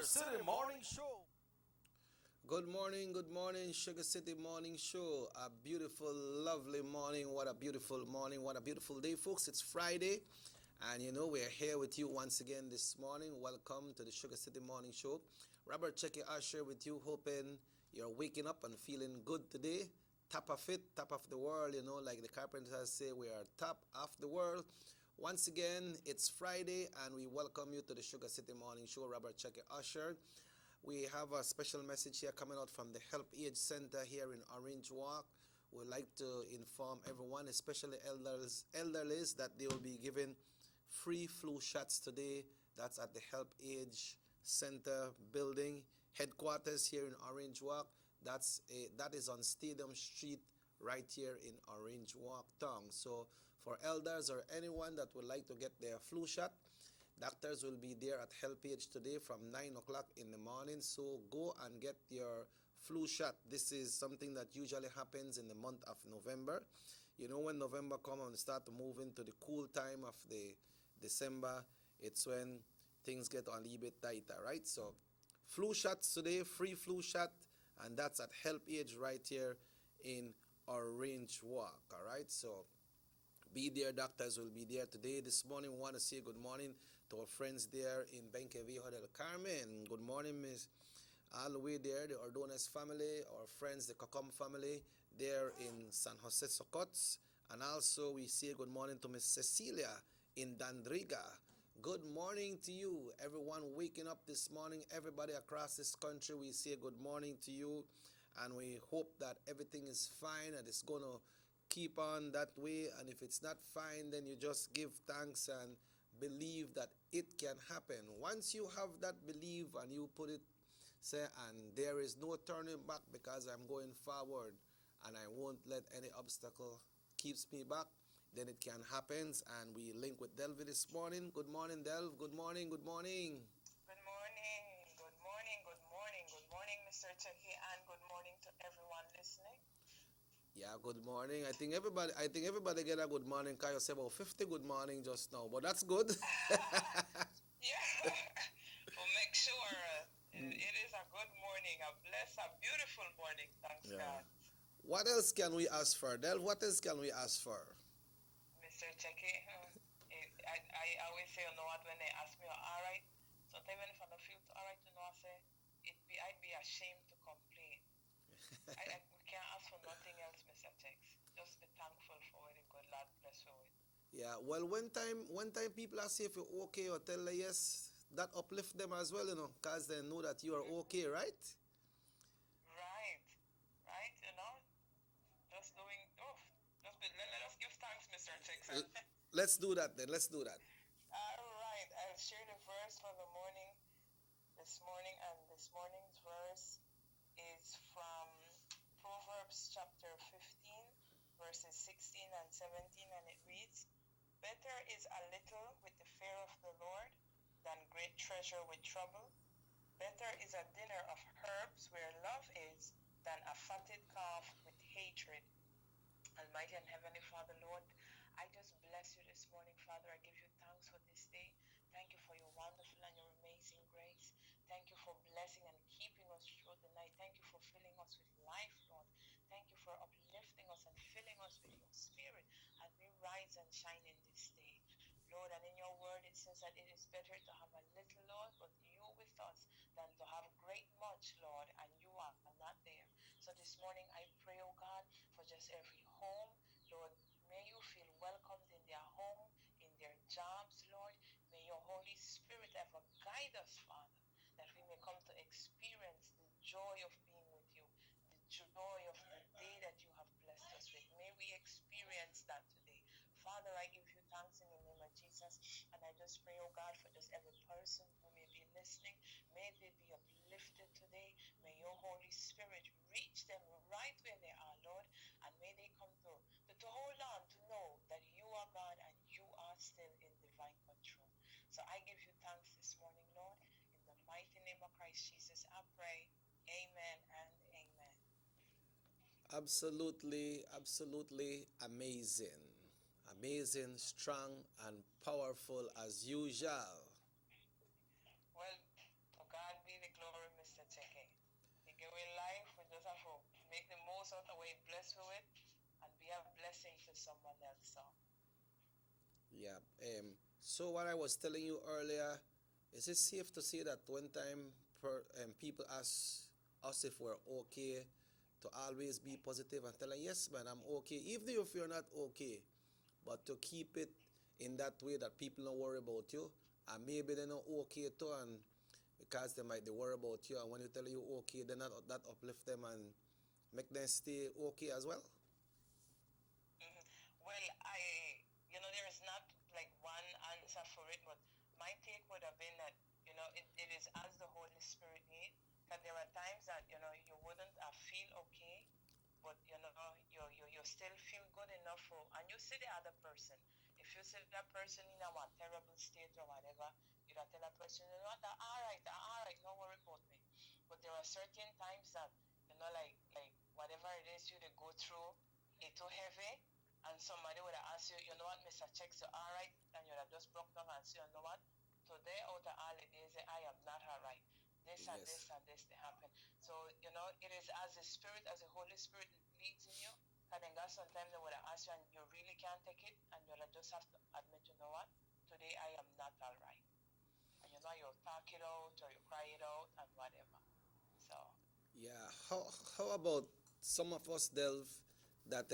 SugarCity Morning Show. Good morning, Sugar City Morning Show. A beautiful, lovely morning. What a beautiful morning. What a beautiful day, folks. It's Friday, and we're here with you once again this morning. Welcome to the Sugar City Morning Show. Robert Checky Usher with you, hoping you're waking up and feeling good today. Top of it, top of the world, like the carpenters say, we are top of the world. Once again, it's Friday, and we welcome you to the Sugar City Morning Show. Robert Checky Usher. We have a special message here coming out from the Help Age Center here in Orange Walk. We'd like to inform everyone, especially elderlies, that they will be given free flu shots today. That's at the Help Age Center building, headquarters here in Orange Walk. That is on Stadium Street, right here in Orange Walk town. So for elders or anyone that would like to get their flu shot, doctors will be there at Help Age today from 9 o'clock in the morning. So go and get your flu shot. This is something that usually happens in the month of November. When November comes and start to move into the cool time of the December, it's when things get a little bit tighter, right? So flu shots today, free flu shot, and that's at Help Age right here in Orange Walk, all right? So be there. Doctors will be there today. This morning, we want to say good morning to our friends there in Benqueville del Carmen. Good morning, Miss. All the way there, the Ordonez family, our friends, the Cocom family, there in San Jose Socots. And also, we say good morning to Miss Cecilia in Dandriga. Good morning to you, everyone waking up this morning. Everybody across this country, we say good morning to you. And we hope that everything is fine and it's going to keep on that way. And if it's not fine, then you just give thanks and believe that it can happen. Once you have that belief and you put it, say, and there is no turning back because I'm going forward and I won't let any obstacle keeps me back, then it can happen. And we link with Delvi this morning. Good morning, Delv. Good morning. Good morning. Good morning. Good morning. Good morning. Good morning, Mr. Chucky, and good morning to everyone listening. Yeah, good morning. I think everybody get a good morning. Kyle said about 50 good morning just now, but that's good. Yeah, we'll make sure it is a good morning, a blessed, a beautiful morning. Thanks, God. What else can we ask for, Del? What else can we ask for? Mr. Chucky, I always say, you know what, when they ask me, all right, sometimes when if I don't feel all right, I say, I'd be ashamed to complain. We can't ask for nothing else, Mr. Tex. Just be thankful for what God Lord bless you with. Yeah, well, one time people ask you if you're okay or tell them yes, that uplift them as well, because they know that you are okay, right? Right, just doing, let us give thanks, Mr. Tex. Let's do that then, let's do that. All right, I'll share the verse for the morning, this morning, and this morning's verse is from Proverbs chapter 15, verses 16 and 17, and it reads, "Better is a little with the fear of the Lord than great treasure with trouble. Better is a dinner of herbs where love is than a fatted calf with hatred." Almighty and Heavenly Father, Lord, I just bless you this morning, Father. I give you thanks for this day. Thank you for your wonderful and your amazing grace. Thank you for blessing and keeping us through the night. Thank you for filling us with life, Lord. Thank you for uplifting us and filling us with your spirit as we rise and shine in this day. Lord, and in your word it says that it is better to have a little, Lord, but you with us, than to have great much, Lord, and you are not there. So this morning I pray, oh God, for just every home, Lord, may you feel welcomed in their home, in their jobs, Lord. May your Holy Spirit ever guide us, Father, that we may come to experience the joy of being with you, the joy of the day that you have blessed us with. May we experience that today. Father, I give you thanks in the name of Jesus, and I just pray, oh God, for just every person who may be listening. May they be uplifted today. May your Holy Spirit reach them right where they are, Lord, and may they come to hold on, to know that you are God and you are still in divine control. So I give you thanks this morning, Lord. In the mighty name of Christ Jesus, I pray. Amen and amen. Absolutely, absolutely amazing. Amazing, strong, and powerful as usual. Well, to God be blessed with it and be a blessing to someone else. So, Yeah. So what I was telling you earlier, is it safe to say that one time people ask us if we're okay, to always be positive and tell them, yes, man, I'm okay, even if you're not okay, but to keep it in that way that people don't worry about you, and maybe they're not okay too, and because they might they worry about you, and when you tell you okay, then that uplift them and make them stay okay as well. mhm. Well, there is not like one answer for it, but my take would have been that, it is as the Holy Spirit lead. Because there are times that, you wouldn't feel okay, but, you still feel good enough for, and you see the other person. If you see that person in a one terrible state or whatever, you gotta tell that person, you know what, they're all right, no worry about me. But there are certain times that, like whatever it is you to go through, it too heavy, and somebody would have asked you, you know what, Mr. Checks, you all right? And you'd have just broke down and say, you know what? Today, out of all it is, I am not all right. This and Yes. this and this, they happen. So, it is as the Spirit, as the Holy Spirit leads in you. And then God sometimes they would have asked you and you really can't take it, and you'll just have to admit, you know what? Today, I am not all right. And you'll talk it out or you cry it out and whatever. So, Yeah. How about some of us delve that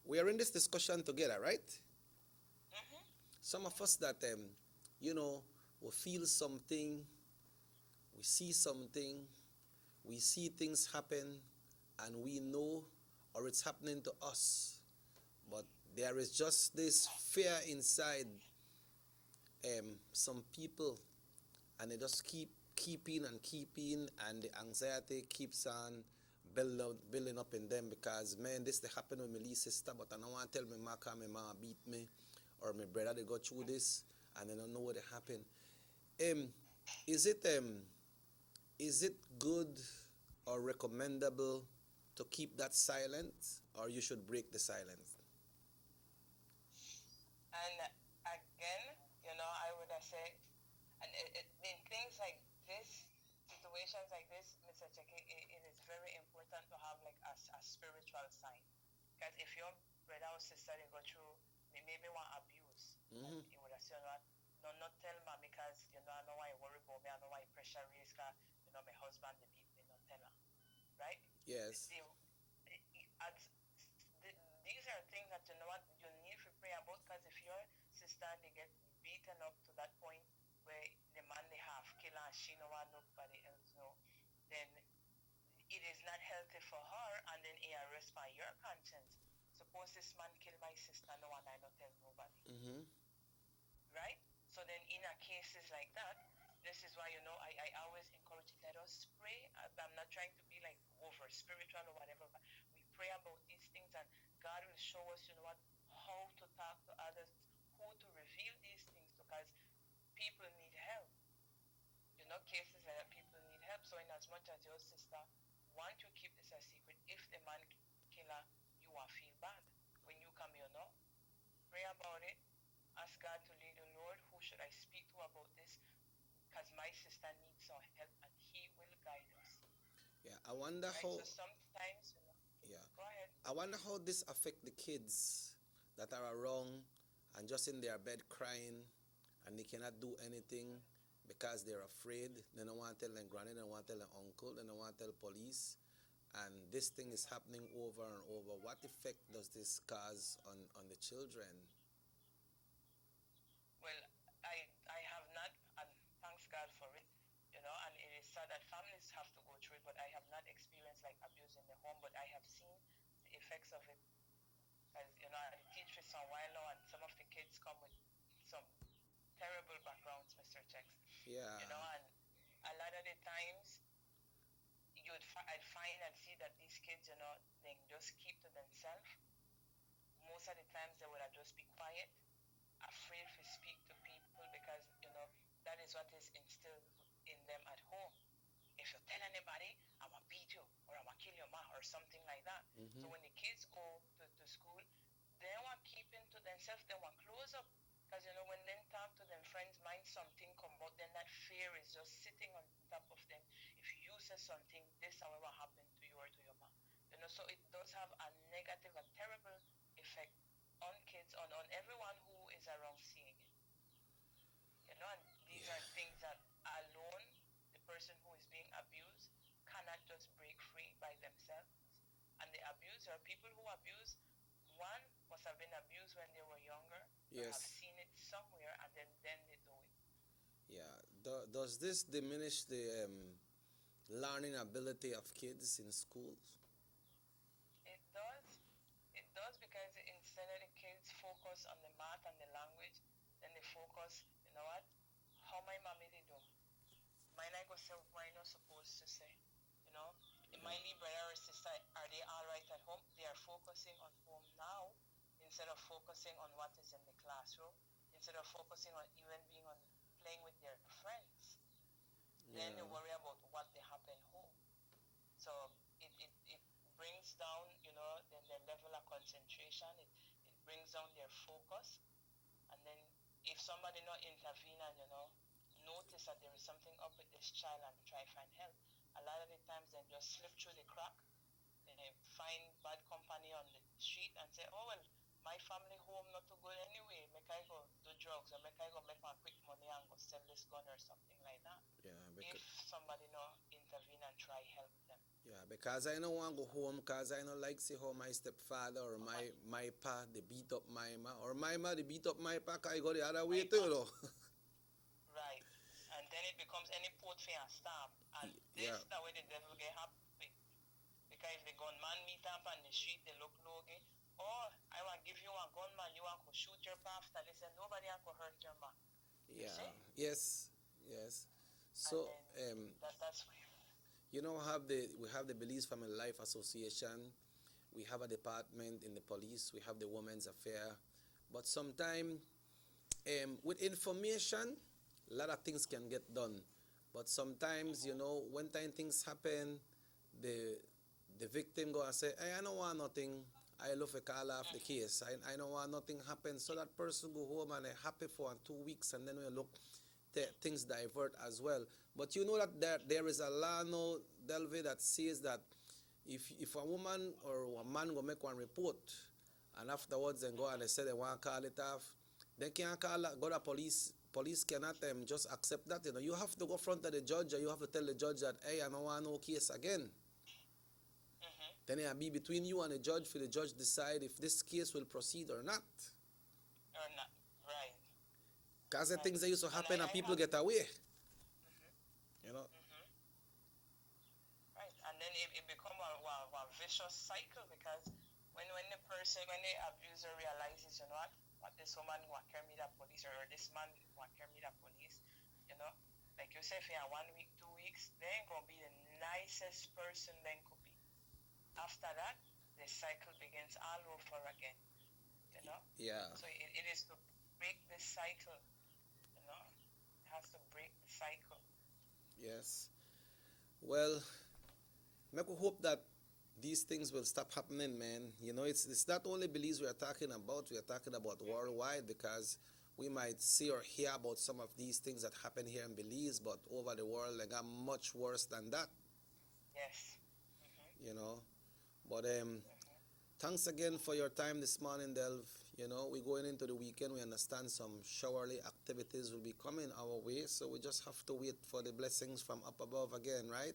we are in this discussion together, right? mm-hmm, Some of us that you know we feel something, we see something, we see things happen, and we know, or it's happening to us, but there is just this fear inside some people, and they just keeping and keeping, and the anxiety keeps on building up in them, because man, this they happen with my little sister, but I don't want to tell my mama, 'cause my mama beat me, or my brother they go through this, and they don't know what happened. Um, is it good or recommendable to keep that silent, or you should break the silence? and again, I would have said, and in things like this, situations like this, Mr. Cheke, it is very important to have like a spiritual side. Because if your brother or sister they go through maybe one abuse, and Mm-hmm. you would have said, what, no, not tell me because, I know why you worry about me, I know why you pressure raise, cause, my husband, they beat me, not tell her, right? Yes. These are things that, what, you need to pray about, because if your sister, they get beaten up to that point where the man they have kill her, she no want nobody else know, then it is not healthy for her, and then it arrests by your conscience. Suppose this man killed my sister, no one I not tell nobody, Mm-hmm. right? So then in a cases like that, this is why, I always encourage, let us pray. I'm not trying to be like over spiritual or whatever, but we pray about these things, and God will show us, how to talk to others, who to reveal these things to, because people need help. Cases like that, people need help. So in as much as your sister want you keep this a secret, if the man killer, you will feel bad. When you come, pray about it. Ask God to lead the Lord. Who should I speak to about this? Because my sister needs some help, and He will guide us. Yeah. I wonder Right? how. So sometimes, Yeah. go ahead. I wonder how this affect the kids that are around and just in their bed crying, and they cannot do anything because they're afraid. They don't want to tell their granny, they don't want to tell their uncle, they don't want to tell police. And this thing is happening over and over. What effect does this cause on the children? Well, I have not, and thanks God for it, and it is sad that families have to go through it, but I have not experienced like abuse in the home, but I have seen the effects of it. Because, I teach for some while now, and some of the kids come with some terrible backgrounds, Mr. Checks, Yeah. and a lot of the times I'd find and see that these kids, they just keep to themselves. Most of the times they would have just be quiet, afraid to speak to people, because, that is what is instilled in them at home. If you tell anybody, I'm gonna beat you, or I'm gonna kill your mom, or something like that. Mm-hmm. So when the kids go to school, they want keeping to themselves, they want close up. Because, when they talk to them friends, mind something come out, then that fear is just sitting on top of them. If you say something, this is what happened to you or to your mom. so it does have a negative, a terrible effect on kids, on everyone who is around seeing it. And these are things that alone, the person who is being abused cannot just break free by themselves. And the abuser, people who abuse, one must have been abused when they were younger, or have seen it somewhere, and then they do it. Yeah. Does this diminish the learning ability of kids in schools? It does. It does, because instead of the kids focus on the math and the language, then they focus, you know what? How my mommy they do? Mine I go say what I not supposed to say. You know? In my little brother or sister, are they all right at home? They are focusing on home now instead of focusing on what is in the classroom, instead of focusing on even being on playing with their friends. Then they worry about what they happen home. So it brings down, their level of concentration. It brings down their focus. And then if somebody not intervene and, notice that there is something up with this child and try to find help, a lot of the times they just slip through the crack. They find bad company on the street and say, oh, well, my family home not too good anyway. Make I go do drugs, or make I go make one quick money and go sell this gun or something like that. Yeah, if somebody not intervene and try help them. Yeah, because I don't want to go home because I don't like see how my stepfather or my pa they beat up my ma, or my ma they beat up my pa 'cause I go the other way too, Right. And then it becomes any port for a stamp. And this the way the devil get happy. Because if the gunman meet up on the street, they look logy. Oh, I want to give you a gunman, you want to shoot your pa after this, and nobody want to hurt your man. Yeah. Yes. So that's where we have the Belize Family Life Association. We have a department in the police. We have the Women's Affair. But sometimes with information, a lot of things can get done. But sometimes, when things happen, the victim go and say, hey, I don't want nothing. I love to call off the case. I don't want nothing happen. So that person go home and they're happy for 2 weeks, and then we look, things divert as well. But you know that there is a law now, Delve, that says that if a woman or a man go make one report, and afterwards they go and they say they want to call it off, they can't go to police. Police cannot just accept that. You have to go front of the judge, and you have to tell the judge that, hey, I don't want no case again. Then it'll be between you and the judge for the judge decide if this case will proceed or not. Or not, right. Because the things that used to happen and people get away. Right, and then it become a vicious cycle, because when the abuser realizes, what this woman want to carry me to police, or this man want to carry me to police, like you say, for 1 week, 2 weeks, they ain't going to be the nicest person then could be. After that, the cycle begins all over again, Yeah. So it is to break this cycle, It has to break the cycle. Yes. Well, I hope that these things will stop happening, man. It's not only Belize we are talking about worldwide, because we might see or hear about some of these things that happen here in Belize, but over the world they got much worse than that. Yes. But thanks again for your time this morning, Delv. We're going into the weekend. We understand some showerly activities will be coming our way, so we just have to wait for the blessings from up above again, right?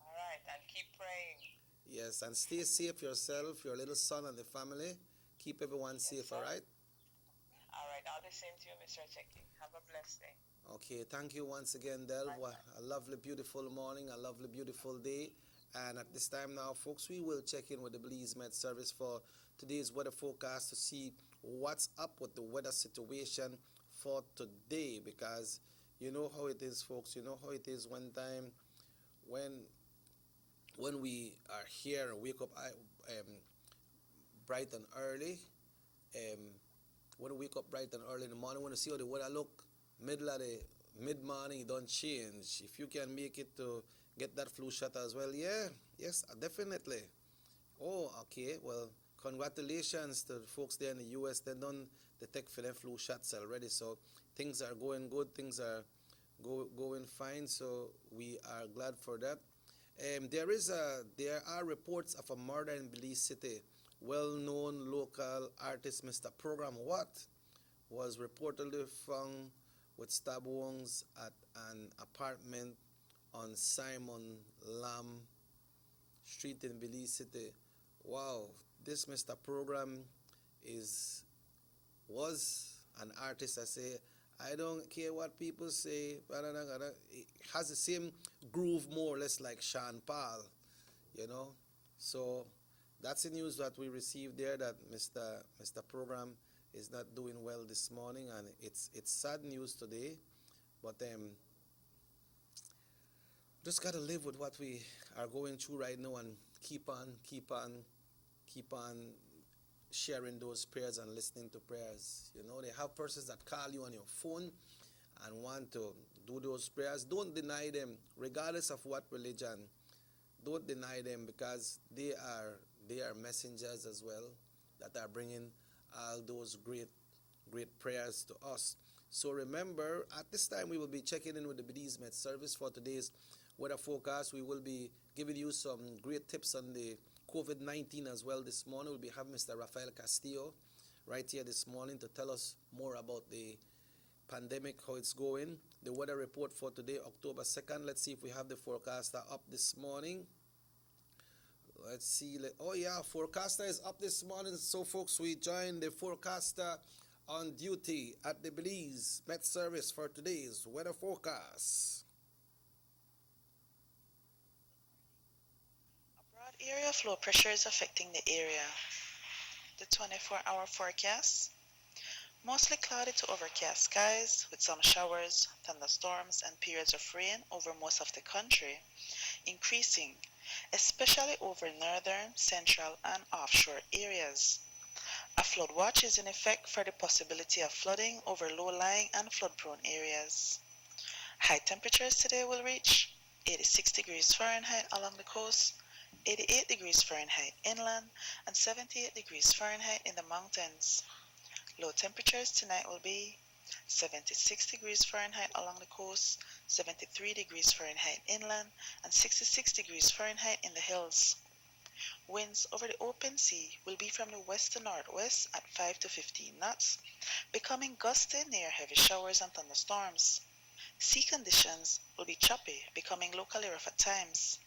All right, and keep praying. Yes, and stay safe yourself, your little son, and the family. Keep everyone safe, sir. all right? All right, all the same to you, Mr. Checking. Have a blessed day. Okay, thank you once again, Delv. A lovely, beautiful morning, a lovely, beautiful day. And at this time now, folks, we will check in with the Belize Met Service for today's weather forecast to see what's up with the weather situation for today, because you know how it is, folks. You know how it is when we are here and wake up bright and early. When we wake up bright and early in the morning, when you see how the weather look, mid-morning, it don't change. If you can make it to get that flu shot as well, yes, definitely. Oh, okay, well, congratulations to the folks there in the U.S. They done the tech for their flu shots already, so things are going good, things are going fine, so we are glad for that. There are reports of a murder in Belize City. Well-known local artist Mr. Program What was reportedly found with stab wounds at an apartment on Simon Lam Street in Belize City. Wow, this Mr. Program is was an artist. I say I don't care what people say. It has the same groove more or less like Sean Paul, you know. So that's the news that we received there that Mr. Program is not doing well this morning, and it's sad news today. But just gotta live with what we are going through right now and keep on sharing those prayers and listening to prayers. You know, they have persons that call you on your phone and want to do those prayers. Don't deny them, regardless of what religion. Don't deny them because they are messengers as well that are bringing all those great prayers to us. So remember, at this time we will be checking in with the Belize Met Service for today's weather forecast. We will be giving you some great tips on the COVID-19 as well this morning. We'll be having Mr. Rafael Castillo right here this morning to tell us more about the pandemic, how it's going. The weather report for today, October 2nd. Let's see if we have the forecaster up this morning. Let's see. Oh, yeah, forecaster is up this morning. So, folks, we join the forecaster on duty at the Belize Met Service for today's weather forecast. A broad area of low pressure is affecting the area. The 24-hour forecast: mostly cloudy to overcast skies with some showers, thunderstorms, and periods of rain over most of the country, increasing, especially over northern, central, and offshore areas. A flood watch is in effect for the possibility of flooding over low-lying and flood-prone areas. High temperatures today will reach 86 degrees Fahrenheit along the coast, 88 degrees Fahrenheit inland, and 78 degrees Fahrenheit in the mountains. Low temperatures tonight will be 76 degrees Fahrenheit along the coast, 73 degrees Fahrenheit inland, and 66 degrees Fahrenheit in the hills. Winds over the open sea will be from the west to northwest at 5 to 15 knots, becoming gusty near heavy showers and thunderstorms. Sea conditions will be choppy, becoming locally rough at times.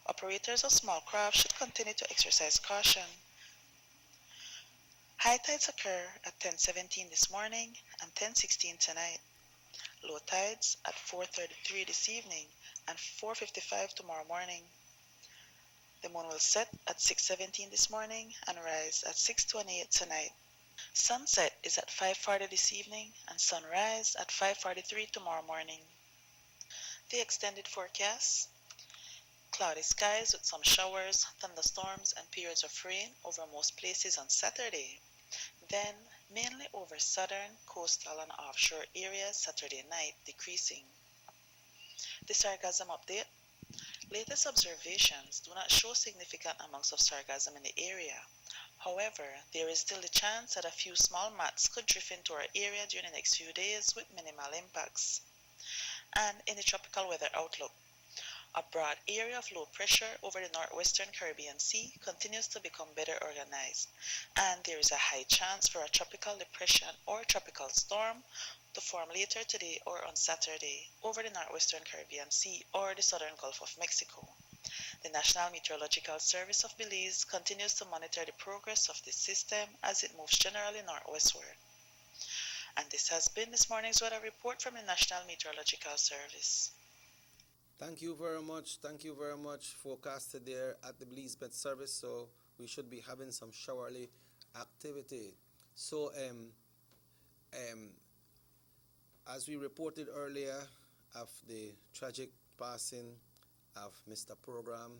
Operators of small craft should continue to exercise caution. High tides occur at 10:17 this morning and 10:16 tonight. Low tides at 4:33 this evening and 4:55 tomorrow morning. The moon will set at 6:17 this morning and rise at 6:28 tonight. Sunset is at 5:40 this evening and sunrise at 5:43 tomorrow morning. The extended forecast: cloudy skies with some showers, thunderstorms, and periods of rain over most places on Saturday. Then mainly over southern, coastal, and offshore areas Saturday night, decreasing. The sargassum update: latest observations do not show significant amounts of sargassum in the area. However, there is still the chance that a few small mats could drift into our area during the next few days with minimal impacts. And in the tropical weather outlook, a broad area of low pressure over the northwestern Caribbean Sea continues to become better organized, and there is a high chance for a tropical depression or tropical storm to form later today or on Saturday over the northwestern Caribbean Sea or the southern Gulf of Mexico. The National Meteorological Service of Belize continues to monitor the progress of this system as it moves generally northwestward. And this has been this morning's weather report from the National Meteorological Service. Thank you very much. Thank you very much. Forecasted there at the Belize Met Service. So we should be having some showerly activity. So um, as we reported earlier of the tragic passing of Mr. Program,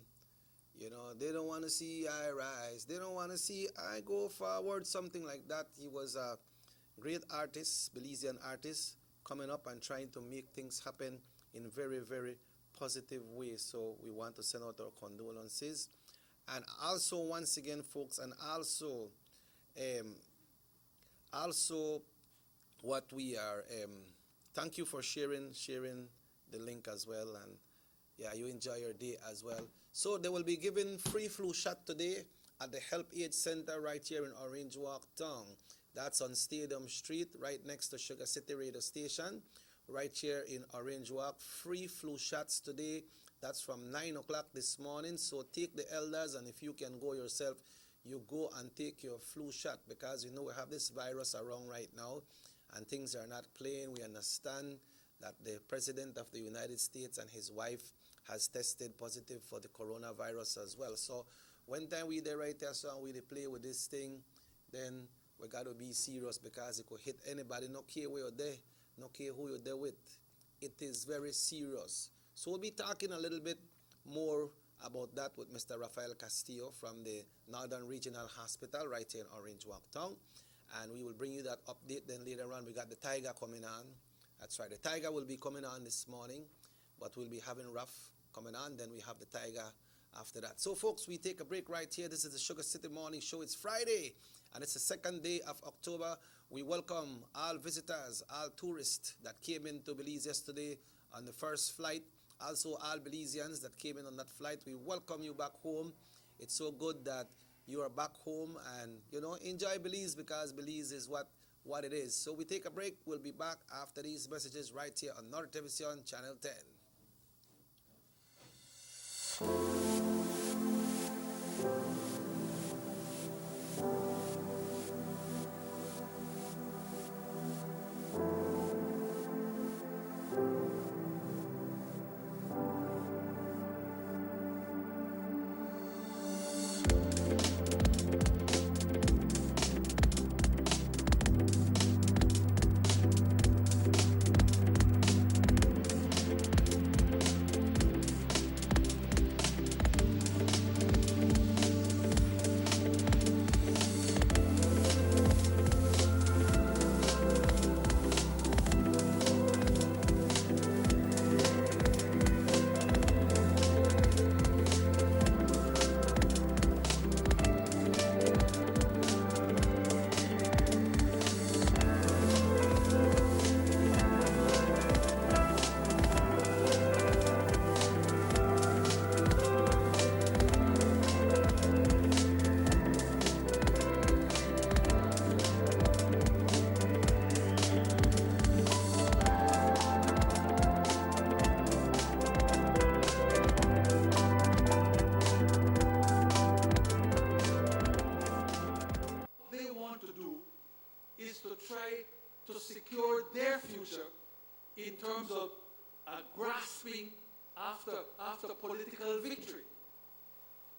you know, they don't want to see I rise. They don't want to see I go forward, something like that. He was a great artist, Belizean artist, coming up and trying to make things happen in very, very positive way. So we want to send out our condolences. And also, once again, folks, and um, also what we are, thank you for sharing the link as well. And Yeah, you enjoy your day as well. So they will be giving free flu shot today at the Help Aid Center right here in Orange Walk Town. That's on Stadium Street, right next to Sugar City Radio Station, right here in Orange Walk. Free flu shots today. That's from 9 o'clock this morning. So take the elders, and if you can go yourself, you go and take your flu shot, because you know we have this virus around right now and things are not playing. We understand that the President of the United States and his wife has tested positive for the coronavirus as well. So when time we there right there, so we play with this thing, then we got to be serious, because it could hit anybody, no care where you're there, no care who you're there with. It is very serious. So we'll be talking a little bit more about that with Mr. Rafael Castillo from the Northern Regional Hospital right here in Orange Walk Town. And we will bring you that update. Then later on, we got the Tiger coming on. That's right, the Tiger will be coming on this morning, but we'll be having Ruff coming on. Then we have the Tiger after that. So folks, we take a break right here. This is the Sugar City Morning Show. It's Friday, and it's the second day of October. We welcome all visitors, all tourists that came into Belize yesterday on the first flight. Also all Belizeans that came in on that flight. We welcome you back home. It's so good that you are back home, and enjoy Belize, because Belize is what it is. So we take a break. We'll be back after these messages right here on North Television Channel 10. to secure their future in terms of grasping after political victory.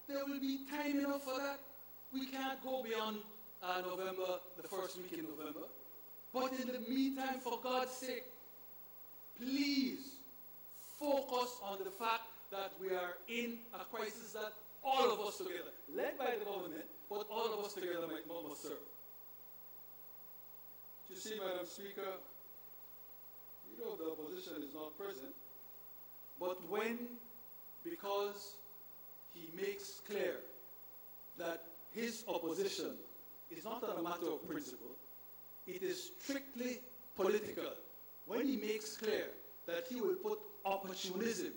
There will be time enough for that. We can't go beyond November, the first week in November. But in the meantime, for God's sake, please focus on the fact that we are in a crisis that all of us together, led by the government, but all of us together must serve. You see, Madam Speaker, the opposition is not present, but when, because he makes clear that his opposition is not on a matter of principle, it is strictly political. When he makes clear that he will put opportunism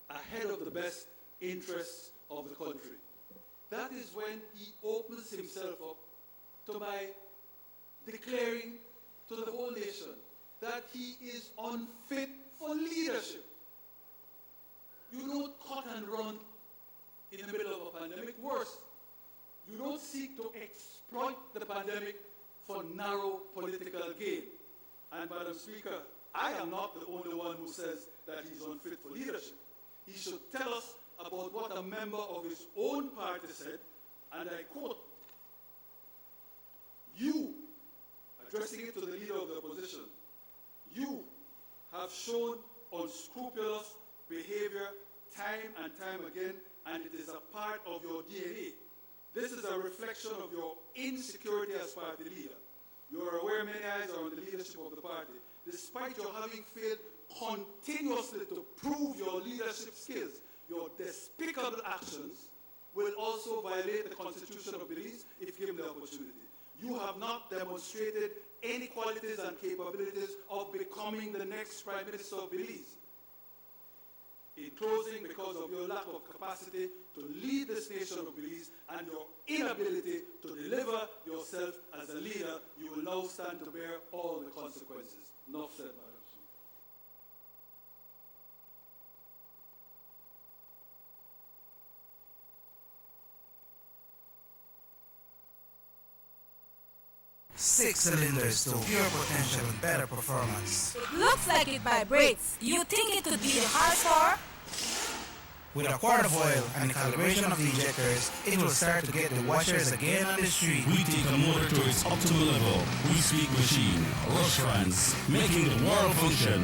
ahead of the best interests of the country, that is when he opens himself up to by declaring to the whole nation that he is unfit for leadership. You don't cut and run in the middle of a pandemic. Worse, you don't seek to exploit the pandemic for narrow political gain. And Madam Speaker, I am not the only one who says that he's unfit for leadership. He should tell us about what a member of his own party said, and I quote, "You," addressing it to the leader of the opposition, "you have shown unscrupulous behavior time and time again, and it is a part of your DNA. This is a reflection of your insecurity as party leader. You are aware many eyes are on the leadership of the party. Despite your having failed continuously to prove your leadership skills, your despicable actions will also violate the Constitution of Belize if given the opportunity. You have not demonstrated any qualities and capabilities of becoming the next Prime Minister of Belize. In closing, because of your lack of capacity to lead this nation of Belize and your inability to deliver yourself as a leader, you will now stand to bear all the consequences. Enough said, Madam Speaker. Six cylinders to pure potential and better performance. Looks like it vibrates. You think it could be the horsepower? With a quart of oil and the calibration of the injectors, it will start to get the washers again on the street. We take a motor to its optimal level. We speak machine, rush fans, making the world function.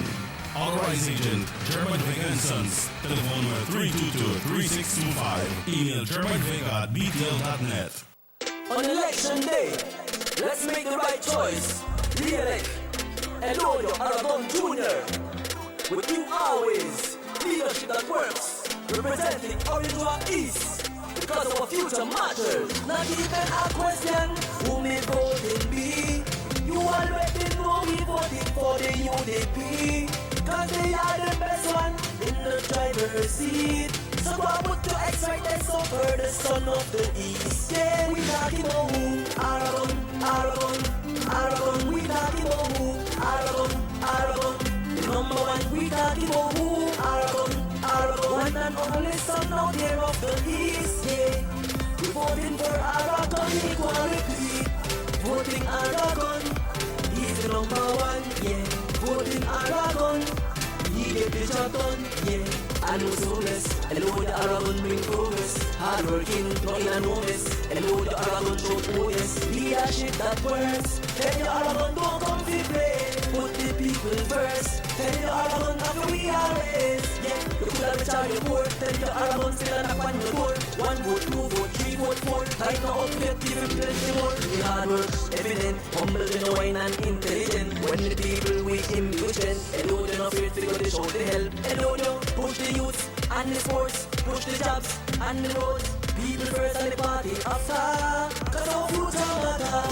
Authorized agent, German Vega & Sons. Telephone number 322-3625. Email germanvega@btl.net. On election day, let's make the right choice. Re-elect Elodio Aragon Jr. With you always, leadership that works. Representing Orange East. Because our future matters. Not even a question, who may voting be? You already know we voting for the UDP. Cause they are the best one in the driver's seat. So go put your excited for the son of the East. Yeah, we talking about who? Aragon. We talking about who? Aragon. The number one, we talking about who? Aragon. One and only son out here of the East. Yeah, we voting for Aragon equality. Voting Aragon, he's the number one. Yeah, voting Aragon, he get the job done. Yeah. I know so blessed. Hello, the Aragon bring progress. Hard working, not in a novice. Hello, the Aragon show progress. Leadership that works. Tell your Aragon don't come to play. Put the people first. Tell your Aragon after we are raised. Yeah, you could have charged your board. Tell your Aragon still a knock on your door. 1 vote, 2 vote, 3 vote, 4. Right now up here, even plenty more. The hard work, evident. Humble, genuine and intelligent. When the people we impatient. Hello, they're not afraid to go to show the help. Hello, push the youth and the sports, push the jobs and the roads. People first and the party after. Cause our future matter.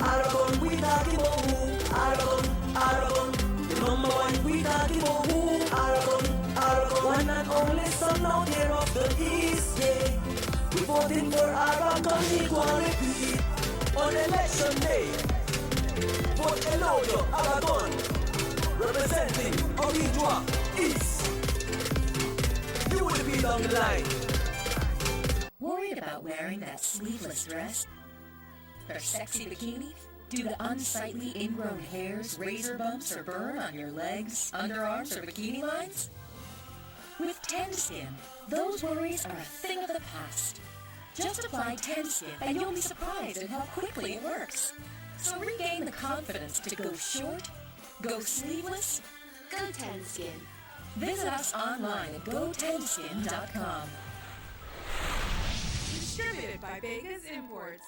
Aragon, we talking about who? Aragon, the number one, we talking about who? Aragon, one and only son out here of the East. Yeah, we voting for Aragon equality on election day. Vote Elodio Aragon. Representing Orange East. You will be down the line. Worried about wearing that sleeveless dress or sexy bikini due to unsightly ingrown hairs, razor bumps, or burn on your legs, underarms, or bikini lines? With Tenskin, those worries are a thing of the past. Just apply Tenskin and you'll be surprised at how quickly it works. So regain the confidence to go short, go sleeveless, go Tenskin. Visit us online at gotenskin.com. Distributed by Vegas Imports.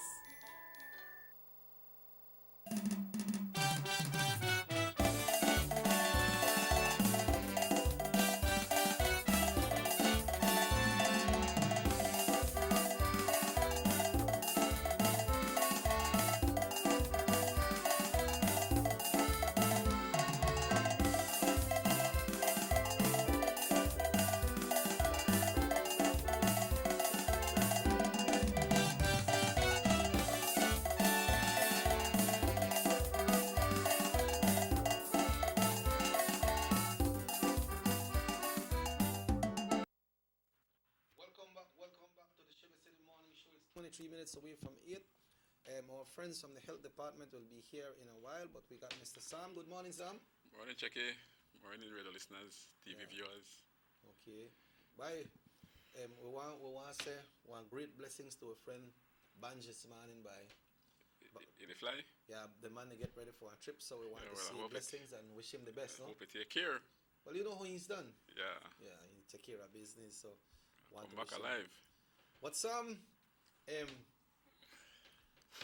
Welcome back to the Sugar City Morning Show. It's 23 minutes away from 8. Our friends from the health department will be here in a while, but we got Mr. Sam. Good morning, Sam. Morning, Checky. Morning, radio listeners, TV viewers. Okay. Bye. We want to say one great blessings to a friend, Banji this morning. Bye. In the fly? Yeah, the man to get ready for a trip, so we want to see blessings and wish him the best. I hope he take care. Well, you know how he's done. Yeah. Yeah, he take care of business, so want come to back alive. But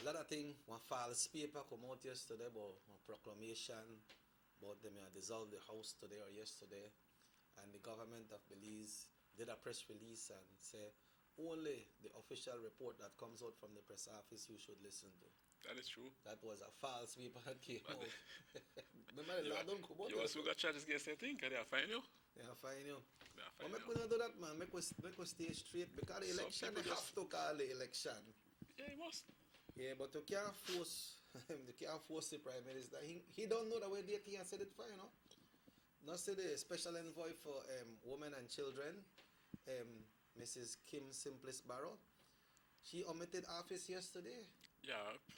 a lot of things, one false paper come out yesterday about one proclamation about them dissolve the house today or yesterday, and the government of Belize did a press release and say only the official report that comes out from the press office you should listen to. That is true. That was a false paper that came But out. Remember the law don't come out. you also got charges against that thing, can they fine you? They are fine you. They are But fine make you. we not do that, man. Make we stay straight because the Some election, people they just- have to call the election. Yeah, you must. Yeah, but you can't force you can't force the prime minister. He don't know the way they can said it for, you know. Not say the special envoy for women and children, Mrs. Kim Simplice Barrow. She omitted office yesterday. Yeah,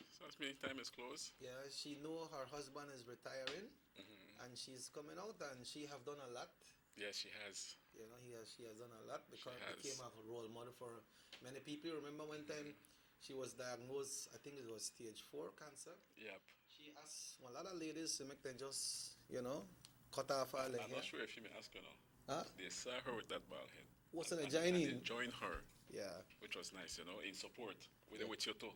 so as many time is closed. Yeah, she know her husband is retiring, Mm-hmm. and she's coming out, and she have done a lot. Yes, she has. You know, she has done a lot because has. became a role model for many people. Remember one time she was diagnosed, I think it was stage 4 cancer. Yep. She asked a lot of ladies to make them just, you know, cut off all the I'm hair. not sure if she may ask her now. Huh? They saw her with that bald head. What's in the And joining? they joined her, Yeah, which was nice, you know, in support. With Yeah. with you too.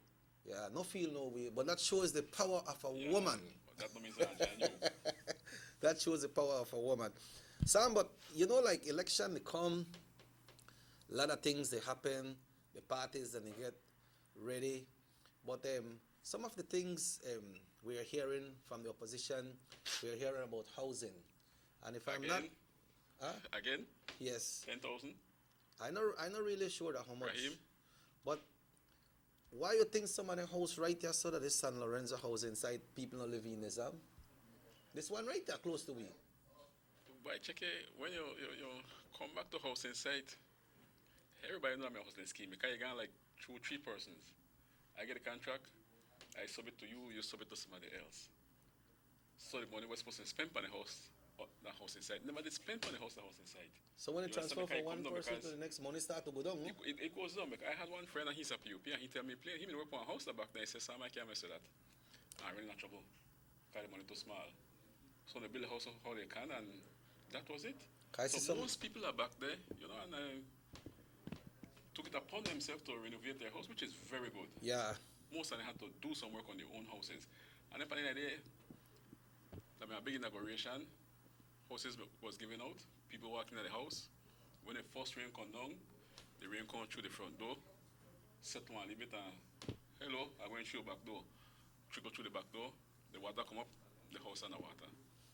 yeah, no feel no way, but that shows the power of a Yeah, woman. but that no means I join you. That shows the power of a woman. Sam, but you know, like election, they come, a lot of things they happen, the parties and they get ready. But some of the things we are hearing from the opposition, we are hearing about housing. And if I'm not, Again? Again? yes, 10,000? I'm not really sure that how much. Raheem? But why you think some of the house right here so that this San Lorenzo house inside people not living in this This one right there close to me. But check it, when you come back to house inside, everybody know my housing scheme because you got like 2-3 persons. I get a contract, I submit to you, you submit to somebody else. So the money was supposed to spend on the house inside. Never did spend on the house inside. So when it You understand? transfer from Because it one come down person to because the next, money start to go down. No? It goes down because I had one friend and he's a PUP and he tell me, he work on a house back there. He says, Sam, I can't mess with that. I'm really in trouble because the money too small. So they build a house how they can and that was it. So most people are back there, you know, and took it upon themselves to renovate their house, which is very good. Yeah. Most of them had to do some work on their own houses. And then by the end of the day, there was a big inauguration, houses was given out, people walking in the house. When the first rain come down, the rain come through the front door, set one little bit and, hello, I'm going through the back door. Trickle through the back door, the water come up, the house and the water.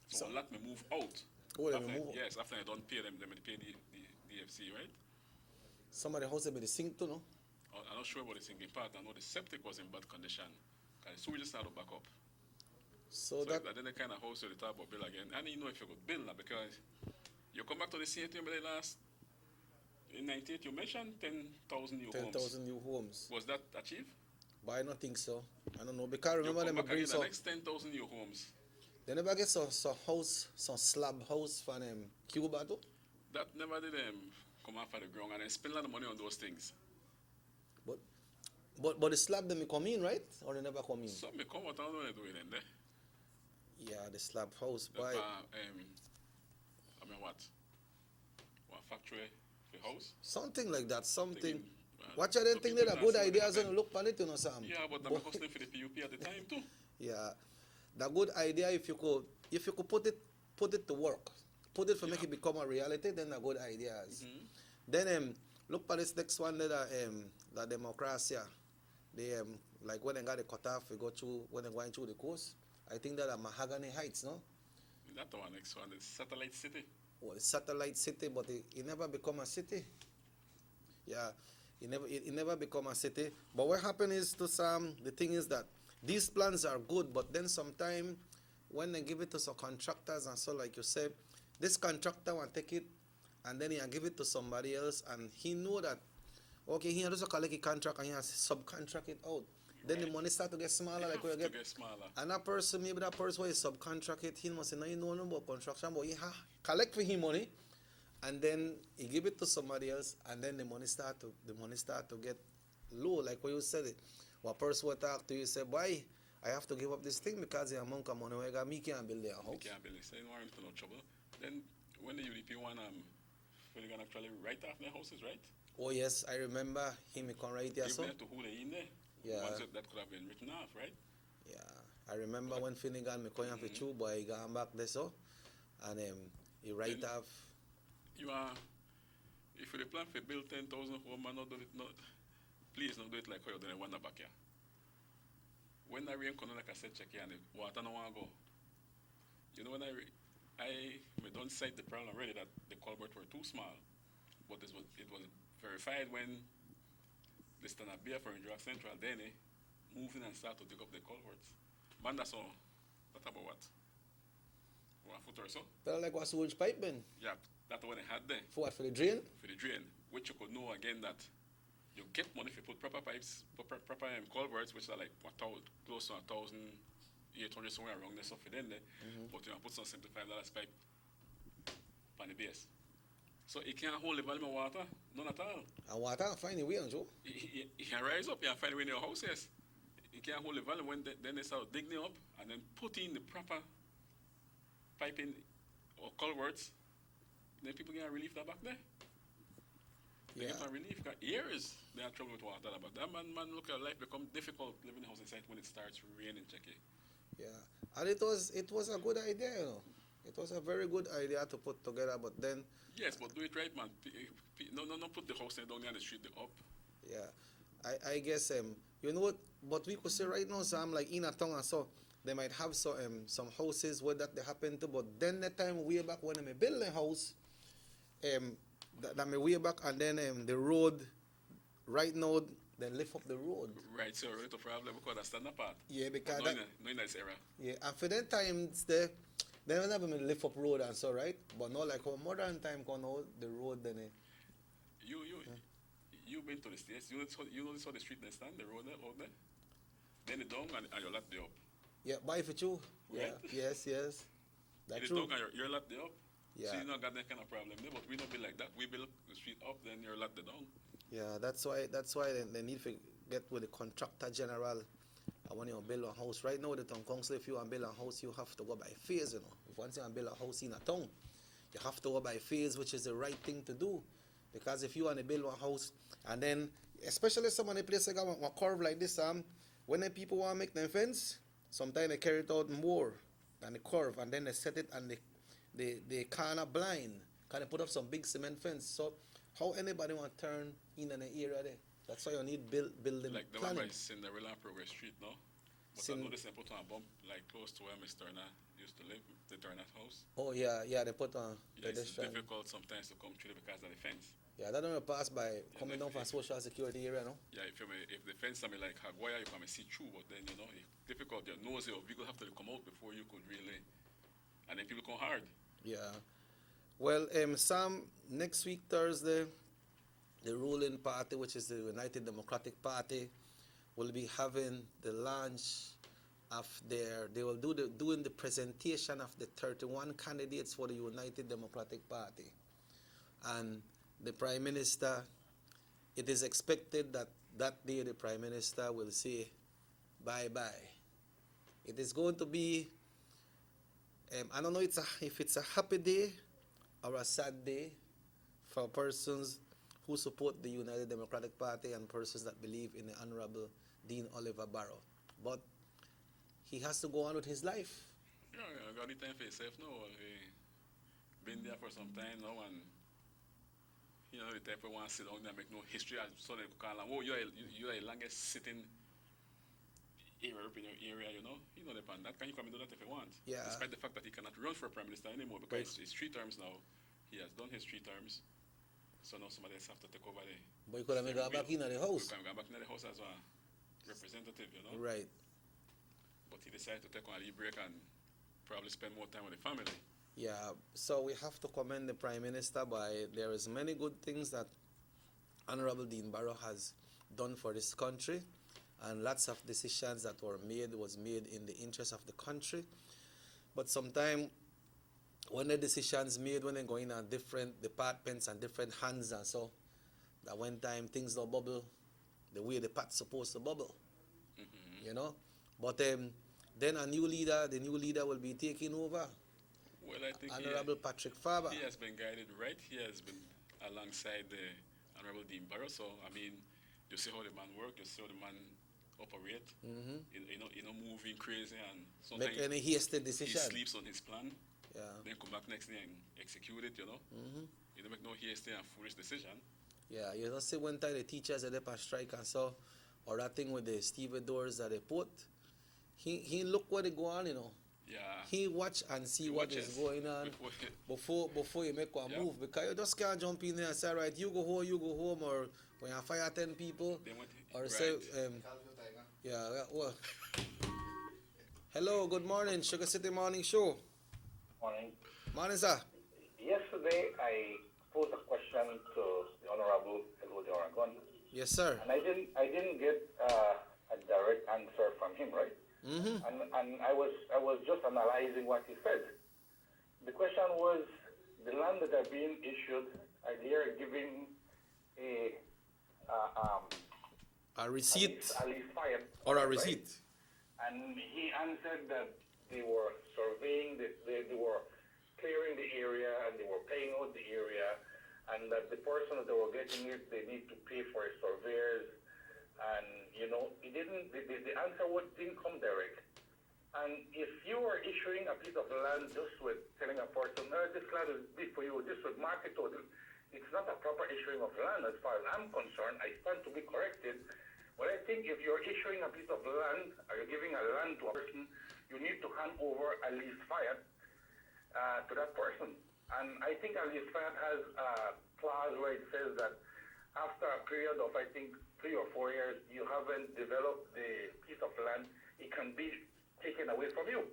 So a lot may move out. Oh, they after, may move out. Yes, after I don't pay them, they may pay the DFC, right? Some of the houses by the sink too, no? I'm not sure about the sinking part. I know the septic was in bad condition. And the sewage started to back up. So that then the kind of house you talk about build again. And you know if you could build now because you come back to the same thing but the last in 98 you mentioned 10,000 new homes. 10,000 new homes. Was that achieved? But I don't think so. I don't know. Because remember them back bring again, some. the next 10,000 new homes. They never get some house, some slab house for them Cuba too? That never did come off of the ground and then spend a lot of money on those things. But the slab them come in, right? Or they never come in? Some may come out, I don't know what they're doing in there. Yeah, the slab house. But I mean what? What factory for house? something like that. Something. Well, What you didn't think that a good idea is happen. when you look on it, you know, Sam? Yeah, but I'm hustling for the PUP at the time too. Yeah, the good idea if you could put it to work, put it for make it become a reality, then a good idea is. Then look for this next one that the democracy, they like when they got the cutoff, we go through when they going through the coast. I think that Mahogany Heights, no? That the one next one, the satellite city. Well, it's satellite city, but it never become a city. Yeah, it never become a city. But what happened is to Sam, the thing is that these plans are good, but then sometime when they give it to some contractors and so like you said, this contractor will take it and then he'll give it to somebody else and he know that, okay, he has to collect a contract and he has to subcontract it out. Then the money start to get smaller, like we get smaller. And that person, maybe that person who is subcontract it, he must say, no, you know about construction, but he collect for him money, and then he give it to somebody else, and then the money start to get low, like what you said it. One person will talk to you, say, boy, I have to give up this thing because the amount of money I got, me can't build their house. You can't build it, so you don't want into no trouble. Then when the UDP one, when they can actually write off their houses, right? Oh yes, I remember him come right there. Give So them to who they in there. yeah, Ones that could have been written off, right? yeah, I remember when Finnegan me come here for two, boy, he gone back there so, and he write Then off. You are, if you plan for build 10,000 home, man, not do it, not, please don't do it like how you're doing one back here. when the rain come on, like I said, check here, and the water no want to go. You know, when we don't cite the problem already that the culverts were too small, but it was verified when the standard beer for Drug Central, then moved in and started to dig up the culverts. Man, that's all. That about what? 1 foot or so? But like what sewage pipe then? Yeah, that's what they had there. For what, for the drain? For the drain, which you could know again that you get money if you put proper pipes, proper culverts, which are like close to 1,800 somewhere around there, so for them there. But you put some $75 pipe on the base. So it can't hold the volume of water, none at all. And water can find a way, Joe. It can rise up, you can find a way in your house, yes. It can't hold the volume when then they start digging it up and then put in the proper piping or culverts, then people get relief that back there. They get a relief. Got years they are trouble with water. But that man look at life become difficult living in the house inside when it starts raining, check it. Yeah. And it was a good idea, you know. It was a very good idea to put together, but then yes, but do it right, man. No, put the house down there on the street up. Yeah. I guess you know what we could say right now, Sam, like in a town and so they might have some houses where that they happen to, but then the time way back when I build a house, that my way back and then the road right now then lift up the road. Right, so it's a problem because that's not part. Yeah, because no in that era. Yeah, and for that times they never lift up road and so right, but not like how modern time come out the road then. You've been to the States. You know this how the street they stand, the road out there. Then the down and you lap the up. Yeah, but if it's true. Right? Yeah, yes. That's true. The down and you're lap the up. Yeah. So you not got that kind of problem there, but we don't be like that. We build the street up, then you're lap the down. Yeah, that's why they need to get with the contractor general. And when you build a house, right now the town council, if you want to build a house, you have to go by phase, you know. If once you want to build a house in a town, you have to go by phase, which is the right thing to do. Because if you want to build a house, and then, especially some of the places that got a curve like this, when the people want to make them fence, sometimes they carry it out more than the curve, and then they set it and they kind of blind, kind of put up some big cement fence. So how anybody want to turn in an area there? That's why you need building like the planning. one by Cinderella Progress Street, no? But I noticed they put on a bump like close to where Mr. Turner used to live, the Turner house. Oh yeah, they put on. Yeah, it's difficult sometimes to come through because of the fence. Yeah, that don't pass by coming down from social security area, no? Yeah, if the fence I like Haguaya, you can see through, but then it's difficult. Your nose or people have to come out before you could really, and then people come hard. Yeah. Well, Sam, next week Thursday, the ruling party, which is the United Democratic Party, will be having the launch of they will doing the presentation of the 31 candidates for the United Democratic Party. And the Prime Minister, it is expected that day the Prime Minister will say bye-bye. It is going to be, I don't know if it's a happy day or a sad day for persons who support the United Democratic Party and persons that believe in the Honorable Dean Oliver Barrow. But he has to go on with his life. Yeah, I got the time for yourself now. Been there for some time now, and the type of want to sit down there and make no history. So they call him, you're the longest sitting area in your area, that can you come and do that if you want. Yeah. Despite the fact that he cannot run for Prime Minister anymore because it's 3 terms now. He has done his 3 terms. So now somebody else have to take over there. But you could have gone back in the house. You can go back in the house as a representative, Right. But he decided to take on a leave break and probably spend more time with the family. Yeah, so we have to commend the Prime Minister by there is many good things that Honorable Dean Barrow has done for this country, and lots of decisions that was made in the interest of the country. But sometimes when the decisions made when they go in different departments and different hands and so, that one time things don't bubble the way the pot's supposed to bubble. Mm-hmm. But then the new leader will be taking over. Well, I think Honorable Patrick Faber. He has been guided right. He has been alongside the Honorable Dean Barrow. So, you see how the man works, you see how the man operate. Moving crazy and sometimes make any hasty decision. He sleeps on his plan. Yeah. Then come back next day and execute it, Mm-hmm. You don't make no hasty and foolish decision. Yeah, you don't see one time the teachers are there on strike and so, or that thing with the stevedores that they put, he look what it go on, you know. Yeah. He watch and see He what is watches going on before you make one Yeah. move, because you just can't jump in there and say, right, you go home, or when you fire 10 people, They want or right. say, well. Hello, good morning, Sugar City Morning Show. Morning. Morning, sir. Yesterday, I posed a question to the Honorable Elwood Oregon, Yes, sir. and I didn't get a direct answer from him, right? Mm-hmm. And I was just analyzing what he said. The question was, the land that are being issued, are they giving a receipt a lease fire, or a right? receipt? And he answered that they were surveying, they were clearing the area, and they were paying out the area, and that the person that they were getting it, they need to pay for surveyors. And, you know, it didn't, the answer didn't come direct. And if you are issuing a piece of land just with telling a person, no, this land is big for you, this would market to, it's not a proper issuing of land as far as I'm concerned. I stand to be corrected. But I think if you're issuing a piece of land, or you're giving a land to a person, you need to hand over a lease file to that person. And I think a lease file has a clause where it says that after a period of, I think, 3 or 4 years, you haven't developed the piece of land, it can be taken away from you.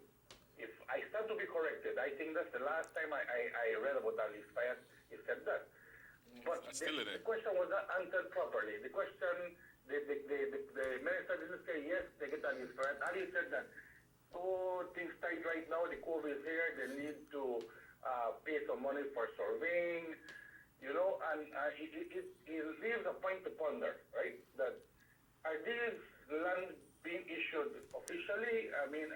If I stand to be corrected, I think that's the last time I read about a lease file, it said that. But the question was not answered properly. The question, the minister didn't say yes, they get a lease file. And he said that, oh, things tight right now, the COVID is here, they need to pay some money for surveying, you know, and it leaves a point to ponder, right? That are these land being issued officially? I mean,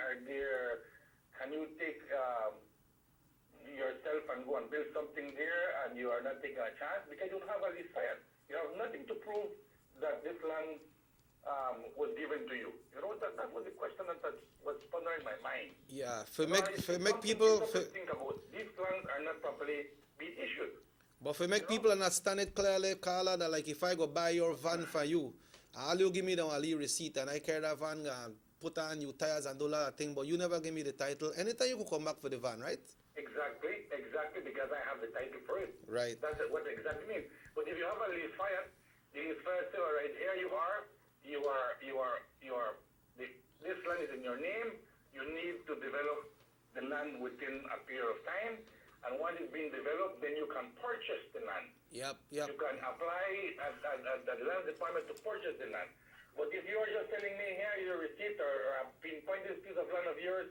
can you take yourself and go and build something there and you are not taking a chance because you don't have a lease file? You have nothing to prove that this land was given to you. You know, that was the question that was pondering my mind. Yeah, make people think about. These lands are not properly being issued. But for make people understand it clearly, Carla, that like if I go buy your van for you, all you give me the only receipt and I carry that van and put on new tires and do a lot of things, but you never give me the title. Anytime you could come back for the van, right? Exactly, because I have the title for it. Right. That's what it exactly means. But if you have a lease file, the lease file says, all right, here you are, this land is in your name, you need to develop the land within a period of time, and once it's being developed, then you can purchase the land. Yep. You can apply at the land department to purchase the land. But if you are just telling me, here is your receipt, or pinpoint this piece of land of yours,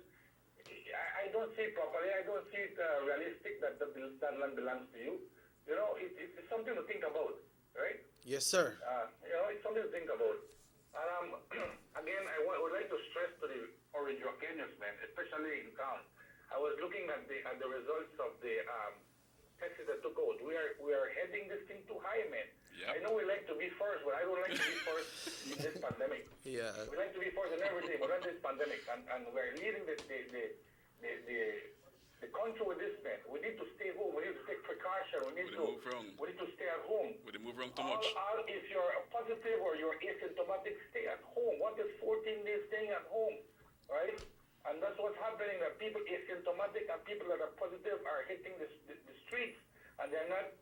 I don't see it properly. I don't see it realistic that that land belongs to you. You know, it's something to think about, right? Yes, sir. You know, it's something to think about. And again, I would like to stress to the Orange-Kenyans, man, especially in town. I was looking at the results of the taxes that took out. We are heading this thing too high, man. Yep. I know we like to be first, but I don't like to be first in this pandemic. Yeah. We like to be first in everything, but not this pandemic. And we're leading the country with this, man. We need to stay home. We need to take precaution. We need to stay at home. We move wrong too much. If you're positive or you're asymptomatic, stay at home. What is 14 days staying at home, right? And that's what's happening, that people asymptomatic and people that are positive are hitting the streets, and they're not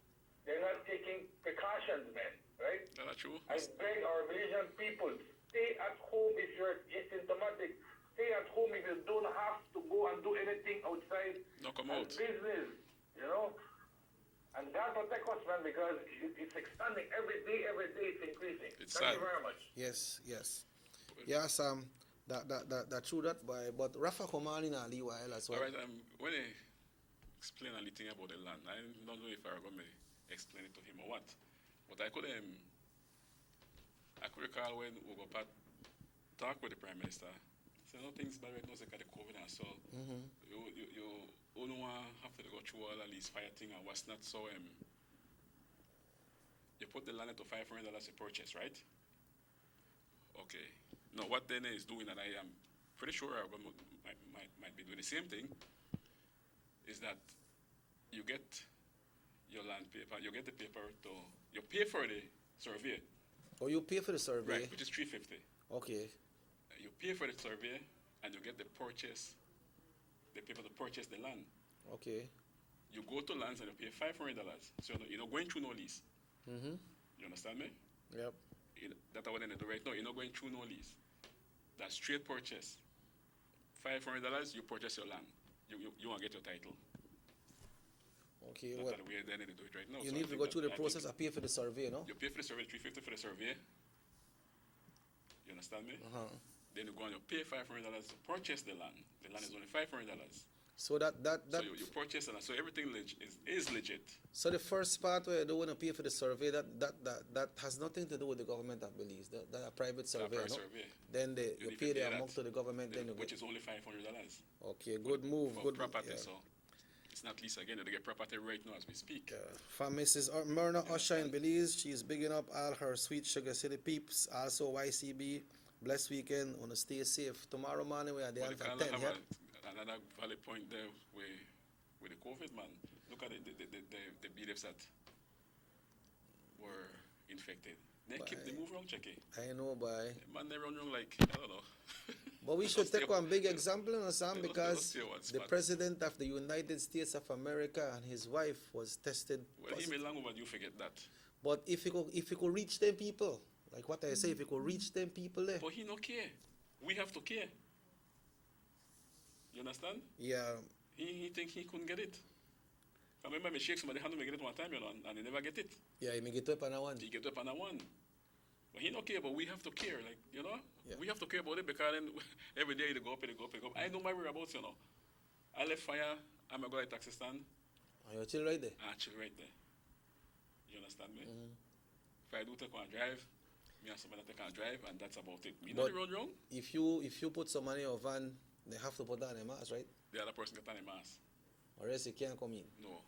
taking precautions, man, right? That's true. I beg our Malaysian people, stay at home if you're asymptomatic. Stay at home if you don't have to go and do anything outside. No, come out. Business, you know? And God protect us, man, because it's expanding every day it's increasing. Thank you very much. Yes. Yes, that true that, boy. But Rafa come on in a little while as well. All right, when I explain a little thing about the land, I don't know if I'm going to explain it to him or what. But I could recall when we go back talk with the Prime Minister. So no things bad right now, like the COVID and so. Mm-hmm. You only have to go through all of these fire thing and what's not. So you put the land into $500 to purchase, right? Okay. Now what then is doing, and I am pretty sure I might be doing the same thing, is that you get your land paper, you get the paper you pay for the survey. Oh, you pay for the survey? Right, which is $350. Okay. You pay for the survey, and you get the purchase, the paper to purchase the land. Okay. You go to lands and you pay $500. So you're not going through no lease. Mm-hmm. You understand me? Yep. That's what they do right now. You're not going through no lease. That's straight purchase. $500, you purchase your land. You want to get your title. Okay. That's Well, the way they need to do it right now. you So need to go through the process of pay for the survey, no? You pay for the survey, $350 for the survey. You understand me? Uh-huh. Then you go and you pay $500 to purchase the land. The land is only $500. So that So you purchase it, so everything is legit. So the first part where you don't want to pay for the survey, that has nothing to do with the government, I believe. That a private survey, private no? survey. Then you need pay to pay the that. amount to the government, then you Which get. is only $500. Okay, good move. For Good property, yeah. so it's not lease again. They get property right now as we speak. For Mrs. Myrna Usher in Belize, she's bigging up all her sweet Sugar City peeps. Also YCB, blessed weekend. Wanna stay safe. Tomorrow morning we are there But at they 10. have Yeah? another valid point there with the COVID, man. Look at the BDFs that were infected. They keep the move wrong, checky. I know, boy. Man, they run wrong like, I don't know. But we should take one big example, you know, Sam, They because stay one the spot. President of the United States of America and his wife was tested Well, he positive. may long overdue forget that. But if you could reach them people, like what I say, if you could reach them people there. But he no care. We have to care. You understand? Yeah. He think he couldn't get it. I remember me shake somebody hand me get it one time, you know, and he never get it. Yeah, he may get up on that one. He get up on that one. But he no care, but we have to care, like, you know? Yeah. We have to care about it because then every day they go up and they go up and go up. I know my whereabouts, you know. I left fire, I'm going to go to the taxi stand. And you're chill right there? I chill right there. You understand me? Mm-hmm. If I do take on drive, me and somebody take on drive, and that's about it. Me But not the road wrong. if you put some money in your van, they have to put that on a mask, right? The other person get on a mask. Or else you can't come in. No.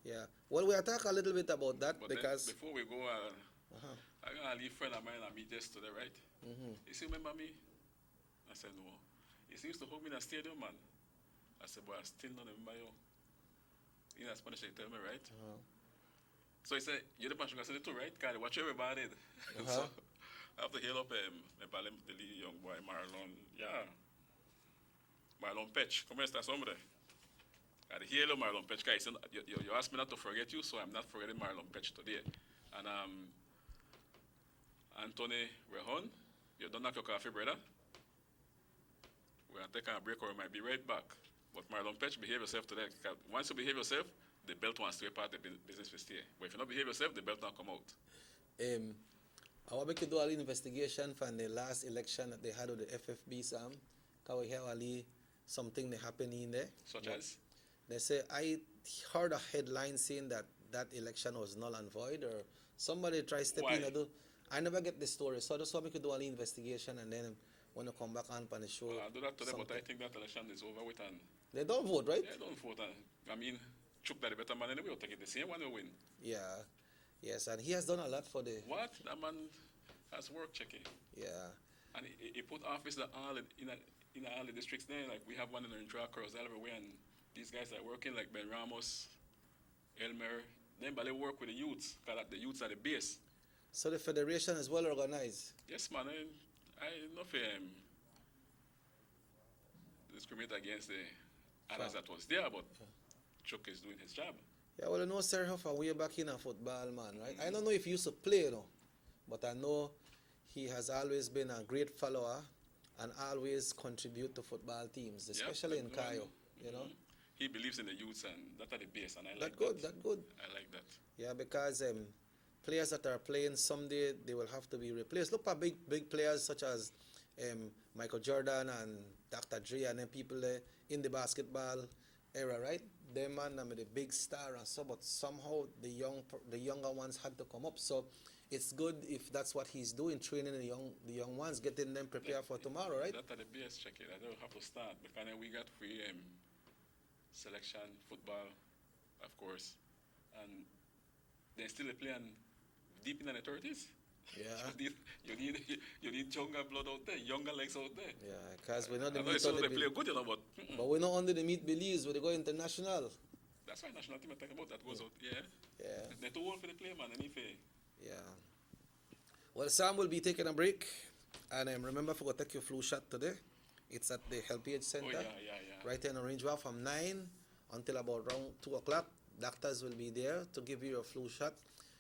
Yeah. Well, we'll talk a little bit about that But because. then, before we go, I'm going to leave friend of mine and meet yesterday, right? Mm-hmm. He said, remember me? I said, no. He used to hold me in the stadium, man. I said, but I still don't remember you. In Spanish, they tell me, right? So he said, you're the man who said it too, right? Because watch everybody. So I have to hail up the young boy, Marlon. Yeah. Marlon Pech. Come here, hombre. I hail up Marlon Pech. He said, you asked me not to forget you, so I'm not forgetting Marlon Pech today. And Anthony Rejon, you done knock your coffee, brother? We're going to take a break or we might be right back. But Marlon Pech, behave yourself today. Once you behave yourself, the belt wants to be part of the business will stay. But if you don't behave yourself, the belt not come out. I want to do a little investigation from the last election that they had with the FFB, Sam. Because we hear something that happened in there. Such as? They say, I heard a headline saying that election was null and void, or somebody tried stepping in. I never get the story, so I just want me to do a little investigation, and then when I come back on the show. Well, I'll do that today, but I think that election is over with. And they don't vote, right? They don't vote. I mean, Chuk that the better man anyway, will take it the same one will win. Yeah. Yes, and he has done a lot for the... What? That man has work, checking. Yeah. And he put office in all the districts there. Like, we have one in Intrakos everywhere, and these guys are working, like Ben Ramos, Elmer. Then, but they work with the youths, because the youths are the base. So the federation is well organized? Yes, man. I not discriminate against the others that was there, but Chuck is doing his job. Yeah, well, I know Sergio from way back in football, man, right? I don't know if he used to play, though, but I know he has always been a great follower and always contribute to football teams, especially in Cayo, you know? He believes in the youths, and that are the base, and I like that. That's good. I like that. Yeah, because players that are playing someday, they will have to be replaced. Look at big players such as Michael Jordan and Dr. Dre and then people in the basketball era, right? They man, I mean, the big star and so, but somehow the younger ones had to come up. So it's good if that's what he's doing, training the young ones, getting them prepared for tomorrow, right? That are the base, check it. I don't have to start because then we got free selection, football, of course, and they still playing deep in the 30s. Yeah. you need younger blood out there, younger legs out there. Yeah, because we're not the meat. They play good, you know, but we're not under the meat beliefs. We go international. That's why national team I'm talking about that goes out. Yeah. Yeah. They're too old for the play, man. And if yeah. Well, Sam will be taking a break, and remember, for go take your flu shot today. It's at the Health Age Center. Oh, yeah. Right here in Orange Walk from 9 until about around 2 o'clock. Doctors will be there to give you a flu shot.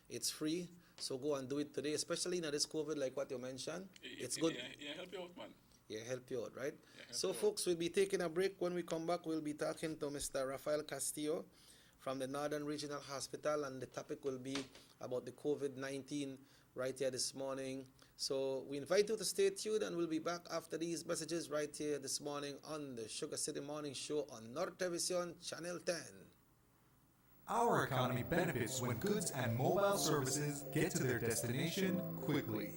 It's free, so go and do it today, especially in this COVID, like what you mentioned. It's good. Yeah, help you out, man. Yeah, help you out, right? Yeah, So, folks, we'll be taking a break. When we come back, we'll be talking to Mr. Rafael Castillo from the Northern Regional Hospital, and the topic will be about the COVID-19 right here this morning. So we invite you to stay tuned, and we'll be back after these messages right here this morning on the Sugar City Morning Show on North Television, Channel 10. Our economy benefits when goods and mobile services get to their destination quickly.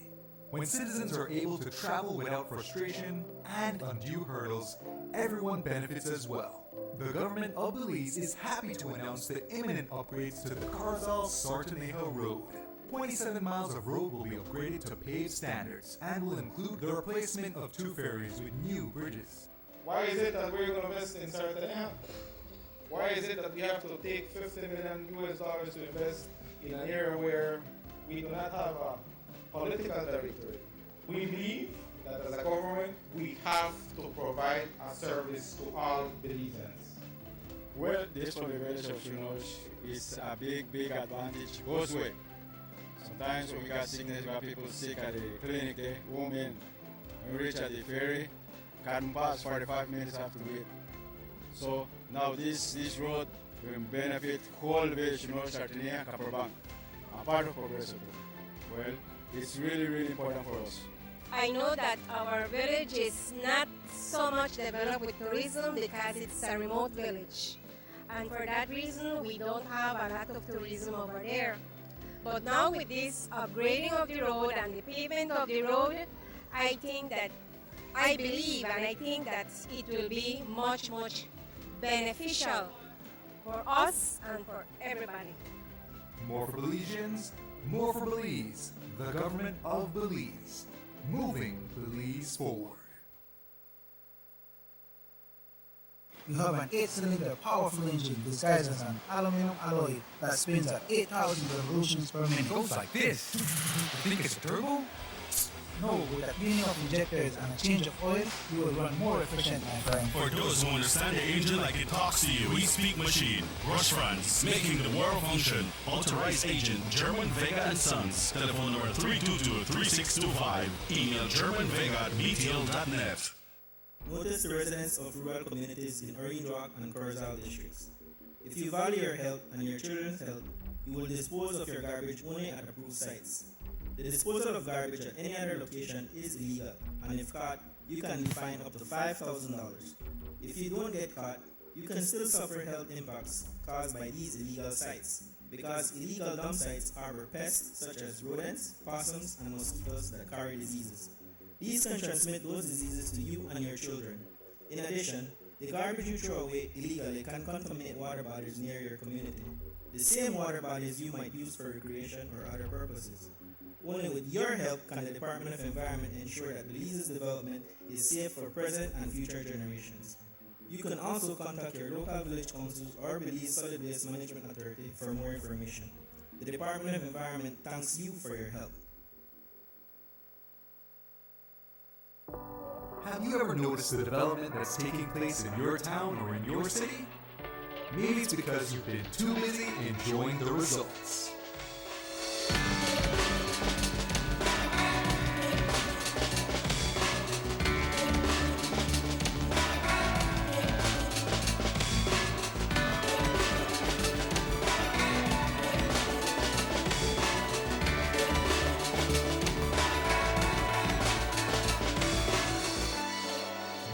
When citizens are able to travel without frustration and undue hurdles, everyone benefits as well. The government of Belize is happy to announce the imminent upgrades to the Carzal-Sartaneja Road. 27 miles of road will be upgraded to paved standards and will include the replacement of 2 ferries with new bridges. Why is it that we're going to invest in Sartaneja? Why is it that we have to take $50 million US to invest in an area where we do not have a political territory? We believe that as a government, we have to provide a service to all Belizeans. Well, this for the village of Chunosh is a big advantage both ways. Sometimes when we got sickness, we got people sick at the clinic there, women. When we reach at the ferry, can't pass 45 minutes have to wait. So now this road will benefit whole village, Sartaneja and Kaparbank, a part of Progreso. Well, it's really important for us. I know that our village is not so much developed with tourism because it's a remote village. And for that reason, we don't have a lot of tourism over there. But now with this upgrading of the road and the pavement of the road, I believe and I think that it will be much beneficial for us and for everybody. More for Belizeans, more for Belize. The government of Belize, moving Belize forward. You have an 8-cylinder powerful engine disguised as an aluminum alloy that spins at 8,000 revolutions per minute. It goes like this. You think it's a turbo? No, with a cleaning of injectors and a change of oil, you will run more efficient, my friend. For those who understand the engine like it talks to you, we speak machine. Rush France, making the world function. Authorized agent, German Vega and Sons. Telephone number 322-3625. Email germanvega@btl.net. Notice the residents of rural communities in Orange Walk and Carzal districts. If you value your health and your children's health, you will dispose of your garbage only at approved sites. The disposal of garbage at any other location is illegal, and if caught, you can be fined up to $5,000. If you don't get caught, you can still suffer health impacts caused by these illegal sites, because illegal dump sites harbor pests such as rodents, possums, and mosquitoes that carry diseases. These can transmit those diseases to you and your children. In addition, the garbage you throw away illegally can contaminate water bodies near your community, the same water bodies you might use for recreation or other purposes. Only with your help can the Department of Environment ensure that Belize's development is safe for present and future generations. You can also contact your local village councils or Belize Solid Waste Management Authority for more information. The Department of Environment thanks you for your help. Have you ever noticed the development that's taking place in your town or in your city? Maybe it's because you've been too busy enjoying the results.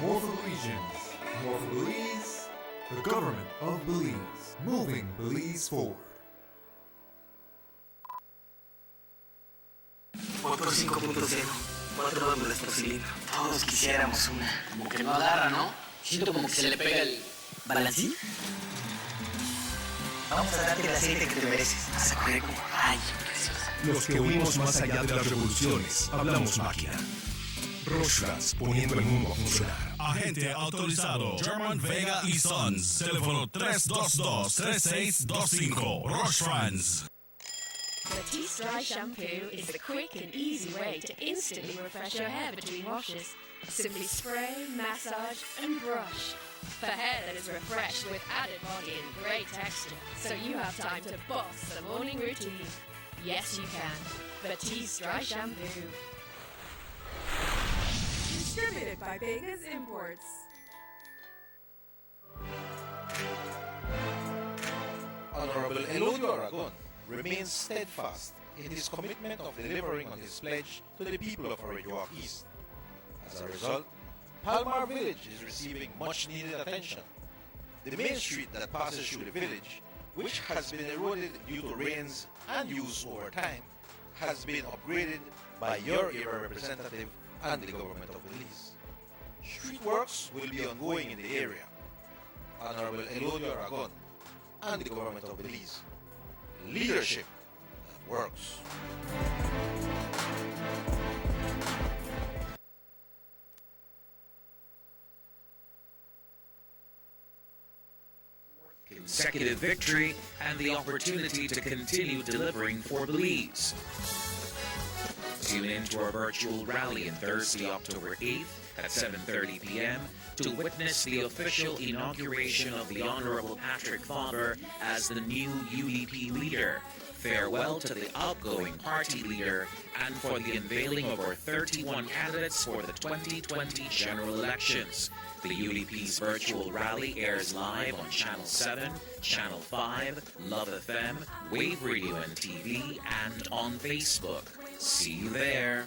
More for Belizeans, more for Belize, the government of Belize, moving Belize forward. Voto 5.0, 4 válvulas por cilindro. Todos quisiéramos una. Como que no agarra, ¿no? Siento como que se le pega el balancín. Vamos a darte el aceite que te mereces. Vas a correr como rayo, preciosa. Los que huimos más allá de las revoluciones, hablamos máquina. Rostras poniendo el mundo a funcionar. Agente autorizado German Vega y Sons. Teléfono 322-3625. Rush France. Batiste Dry Shampoo is the quick and easy way to instantly refresh your hair between washes. Simply spray, massage, and brush. For hair that is refreshed with added body and great texture, so you have time to boss the morning routine. Yes, you can. Batiste Dry Shampoo. Distributed by Vegas Imports. Honorable Elodio Aragon remains steadfast in his commitment of delivering on his pledge to the people of Orange Walk East. As a result, Palmar Village is receiving much needed attention. The main street that passes through the village, which has been eroded due to rains and use over time, has been upgraded by your area representative and the government of Belize. Street works will be ongoing in the area. Honorable Elodio Aragon and the government of Belize. Leadership that works. Consecutive victory and the opportunity to continue delivering for Belize. Tune in to our virtual rally on Thursday, October 8th at 7:30 p.m. to witness the official inauguration of the Honorable Patrick Faber as the new UDP leader. Farewell to the outgoing party leader and for the unveiling of our 31 candidates for the 2020 general elections. The UDP's virtual rally airs live on Channel 7, Channel 5, Love FM, Wave Radio and TV, and on Facebook. See you there.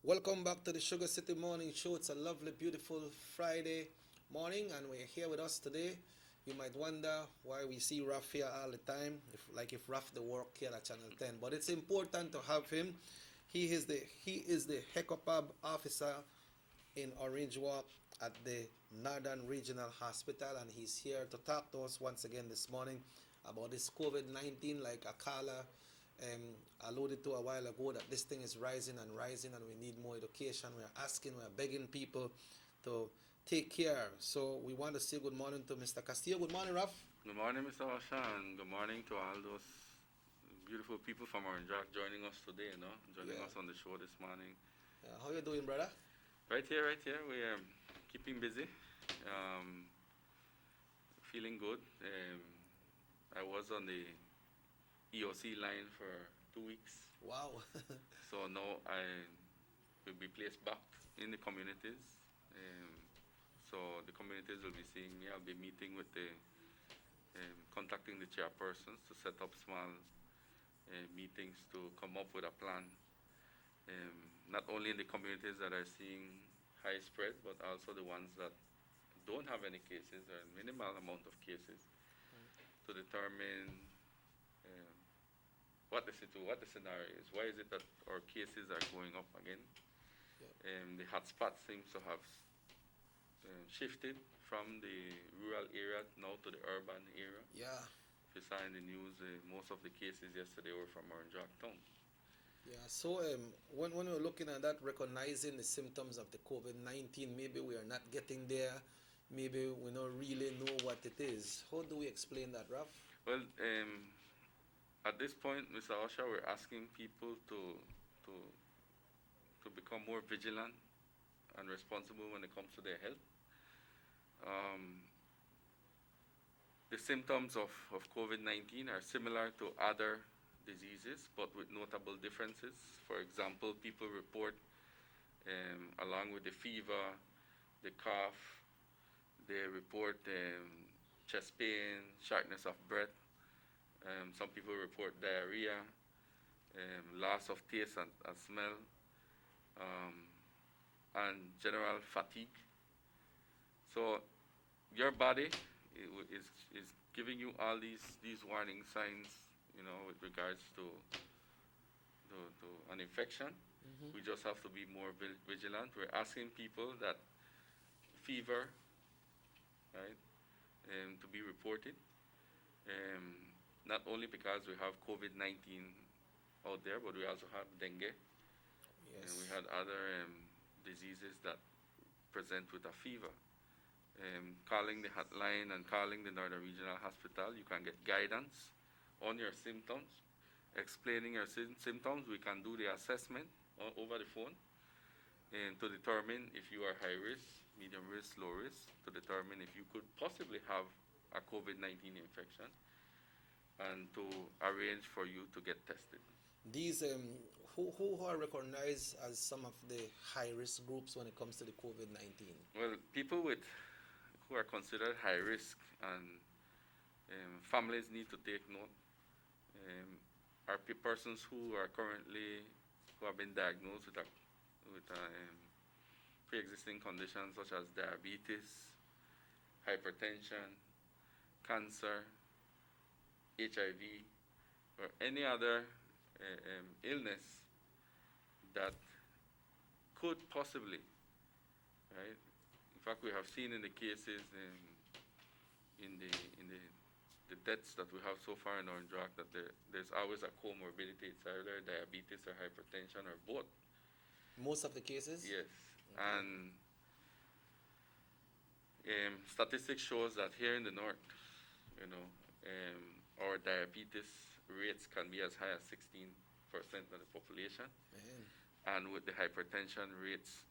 Welcome back to the Sugar City Morning Show. It's a lovely, beautiful Friday morning, and we're here with us today. You might wonder why we see Raf here all the time, if Raf the work here at Channel 10. But it's important to have him. He is the HECOPAB officer in Orange Walk at the Northern Regional Hospital, and he's here to talk to us once again this morning about this COVID-19, like Akala alluded to a while ago, that this thing is rising and rising and we need more education. We're begging people to take care. So we want to say good morning to Mr. Castillo. Good morning, Raf. Good morning, Mr. Osha, and good morning to all those beautiful people from Orange Walk joining us today, joining us on the show this morning. How you doing, brother? Right here. We are keeping busy, feeling good. I was on the EOC line for 2 weeks. Wow. So now I will be placed back in the communities. So the communities will be seeing me. I'll be meeting with contacting the chairpersons to set up small meetings to come up with a plan. Not only in the communities that are seeing high spread, but also the ones that don't have any cases or minimal amount of cases, to determine what the scenario is. Why is it that our cases are going up again? The hotspot seems to have shifted from the rural area now to the urban area. Yeah. If you saw in the news, most of the cases yesterday were from Orange Walk town. Yeah, so when we're looking at that, recognizing the symptoms of the COVID-19, maybe we are not getting there, maybe we don't really know what it is. How do we explain that, Raf? Well, at this point, Mr. Osha, we're asking people to become more vigilant and responsible when it comes to their health. The symptoms of COVID-19 are similar to other diseases, but with notable differences. For example, people report, along with the fever, the cough, they report chest pain, shortness of breath. Some people report diarrhea, loss of taste and smell, and general fatigue. So your body is giving you all these warning signs with regards to an infection. We just have to be more vigilant. We're asking people that fever, right, to be reported. Not only because we have COVID-19 out there, but we also have dengue. And we had other diseases that present with a fever. Calling the hotline and calling the Northern Regional Hospital, you can get guidance on your symptoms, explaining your symptoms. We can do the assessment over the phone and to determine if you are high risk, medium risk, low risk, to determine if you could possibly have a COVID-19 infection and to arrange for you to get tested. These who are recognized as some of the high-risk groups when it comes to the COVID-19? Well, people who are considered high risk and families need to take note are persons who have been diagnosed with pre-existing conditions such as diabetes, hypertension, cancer, HIV, or any other illness that could possibly, right? In fact, we have seen in the cases in the deaths that we have so far in Orange Rock that there's always a comorbidity. It's either diabetes or hypertension or both. Most of the cases? Yes. And statistics shows that here in the north, our diabetes rates can be as high as 16% of the population. And with the hypertension rates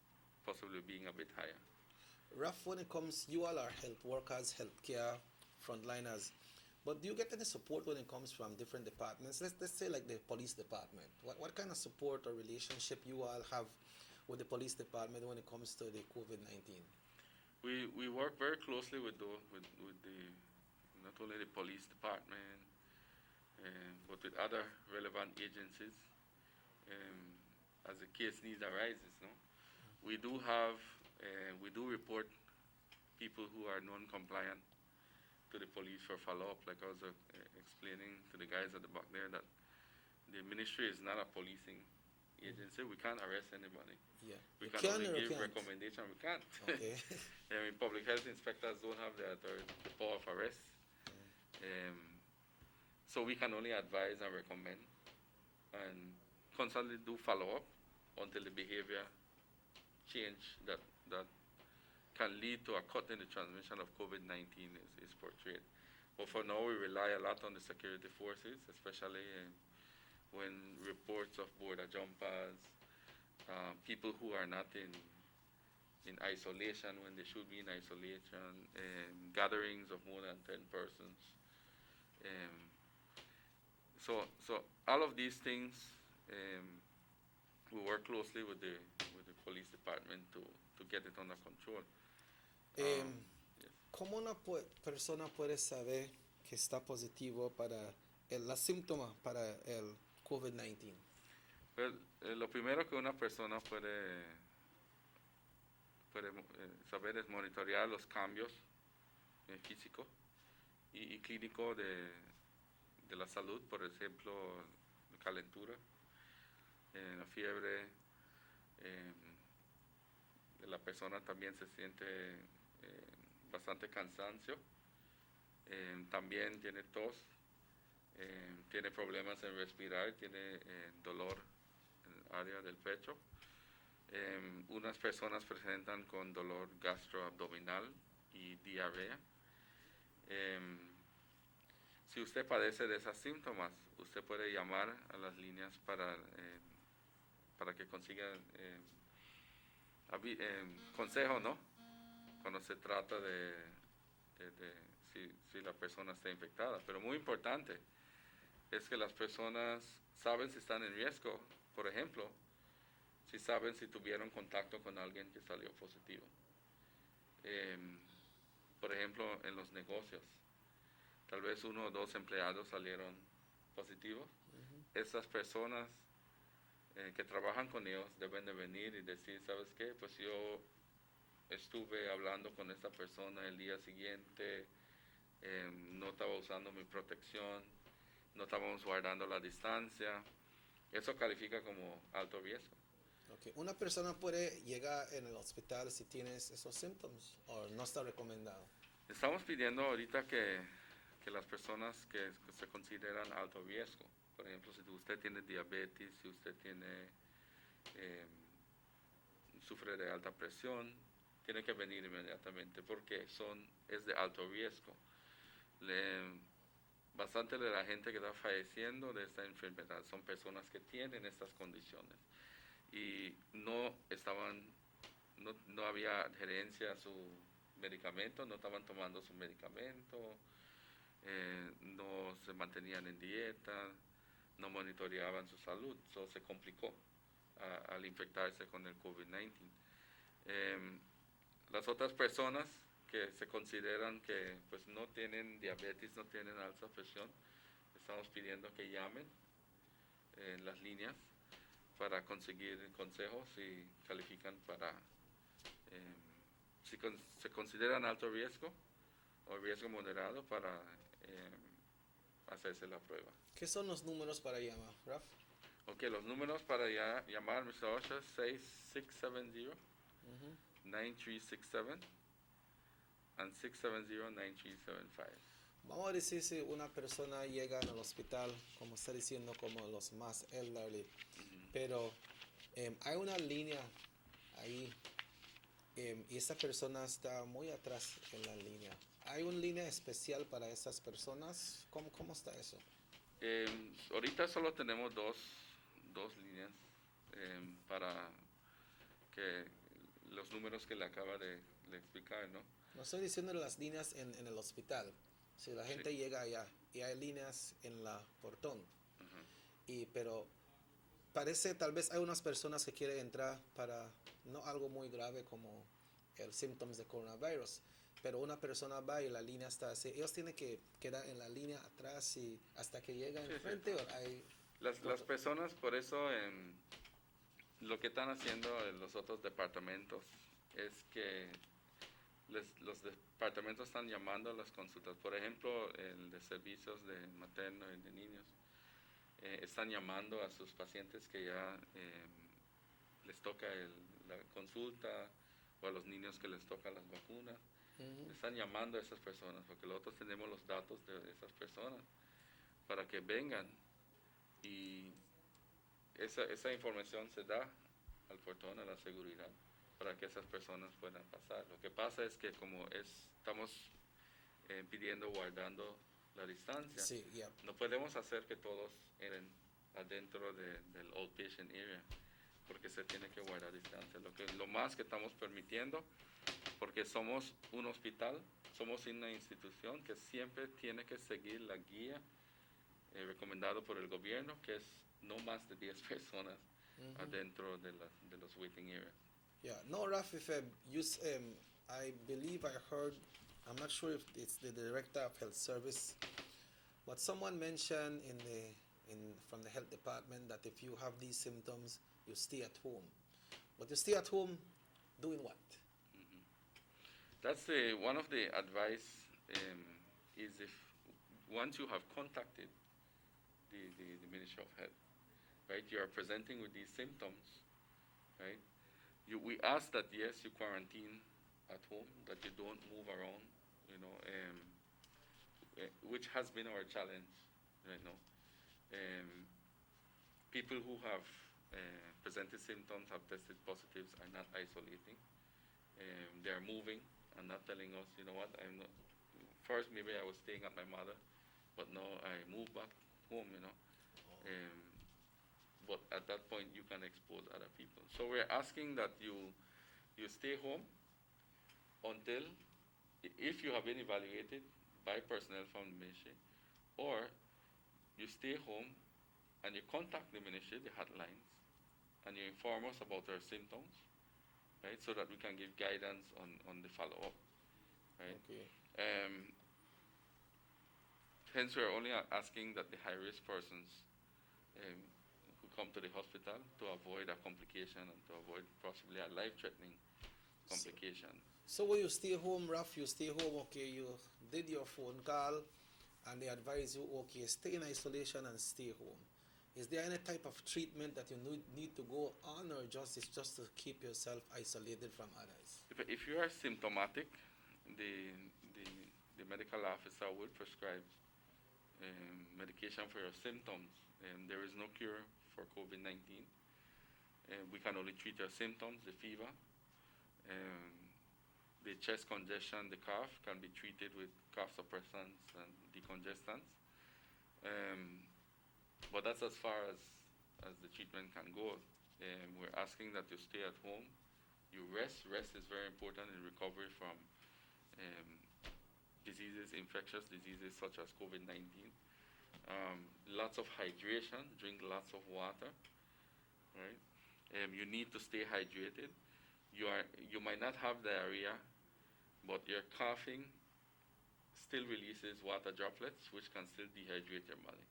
possibly being a bit higher. Raf, when it comes, you all are health workers, healthcare frontliners, but do you get any support when it comes from different departments? Let's say like the police department. What kind of support or relationship you all have with the police department when it comes to the COVID-19? We work very closely with the not only the police department, but with other relevant agencies as the case needs arises. No? We do report people who are non-compliant to the police for follow-up, like I was explaining to the guys at the back there, that the ministry is not a policing agency. We can't arrest anybody. Yeah. We can only give recommendation. We can't. Okay. Public health inspectors don't have the power of arrest. So we can only advise and recommend and constantly do follow-up until the behavior change that can lead to a cut in the transmission of COVID-19 is portrayed. But for now, we rely a lot on the security forces, especially when reports of border jumpers, people who are not in isolation when they should be in isolation, gatherings of more than 10 persons. So all of these things, we work closely with the police department to get it under control. ¿Cómo una persona puede saber que está positivo para los síntomas para el COVID-19? Well, lo primero que una persona puede saber es monitorear los cambios físicos y clínicos de la salud, por ejemplo, calentura, la fiebre, la persona también se siente bastante cansancio, también tiene tos, tiene problemas en respirar, tiene dolor en el área del pecho. Unas personas presentan con dolor gastroabdominal y diarrea. Si usted padece de esos síntomas, usted puede llamar a las líneas para que consiga consejo, ¿no? Cuando se trata de si la persona está infectada. Pero muy importante es que las personas saben si están en riesgo. Por ejemplo, si saben si tuvieron contacto con alguien que salió positivo. Por ejemplo, en los negocios. Tal vez 1 o 2 empleados salieron positivos. Esas personas que trabajan con ellos deben de venir y decir, ¿sabes qué? Pues yo estuve hablando con esta persona el día siguiente, no estaba usando mi protección, no estábamos guardando la distancia. Eso califica como alto riesgo. Okay. ¿Una persona puede llegar en el hospital si tienes esos síntomas o no está recomendado? Estamos pidiendo ahorita que las personas que se consideran alto riesgo, por ejemplo, si usted tiene diabetes, si usted sufre de alta presión, tiene que venir inmediatamente porque es de alto riesgo. Bastante de la gente que está falleciendo de esta enfermedad son personas que tienen estas condiciones y no había adherencia a su medicamento, no estaban tomando su medicamento, no se mantenían en dieta, no monitoreaban su salud, eso se complicó al infectarse con el COVID-19. Las otras personas que se consideran que pues no tienen diabetes, no tienen alta presión, estamos pidiendo que llamen en las líneas para conseguir consejos y califican para, si se consideran alto riesgo o riesgo moderado para hacerse la prueba. ¿Qué son los números para llamar, Raf? Ok, los números para llamar Mr. Osha, 6670-9367 and 670-9375. Vamos a decir si una persona llega al hospital, como está diciendo, como los más elderly, pero hay una línea ahí y esa persona está muy atrás en la línea. ¿Hay una línea especial para esas personas? ¿Cómo está eso? Ahorita solo tenemos dos líneas para que los números que le acaba de explicar, ¿no? No estoy diciendo las líneas en el hospital. Si la gente llega allá y hay líneas en la portón, pero parece tal vez hay unas personas que quieren entrar para no algo muy grave como el síntomas de coronavirus, pero una persona va y la línea está así. Ellos tienen que quedar en la línea atrás y hasta que llegan enfrente. ¿O hay las personas, por eso lo que están haciendo los otros departamentos es que los departamentos están llamando a las consultas. Por ejemplo, el de servicios de materno y de niños están llamando a sus pacientes que ya les toca la consulta, o a los niños que les toca las vacunas. Están llamando a esas personas porque nosotros tenemos los datos de esas personas para que vengan y esa información se da al portón, a la seguridad, para que esas personas puedan pasar. Lo que pasa es que como estamos pidiendo, guardando la distancia, no podemos hacer que todos entren adentro del outpatient area, porque se tiene que guardar distancia. Lo más que estamos permitiendo, porque somos un hospital, somos una institución que siempre tiene que seguir la guía recomendado por el gobierno, que es no más de 10 personas adentro de los waiting areas. Yeah, no, Raf, if I believe I heard, I'm not sure if it's the director of health service, but someone mentioned from the health department that if you have these symptoms, you stay at home. But you stay at home doing what? That's one of the advice is if once you have contacted the Ministry of Health, right, you are presenting with these symptoms, right, we ask that yes, you quarantine at home, that you don't move around, which has been our challenge right now. People who have presented symptoms, have tested positives, are not isolating. They are moving and not telling us, you know what, I'm not. First, maybe I was staying at my mother, but now I moved back home, but at that point, you can expose other people. So we're asking that you stay home until, if you have been evaluated by personnel from the ministry, or you stay home and you contact the ministry, the hotlines, and you inform us about our symptoms, right, so that we can give guidance on the follow-up, right? Okay. Hence, we're only asking that the high-risk persons who come to the hospital to avoid a complication and to avoid possibly a life-threatening complication. So when you stay home, Raf, you stay home, okay, you did your phone call, and they advise you, okay, stay in isolation and stay home. Is there any type of treatment that you need to go on, or it's just to keep yourself isolated from others? If you are symptomatic, the, the medical officer would prescribe medication for your symptoms. There is no cure for COVID-19. We can only treat your symptoms, the fever. The chest congestion, the cough can be treated with cough suppressants and decongestants. But that's as far as the treatment can go. We're asking that you stay at home. You rest. Rest is very important in recovery from diseases, infectious diseases such as COVID-19. Lots of hydration, drink lots of water, right? You need to stay hydrated. You might not have diarrhea, but your coughing still releases water droplets, which can still dehydrate your body.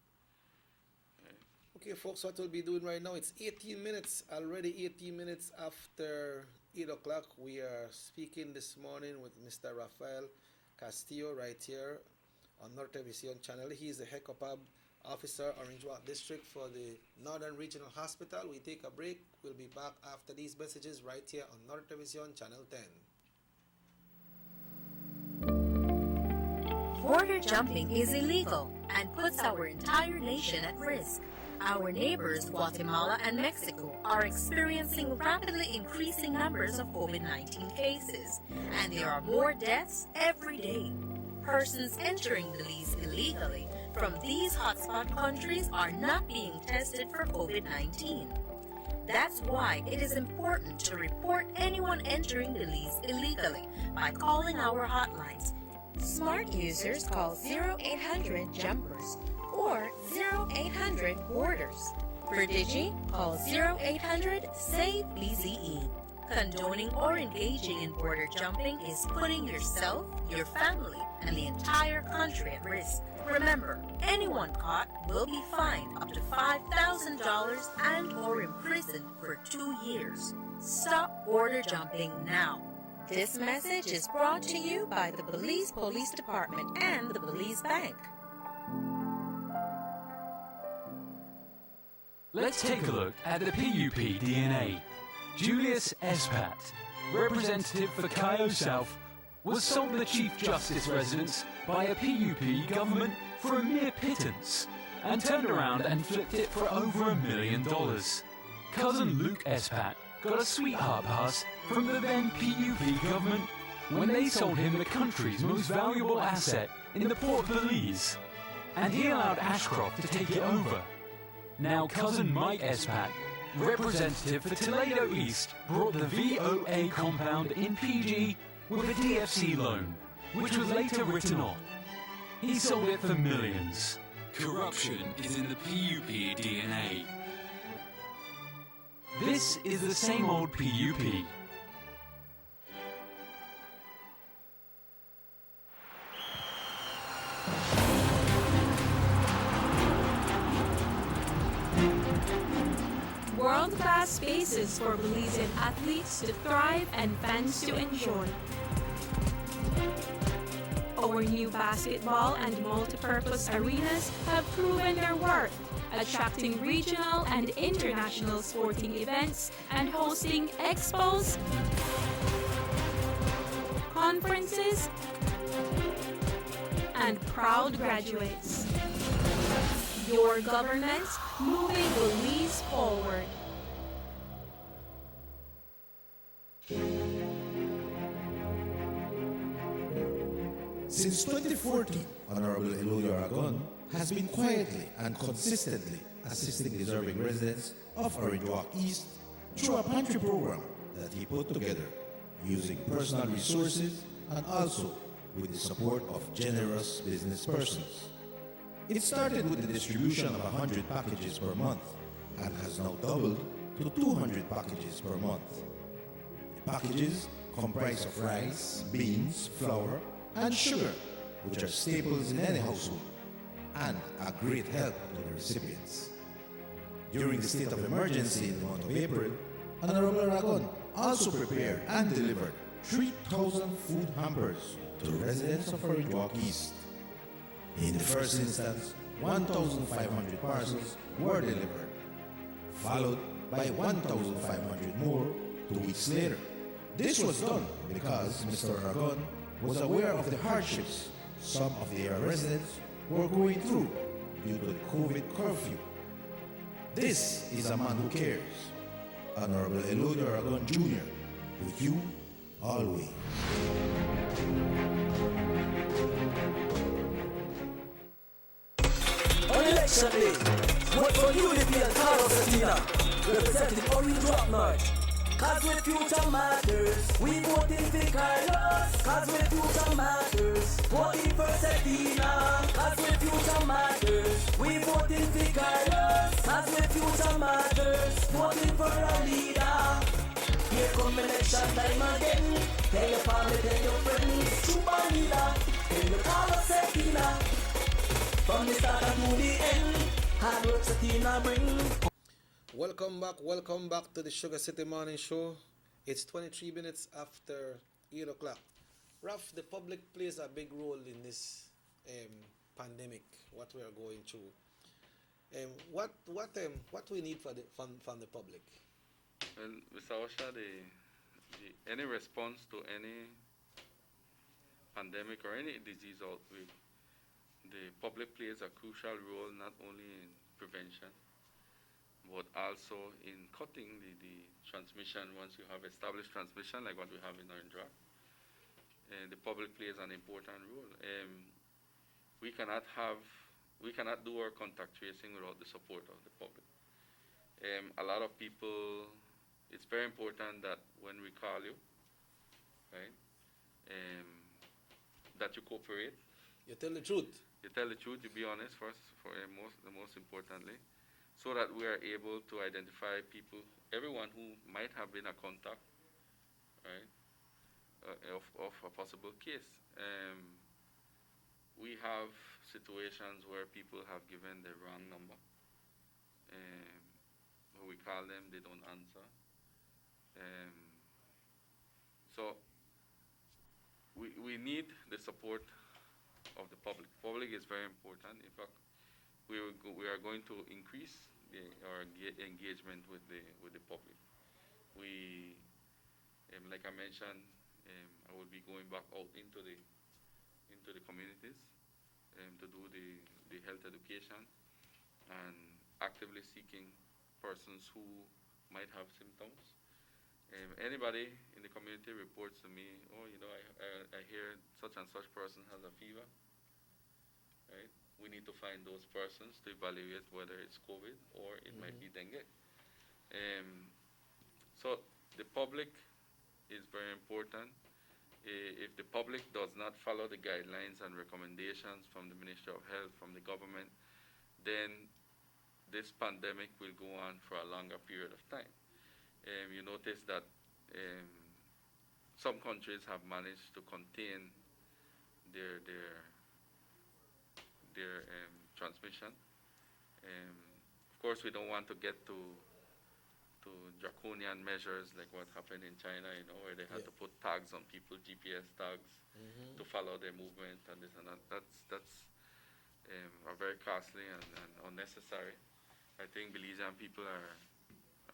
Right? Okay, folks, what we'll be doing right now, it's 18 minutes, already 18 minutes after 8 o'clock. We are speaking this morning with Mr. Rafael Castillo right here on Norte Vision channel. He is the HECOPAB officer, Orange Walk District for the Northern Regional Hospital. We take a break. We'll be back after these messages right here on Norte Vision channel 10. Border jumping is illegal and puts our entire nation at risk. Our neighbors, Guatemala and Mexico, are experiencing rapidly increasing numbers of COVID-19 cases, and there are more deaths every day. Persons entering Belize illegally from these hotspot countries are not being tested for COVID-19. That's why it is important to report anyone entering Belize illegally by calling our hotlines. Smart users call 0800-JUMPERS or 0800-BORDERS. For Digi, call 0800-SAVE-BZE. Condoning or engaging in border jumping is putting yourself, your family, and the entire country at risk. Remember, anyone caught will be fined up to $5,000 and or imprisoned for 2 years. Stop border jumping now. This message is brought to you by the Belize Police Department and the Belize Bank. Let's take a look at the PUP DNA. Julius Espat, representative for Cayo South, was sold the Chief Justice residence by a PUP government for a mere pittance and turned around and flipped it for over $1 million. Cousin Luke Espat got a sweetheart pass from the then PUP government when they sold him the country's most valuable asset in the Port of Belize, and he allowed Ashcroft to take it over. Now cousin Mike Espat, representative for Toledo East, brought the VOA compound in PG with a DFC loan, which was later written off. He sold it for millions. Corruption is in the PUP DNA. This is the same old PUP. World-class spaces for Belizean athletes to thrive and fans to enjoy. Our new basketball and multi-purpose arenas have proven their worth, attracting regional and international sporting events and hosting expos, conferences, and proud graduates. Your government moving Belize forward. Since 2014, Honorable Eloy Aragon has been quietly and consistently assisting deserving residents of Orange Walk East through a pantry program that he put together using personal resources and also with the support of generous business persons. It started with the distribution of 100 packages per month and has now doubled to 200 packages per month. The packages comprise of rice, beans, flour, and sugar, which are staples in any household and a great help to the recipients. During the state of emergency in the month of April, Honorable Aragon also prepared and delivered 3,000 food hampers to the residents of Orange Walk East. In the first instance, 1,500 parcels were delivered, followed by 1,500 more 2 weeks later. This was done because Mr. Aragon was aware of the hardships some of the area residents were going through due to the COVID curfew. This is a man who cares. Honorable Elodio Aragon Jr., with you always. On election day, vote for unity and Carlos Satina, representing Orange Rock North. Cause with future matters, we voting for Carlos. Cause with future matters, voting for Satina. Cause with future matters, we voting for Carlos. Cause with future matters, voting for a leader. Here come election time again. Tell your family, tell your friends, Super leader. Tell your Carlos Satina. From the start to the end, hard work Satina bring. Welcome back to the Sugar City Morning Show. It's 23 minutes after 8 o'clock. Ralph, the public plays a big role in this pandemic, what we are going through. What we need from the public? Well, Mr. Osha, any response to any pandemic or any disease outbreak, the public plays a crucial role not only in prevention, but also in cutting the transmission once you have established transmission like what we have in Orange Rock. And the public plays an important role. We cannot do our contact tracing without the support of the public. A lot of people, it's very important that when we call you, right, that you cooperate. You tell the truth. You tell the truth, you be honest first, the most importantly, so that we are able to identify people, everyone who might have been a contact, right, of a possible case. We have situations where people have given the wrong number. When we call them, they don't answer. So we need the support of the public. Public is very important. In fact, we are going to increase our engagement with the public. We, like I mentioned, I will be going back out into the communities to do the health education and actively seeking persons who might have symptoms. Anybody in the community reports to me, oh, you know, I hear such and such person has a fever, right? We need to find those persons to evaluate whether it's COVID or it might be dengue. So the public is very important. If the public does not follow the guidelines and recommendations from the Ministry of Health, from the government, then this pandemic will go on for a longer period of time. You notice that some countries have managed to contain their transmission. Of course, we don't want to get to draconian measures like what happened in China, you know, where they had to put tags on people, GPS tags, to follow their movement and this and that. That's very costly and unnecessary. I think Belizean people are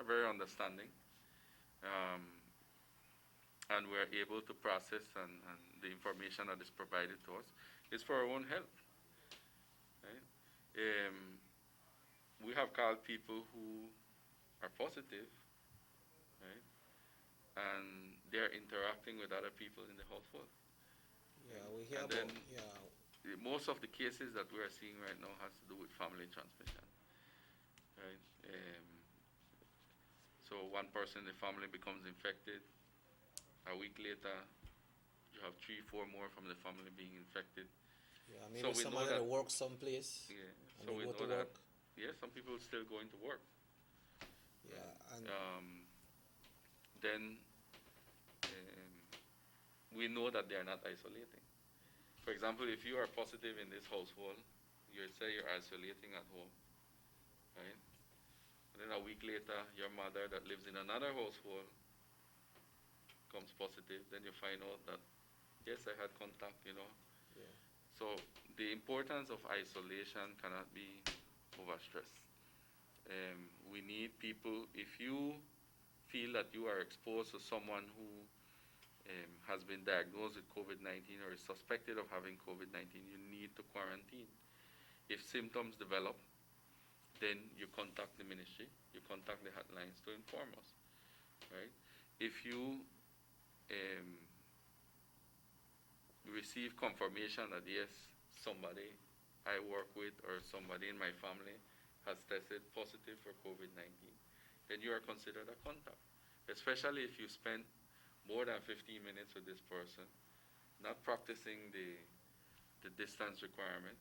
very understanding, and we're able to process and the information that is provided to us is for our own health. Right? We have called people who are positive, right? And they're interacting with other people in the household. Yeah, we hear and then about, most of the cases that we are seeing right now has to do with family transmission, right? So one person in the family becomes infected. A week later, you have 3, 4 more from the family being infected. Yeah, maybe so somebody that works someplace. Yeah, so we know that. Yeah, some people are still going to work. Yeah, and then we know that they are not isolating. For example, if you are positive in this household, you say you're isolating at home, right? And then a week later, your mother that lives in another household comes positive. Then you find out that, yes, I had contact, you know. Yeah. So the importance of isolation cannot be overstressed. We need people, if you feel that you are exposed to someone who has been diagnosed with COVID-19 or is suspected of having COVID-19, you need to quarantine. If symptoms develop, then you contact the ministry, you contact the hotlines to inform us, right? If you receive confirmation that yes, somebody I work with or somebody in my family has tested positive for COVID-19, then you are considered a contact, especially if you spend more than 15 minutes with this person, not practicing the distance requirement,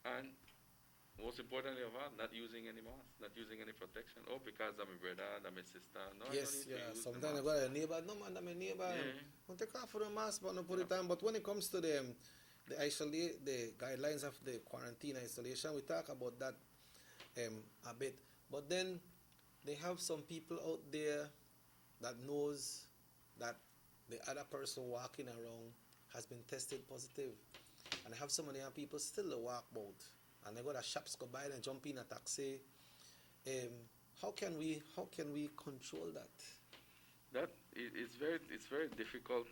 and most importantly of all, not using any mask, not using any protection. Oh, because I'm a brother, I'm a sister. No, Yes, I don't need yeah. to use Sometimes I the go mask. to a neighbor, no man, I'm a neighbor. Yeah. Don't take off for the mask, but no put it on. But when it comes to the guidelines of the quarantine isolation, we talk about that a bit. But then they have some people out there that knows that the other person walking around has been tested positive. And I have some of the people still walk out. And they go to shops, go buy and jump in a taxi. How can we control that? It's very difficult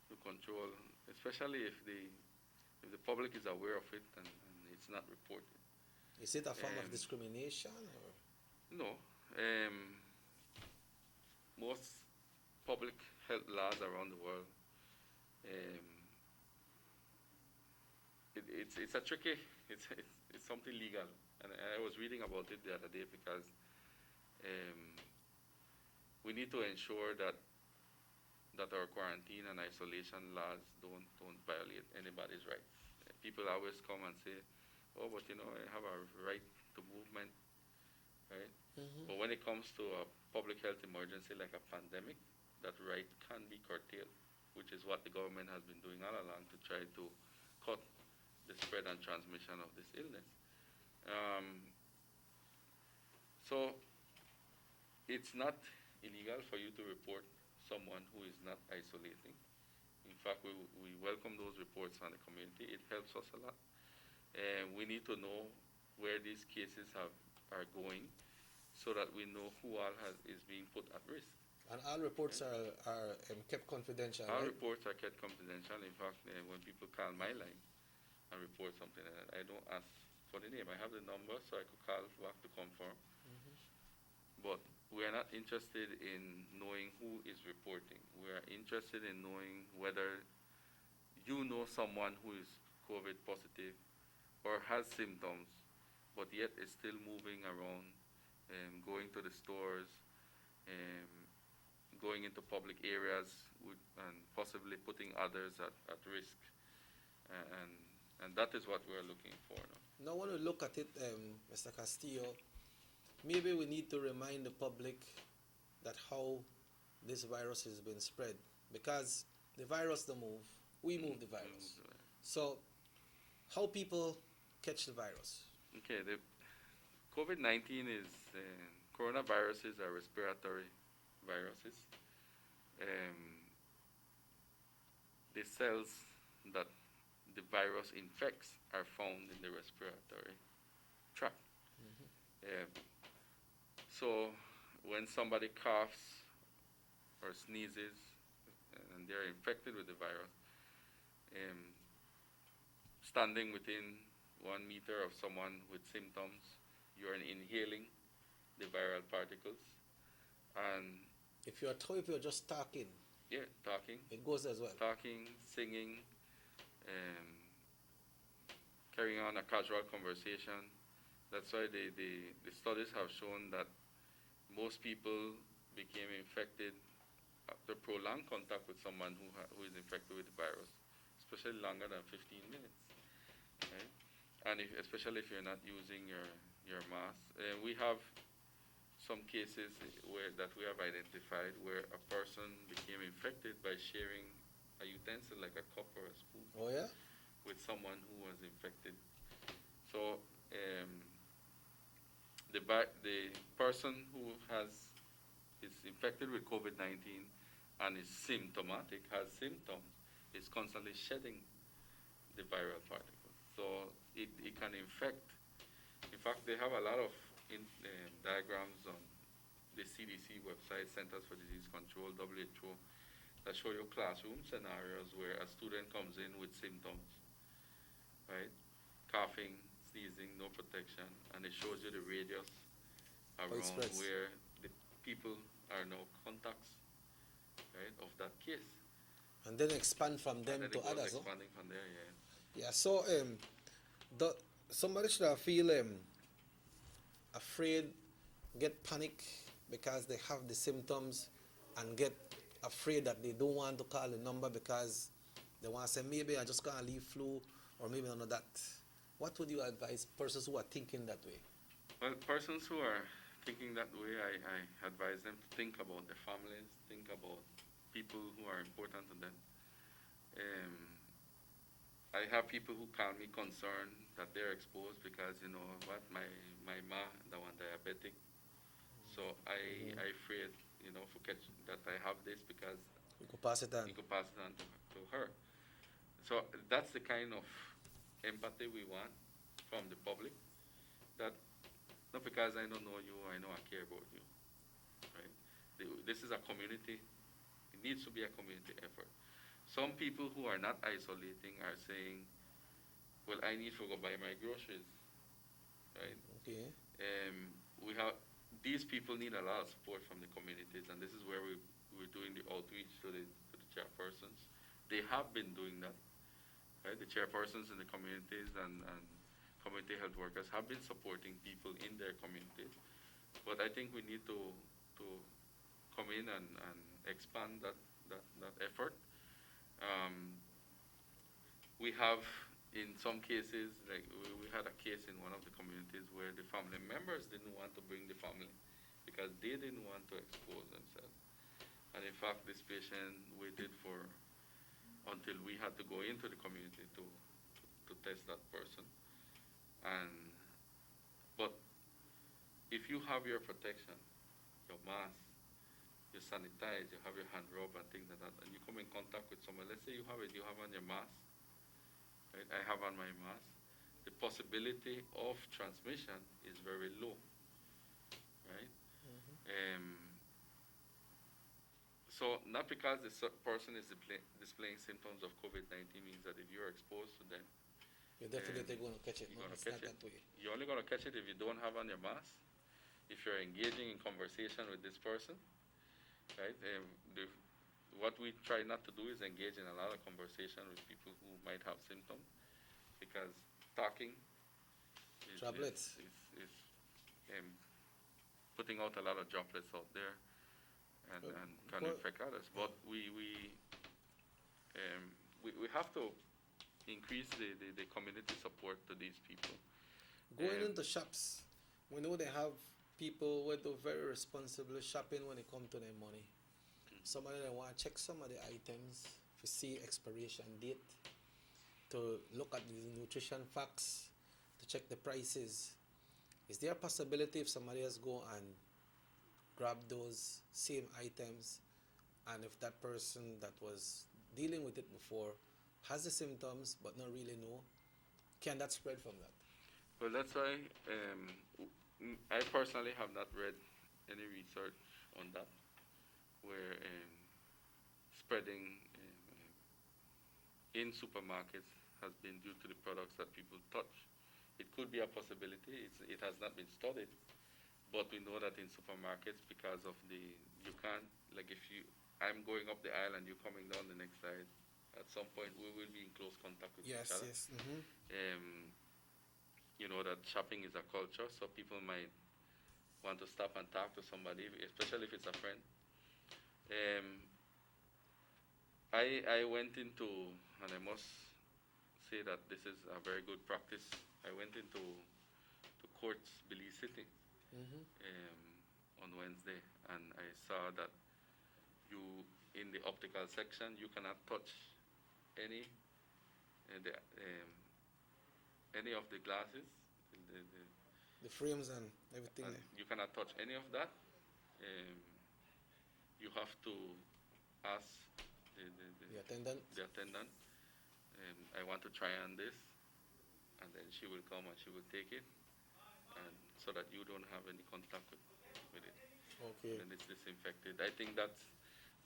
to control, especially if the public is aware of it and it's not reported. Is it a form of discrimination or? No. Most public health laws around the world, it's a tricky, it's something legal. And I was reading about it the other day because we need to ensure that our quarantine and isolation laws don't violate anybody's rights. People always come and say, oh, but you know, I have a right to movement, right? But when it comes to a public health emergency like a pandemic, that right can be curtailed, which is what the government has been doing all along to try to cut the spread and transmission of this illness. So it's not illegal for you to report someone who is not isolating. In fact, we welcome those reports from the community. It helps us a lot. We need to know where these cases are going so that we know who all is being put at risk. And all reports are kept confidential, All right? reports are kept confidential. In fact, when people call my line and report something like that, I don't ask for the name. I have the number, so I could call back to confirm. But we are not interested in knowing who is reporting. We are interested in knowing whether you know someone who is COVID positive or has symptoms, but yet is still moving around, going to the stores, going into public areas and possibly putting others at risk. And that is what we're looking for now. Now, when we look at it, Mr. Castillo, maybe we need to remind the public that how this virus has been spread. Because the virus don't move, we move the virus. So, how people catch the virus? Okay, the COVID-19 is, coronaviruses are respiratory viruses. The cells that the virus infects are found in the respiratory tract. So when somebody coughs or sneezes and they're infected with the virus, standing within 1 meter of someone with symptoms, you're inhaling the viral particles. And if you're just talking, yeah, talking, it goes as well. Talking, singing, carrying on a casual conversation. That's why the studies have shown that most people became infected after prolonged contact with someone who is infected with the virus, especially longer than 15 minutes. Right? And especially if you're not using your mask. We have some cases that we have identified where a person became infected by sharing a utensil like a cup or a spoon. Oh yeah? With someone who was infected. So the person who is infected with COVID-19 and is symptomatic, has symptoms, is constantly shedding the viral particles. So it can infect. In fact, they have a lot of diagrams on the CDC website, Centers for Disease Control, WHO, that show you classroom scenarios where a student comes in with symptoms, right? Coughing, sneezing, no protection, and it shows you the radius around spreads. where the people are now contacts, right, of that case. And then expand from them And then to it goes others. expanding from there, yeah. Yeah, so somebody should feel afraid, get panic because they have the symptoms, and get afraid that they don't want to call the number because they want to say, maybe I just can't leave flu, or maybe none of that. What would you advise persons who are thinking that way? Well, persons who are thinking that way, I advise them to think about their families, think about people who are important to them. I have people who call me concerned that they're exposed because, you know what, my ma, the one diabetic, so I afraid, you know, that I have this because you could pass it on. You could pass it on to her. So that's the kind of empathy we want from the public. That not because I don't know you, I know I care about you, right? This is a community. It needs to be a community effort. Some people who are not isolating are saying, well, I need to go buy my groceries, right? Okay. These people need a lot of support from the communities, and this is where we're doing the outreach to the chairpersons. They have been doing that, right? The chairpersons in the communities and community health workers have been supporting people in their communities. But I think we need to come in and expand that effort. We have, in some cases, like we had a case in one of the communities where the family members didn't want to bring the family because they didn't want to expose themselves. And in fact, this patient waited until we had to go into the community to test that person. But if you have your protection, your mask, you sanitize, you have your hand rub and things like that, and you come in contact with someone, let's say you have on your mask, right? I have on my mask. The possibility of transmission is very low, right? So not because the person is displaying symptoms of COVID-19 means that if you're exposed to them, you're definitely going to catch it. You're going to It's catch not it. that way. You're only going to catch it if you don't have on your mask, if you're engaging in conversation with this person, right? What we try not to do is engage in a lot of conversation with people who might have symptoms, because talking is Droplets. putting out a lot of droplets out there and can infect others. But we have to increase the community support to these people. Going into shops, we know they have people who do very responsible shopping when it comes to their money. Somebody that want to check some of the items to see expiration date, to look at the nutrition facts, to check the prices. Is there a possibility if somebody else go and grab those same items, and if that person that was dealing with it before has the symptoms but not really know, can that spread from that? Well, that's why I personally have not read any research on that, where spreading in supermarkets has been due to the products that people touch. It could be a possibility. It has not been studied, but we know that in supermarkets, because of you can't, like I'm going up the aisle and you're coming down the next side, at some point we will be in close contact with each other. Yes. Mm-hmm. You know that shopping is a culture, so people might want to stop and talk to somebody, especially if it's a friend. I went into, and I must say that this is a very good practice, I went into courts, Belize City, on Wednesday, and I saw that in the optical section, you cannot touch any of the glasses, the frames and everything. And you cannot touch any of that. You have to ask the attendant. I want to try on this, and then she will come and she will take it, and so that you don't have any contact with it. Okay. And it's disinfected. I think that's,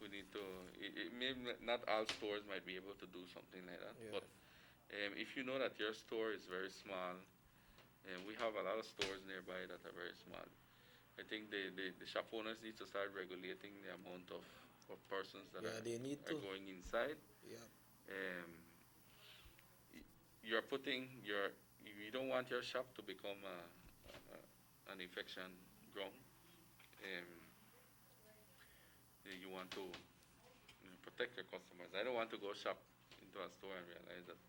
we need to, it may not all stores might be able to do something like that, Yeah. but if you know that your store is very small, and we have a lot of stores nearby that are very small, I think the shop owners need to start regulating the amount of persons that Yeah, they need are to. going inside. Yeah. You're putting you don't want your shop to become an infection ground. You want to protect your customers. I don't want to go shop into a store and realize that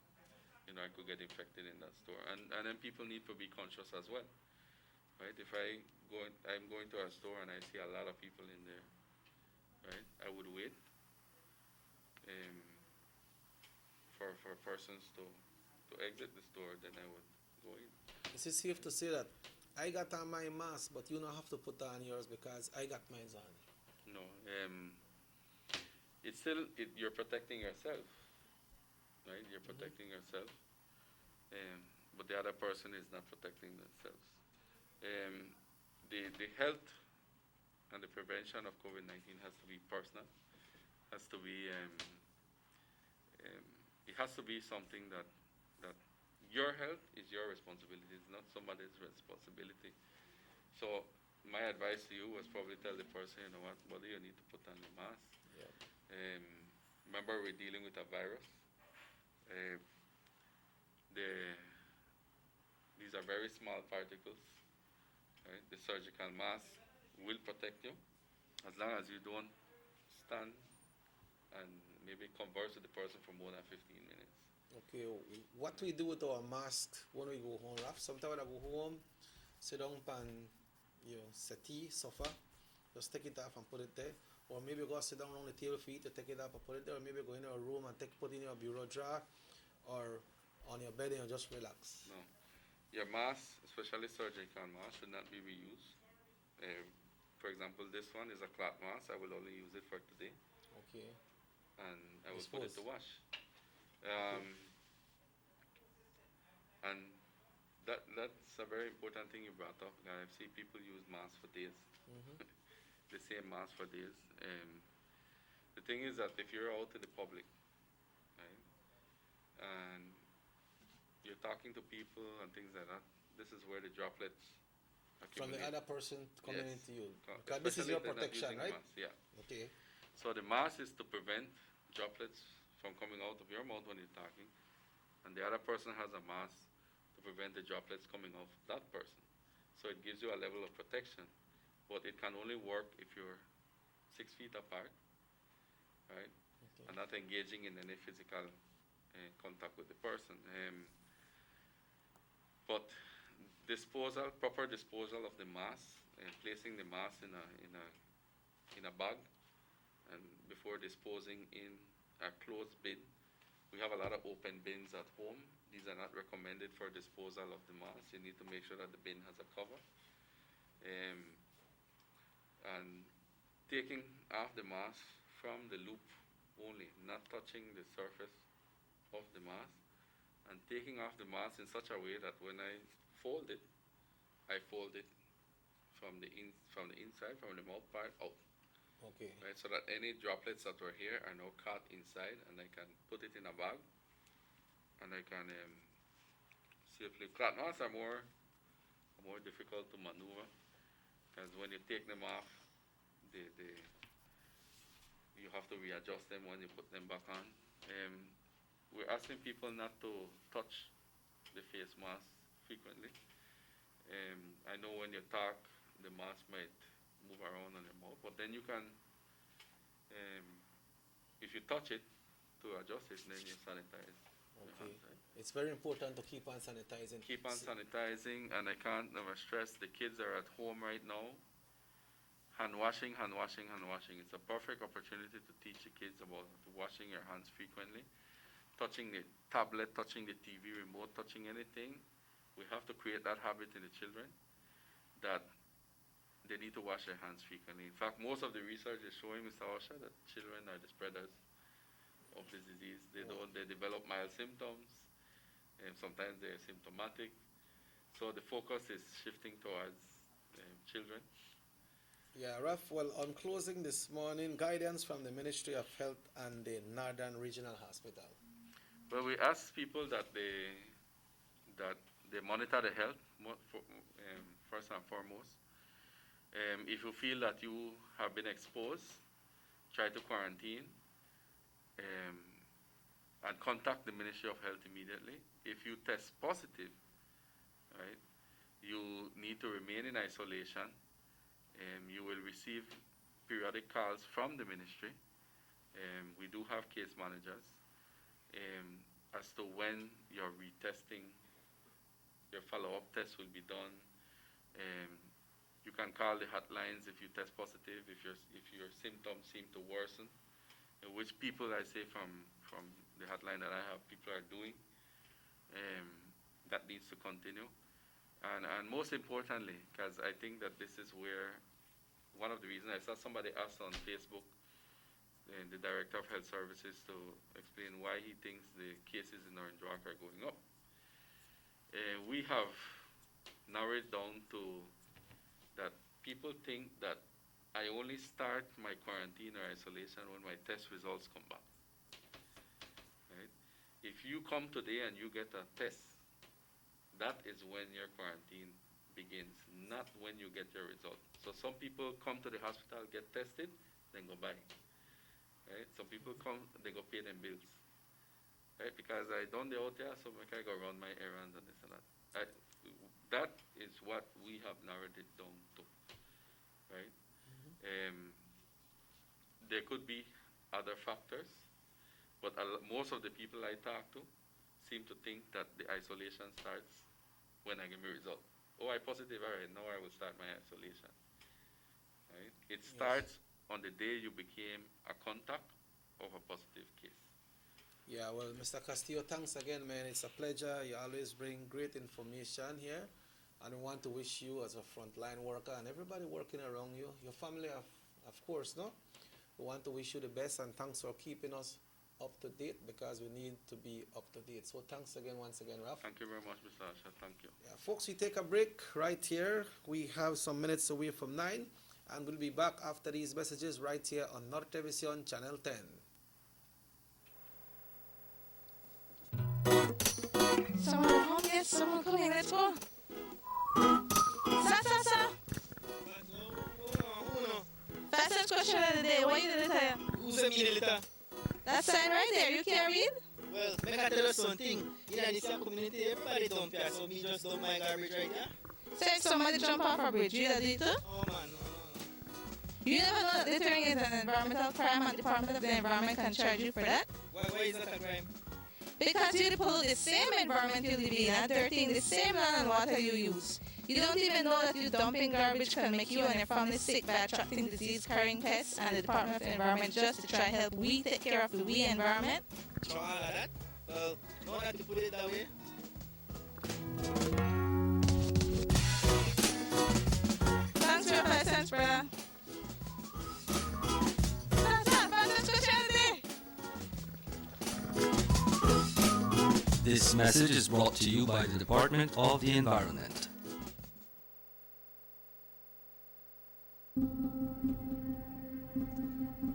I could get infected in that store. And then people need to be conscious as well, right? If I'm going to a store and I see a lot of people in there, right? I would wait for persons to exit the store, then I would go in. Is it safe to say that I got on my mask, but you don't have to put on yours because I got mine on? No, it's still you're protecting yourself, right? You're protecting yourself, but the other person is not protecting themselves. The health and the prevention of COVID-19 has to be personal. Has to be it has to be something that your health is your responsibility. It's not somebody's responsibility. So my advice to you was probably tell the person, you know what, buddy, you need to put on your mask. Yeah. Remember, we're dealing with a virus. These are very small particles. Right? The surgical mask will protect you as long as you don't stand and maybe converse with the person for more than 15 minutes. Okay, what we do with our mask when we go home, Raf? Sometimes when I go home, sit down on your settee, sofa, just take it off and put it there. Or maybe go sit down on the table for you to take it up and put it there. Or maybe go in your room and put it in your bureau drawer or on your bed and just relax. No. Your mask, especially surgical mask, should not be reused. For example, this one is a cloth mask. I will only use it for today. Okay. And I will put it to wash. And that's a very important thing you brought up. I've seen people use masks for days. The same mask for days. The thing is that if you're out in the public, right, and you're talking to people and things like that, this is where the droplets from the other person coming into you. Because this is Especially your if they're not protection, using right? mask, yeah. Okay. So the mask is to prevent droplets from coming out of your mouth when you're talking, and the other person has a mask to prevent the droplets coming off that person. So it gives you a level of protection, but it can only work if you're 6 feet apart, right? Okay. And not engaging in any physical contact with the person. But proper disposal of the mask, and placing the mask in a bag, and before disposing in a closed bin. We have a lot of open bins at home. These are not recommended for disposal of the mask. You need to make sure that the bin has a cover. And taking off the mask from the loop only, not touching the surface of the mask, and taking off the mask in such a way that when I fold it from the inside, from the mouth part out. Okay. Right, so that any droplets that were here are now caught inside, and I can put it in a bag, and I can safely. Cloth masks are more difficult to maneuver, because when you take them off, you have to readjust them when you put them back on. We're asking people not to touch the face mask frequently. I know when you talk, the mask might move around on your mouth, but then you can, if you touch it to adjust it, then you sanitize. Okay. It's very important to keep on sanitizing. Keep on sanitizing, and I can't never stress, the kids are at home right now. Hand washing, hand washing, hand washing. It's a perfect opportunity to teach the kids about washing your hands frequently. Touching the tablet, touching the TV remote, touching anything. We have to create that habit in the children that they need to wash their hands frequently. In fact, most of the research is showing, Mr. Osha, that children are the spreaders of this disease. They develop mild symptoms, and sometimes they're symptomatic. So the focus is shifting towards children. Yeah, Raf, well, on closing this morning, guidance from the Ministry of Health and the Northern Regional Hospital. Well, we ask people that they monitor the health first and foremost. If you feel that you have been exposed, try to quarantine and contact the Ministry of Health immediately. If you test positive, right, you need to remain in isolation. You will receive periodic calls from the ministry. We do have case managers as to when your retesting, your follow-up test will be done. You can call the hotlines if you test positive, if your symptoms seem to worsen, which people I say from the hotline that I have, people are doing. That needs to continue. And most importantly, because I think that this is where one of the reasons I saw somebody ask on Facebook, the Director of Health Services, to explain why he thinks the cases in Orange Rock are going up. We have narrowed it down to that people think that I only start my quarantine or isolation when my test results come back. Right? If you come today and you get a test, that is when your quarantine begins, not when you get your result. So some people come to the hospital, get tested, then go back. Right? Some people come, they go pay them bills. Right? Because I done the out here, so I can go run my errands and this and that. That is what we have narrowed it down to. Right? There could be other factors, but most of the people I talk to seem to think that the isolation starts when I get my result. Oh, I'm positive, all right, now I will start my isolation. Right? It starts on the day you became a contact of a positive case. Yeah, well, Mr. Castillo, thanks again, man. It's a pleasure. You always bring great information here. And we want to wish you as a frontline worker and everybody working around you, your family, of course, no? We want to wish you the best, and thanks for keeping us up to date, because we need to be up to date. So thanks again, once again, Ralph. Thank you very much, Mr. Asha. Thank you. Yeah, folks, we take a break right here. We have some minutes away from 9, and we'll be back after these messages right here on North Television Channel 10. Someone at home? Yes, someone coming. Let's go. Sir. Fastest question of the day. What you did it? Who's a mean letter? That sign right there. You can't read? Well, make I tell you something. In this community, everybody dump here, so me just dump my garbage right here. So if somebody jump off a bridge, you do it too? Oh man, no. You never know that littering is an environmental crime, and the Department of the Environment can charge you for that? Why is that a crime? Because you pollute the same environment you live in and dirtying the same land and water you use. You don't even know that you dumping garbage can make you and your family sick by attracting disease-carrying pests, and the Department of the Environment just to try to help we take care of the we environment. So all of that? Well, not that you put it that way. Thanks for your 5 cents, brother. This message is brought to you by the Department of the Environment.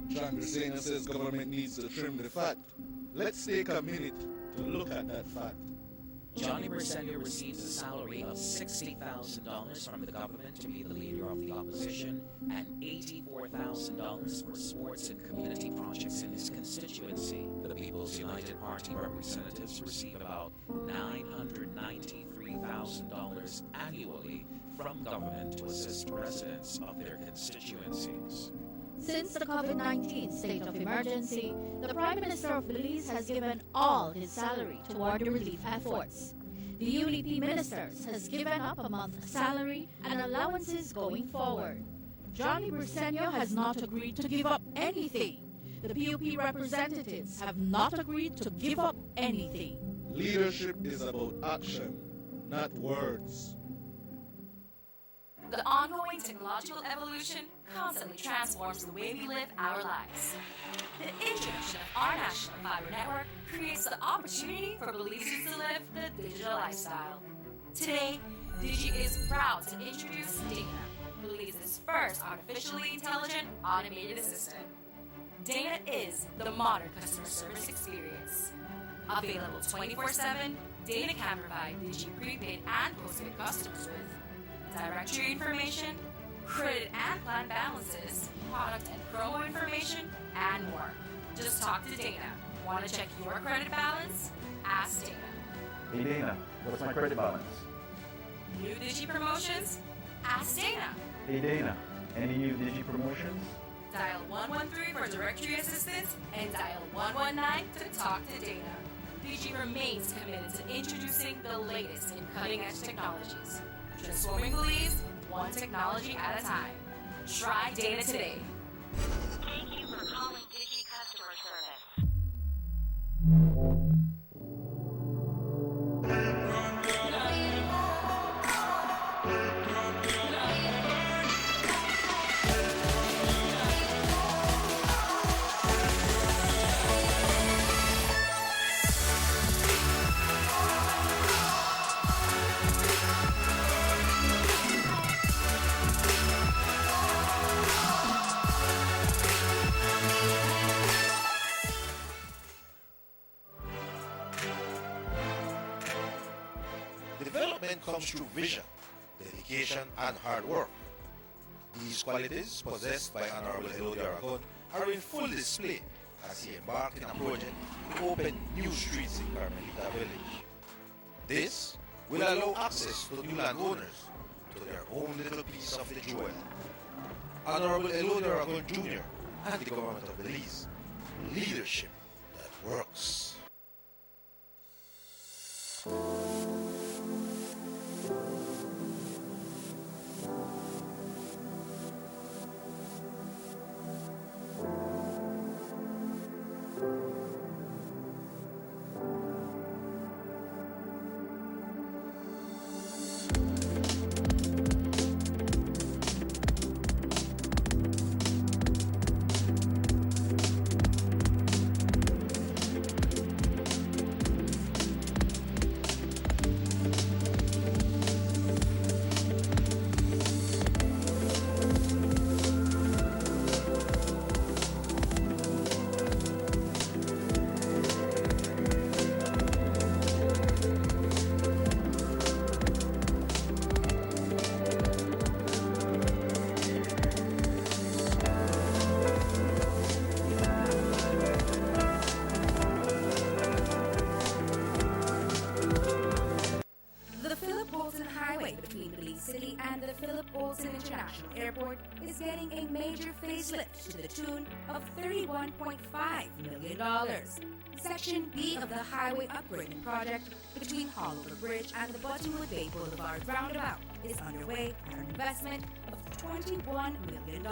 John Grisena says government needs to trim the fat. Let's take a minute to look at that fat. Johnny Briceño receives a salary of $60,000 from the government to be the leader of the opposition and $84,000 for sports and community projects in his constituency. The People's United Party representatives receive about $993,000 annually from government to assist residents of their constituencies. Since the COVID-19 state of emergency, the Prime Minister of Belize has given all his salary toward the relief efforts. The UDP ministers has given up a month's salary and allowances going forward. Johnny Briceño has not agreed to give up anything. The PUP representatives have not agreed to give up anything. Leadership is about action, not words. The ongoing technological evolution constantly transforms the way we live our lives. The introduction of our national fiber network creates the opportunity for Belizeans to live the digital lifestyle. Today, Digi is proud to introduce Dana, Belize's first artificially intelligent automated assistant. Dana is the modern customer service experience. Available 24/7, Dana can provide Digi prepaid and postpaid customers with directory information, credit and plan balances, product and promo information, and more. Just talk to Dana. Want to check your credit balance? Ask Dana. Hey Dana, what's my credit balance? New Digi promotions? Ask Dana. Hey Dana, any new Digi promotions? Dial 113 for directory assistance and dial 119 to talk to Dana. Digi remains committed to introducing the latest in cutting-edge technologies, transforming Belize one technology at a time. Try Dana today. Thank you for calling Digi Customer Service. Development comes through vision, dedication, and hard work. These qualities, possessed by Honorable Elodie Aragon, are in full display as he embarked in a project to open new streets in Carmelita Village. This will allow access to new landowners to their own little piece of the jewel. Honorable Elodie Aragon Jr. and the government of Belize, leadership that works. Airport is getting a major facelift to the tune of $31.5 million. Section B of the highway upgrading project between Hollover Bridge and the Buttonwood Bay Boulevard roundabout is underway at an investment of $21 million.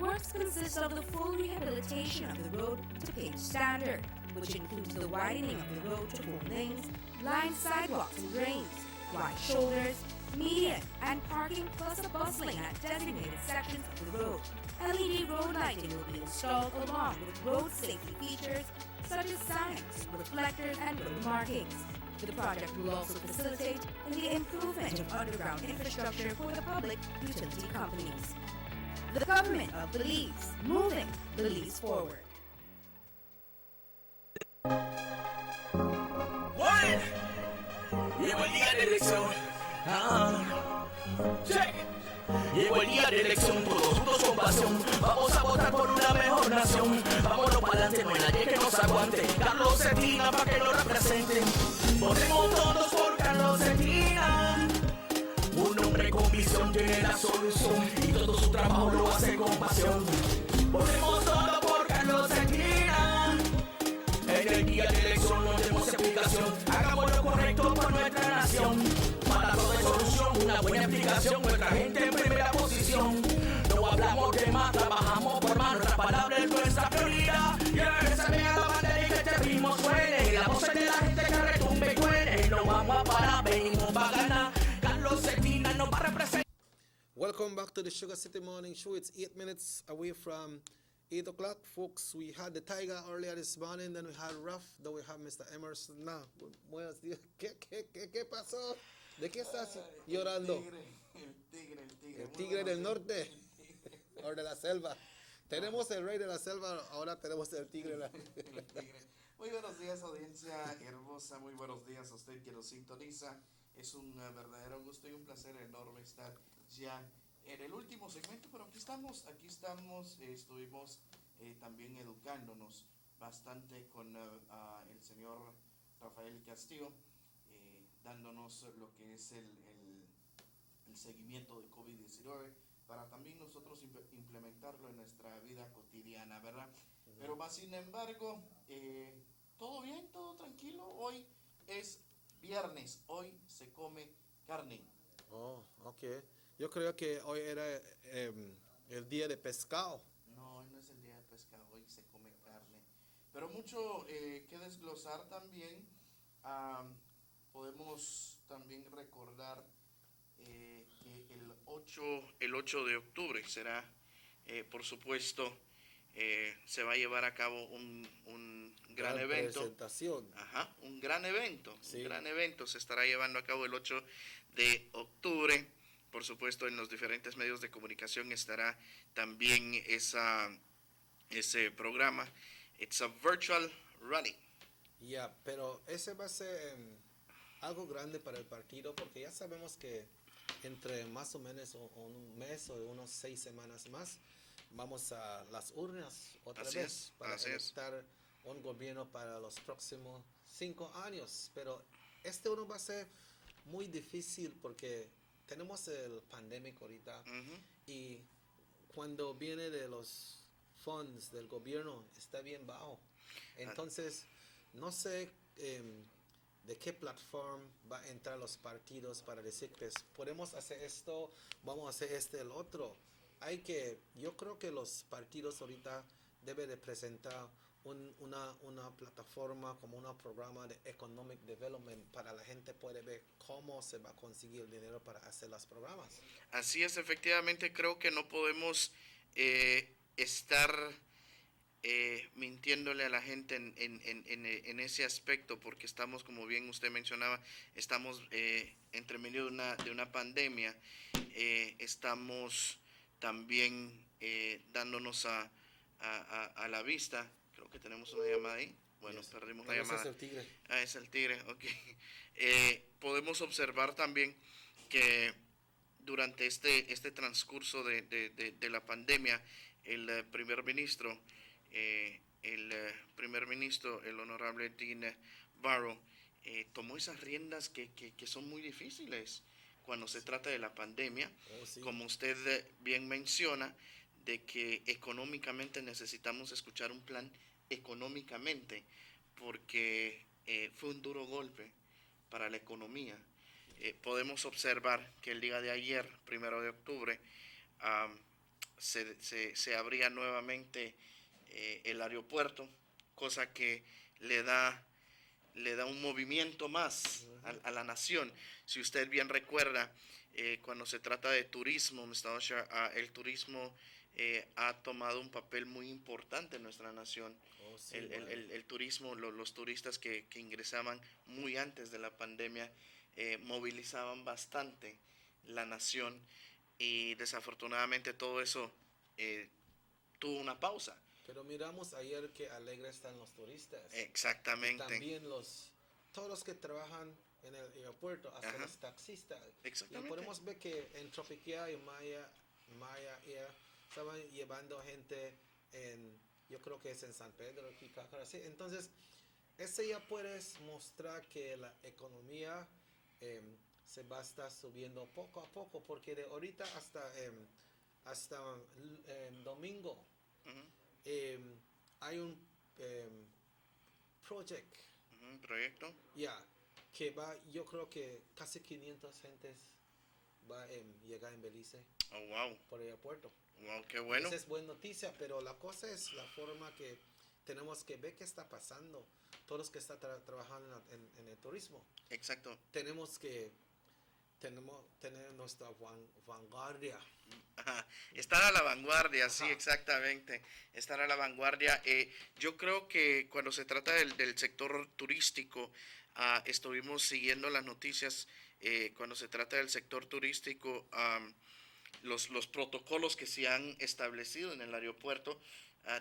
Works consist of the full rehabilitation of the road to paved standard, which includes the widening of the road to 4 lanes, lined sidewalks and drains, wide shoulders, median, and parking, plus a bustling at designated sections of the road. LED road lighting will be installed along with road safety features such as signs, reflectors, and road markings. The project will also facilitate in the improvement of underground infrastructure for the public utility companies. The government of Belize, moving Belize forward. Warren! Llegó el día de elección. Check. Llegó el día de elección, todos juntos con pasión. Vamos a votar por una mejor nación. Vámonos para adelante, no hay nadie que nos aguante. Carlos Cetina para que lo representen. Votemos todos por Carlos Cetina. Un hombre con visión tiene la solución y todo su trabajo lo hace con pasión. Votemos todos por Carlos Cetina. En el día de elección no demos explicación. Hagamos lo correcto por nuestra nación. Para todo hay solución, una buena explicación. Nuestra gente en primera posición. No hablamos de más, trabajamos por más. Nuestra palabra es nuestra prioridad. Yeah, se vea la bandera y que este ritmo suene. La voz de la gente que retumbe y cuene. No vamos a parar, venimos para ganar. Carlos Cetina nos va a representar. Welcome back to the Sugar City Morning Show. It's 8 minutes away from 8 o'clock, folks. We had the Tiger earlier this morning, then we had Ruff, then we have Mr. Emerson now. Buenos días. ¿Qué pasó? ¿De qué estás llorando? El tigre del norte o de la selva. Tenemos el rey de la selva, ahora tenemos el tigre de la... Muy buenos días, audiencia hermosa. Muy buenos días a usted que nos sintoniza. Es un verdadero gusto y un placer enorme estar ya en el último segmento, pero aquí estamos, estuvimos también educándonos bastante con el señor Rafael Castillo, dándonos lo que es el seguimiento de COVID-19 para también nosotros implementarlo en nuestra vida cotidiana, ¿verdad? Pero más sin embargo, todo bien, todo tranquilo. Hoy es viernes, hoy se come carne. Oh, ok. Yo creo que hoy era el día de pescado. No, hoy no es el día de pescado, hoy se come carne. Pero mucho que desglosar también. Podemos también recordar que el 8 de octubre será, por supuesto, se va a llevar a cabo un gran evento. Presentación. Ajá, un gran evento. Sí. Un gran evento se estará llevando a cabo el 8 de octubre. Por supuesto, en los diferentes medios de comunicación estará también ese programa. It's a virtual rally. Ya, pero ese va a ser algo grande para el partido, porque ya sabemos que entre más o menos un mes o unos 6 semanas más vamos a las urnas otra vez para electar un gobierno para los próximos 5 años. Pero este uno va a ser muy difícil porque tenemos el pandemia ahorita y cuando viene de los fondos del gobierno está bien bajo. Entonces, no sé de qué plataforma va a entrar los partidos para decir que podemos hacer esto, vamos a hacer el otro. Yo creo que los partidos ahorita deben de presentar una plataforma como un programa de economic development para la gente puede ver cómo se va a conseguir el dinero para hacer los programas. Así es, efectivamente creo que no podemos estar mintiéndole a la gente en ese aspecto, porque estamos, como bien usted mencionaba, estamos entre medio de una pandemia, estamos también dándonos a la vista. Creo que tenemos una llamada ahí. Bueno, perdimos la llamada. Es el tigre. Es el tigre, ok. Podemos observar también que durante este transcurso de la pandemia, el primer ministro, el honorable Dean Barrow, tomó esas riendas que son muy difíciles cuando se trata de la pandemia. Sí. Como usted bien menciona, de que económicamente necesitamos escuchar un plan económicamente, porque fue un duro golpe para la economía. Podemos observar que el día de ayer, 1 de octubre, se abría nuevamente el aeropuerto, cosa que le da un movimiento más a la nación. Si usted bien recuerda, cuando se trata de turismo, el turismo ha tomado un papel muy importante en nuestra nación. Sí, El turismo, los turistas que ingresaban muy antes de la pandemia movilizaban bastante la nación, y desafortunadamente todo eso tuvo una pausa. Pero miramos ayer que alegre están los turistas. Exactamente. Y también todos los que trabajan en el aeropuerto, hasta los taxistas. Exactamente. Y podemos ver que en Tropiquia y Maya estaban llevando gente yo creo que es en San Pedro, así. Entonces, ese ya puedes mostrar que la economía se va a estar subiendo poco a poco, porque de ahorita hasta domingo hay un proyecto que yo creo que casi 500 gentes va a llegar en Belice. Oh, wow. Por el aeropuerto. Wow, qué bueno. Esa es buena noticia, pero la cosa es la forma que tenemos que ver qué está pasando. Todos los que están trabajando en el turismo. Exacto. Tenemos que tenemos tener nuestra vanguardia. Ajá, estar a la vanguardia, sí, exactamente, estar a la vanguardia. Yo creo que cuando se trata del sector turístico, estuvimos siguiendo las noticias, cuando se trata del sector turístico, los protocolos que se han establecido en el aeropuerto,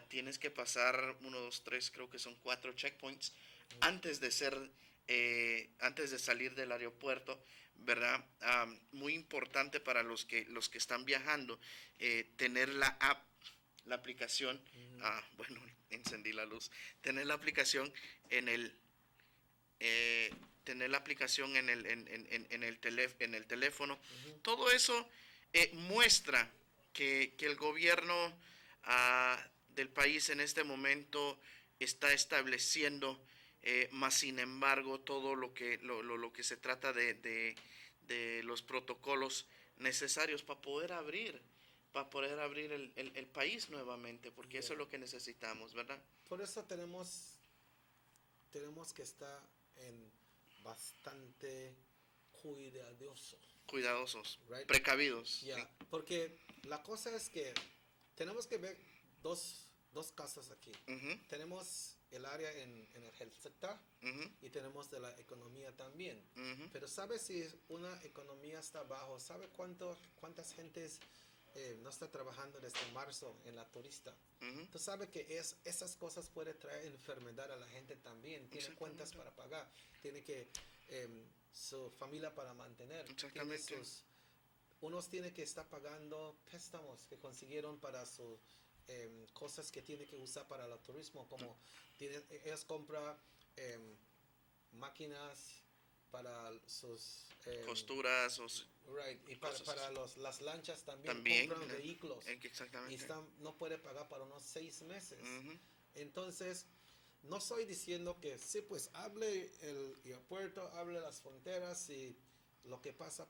tienes que pasar 1, 2, 3, creo que son 4 checkpoints antes de antes de salir del aeropuerto, ¿verdad? Muy importante para los que están viajando, tener la aplicación, bueno, encendí la luz, tener la aplicación en el en el teléfono. Todo eso muestra que el gobierno del país en este momento está estableciendo, más sin embargo todo lo que se trata de los protocolos necesarios para poder abrir el país nuevamente, porque eso es lo que necesitamos, ¿verdad? Por eso tenemos que estar en bastante cuidadosos, right? Precavidos. Yeah, Sí. porque la cosa es que tenemos que ver dos casos aquí. Tenemos el área en el health sector y tenemos de la economía también. Pero ¿sabe si una economía está bajo? ¿Sabe cuántas gentes no está trabajando desde marzo en la turista? Tú sabes que esas cosas pueden traer enfermedad a la gente también. Tiene cuentas para pagar, tiene que su familia para mantener. Unos tienen que estar pagando préstamos que consiguieron para sus cosas que tiene que usar para el turismo, como ellos compran máquinas para sus costuras, right, y para las lanchas también compran vehículos y no puede pagar para unos 6 meses. Entonces no estoy diciendo que sí, pues hable el aeropuerto, hable las fronteras y lo que pasa.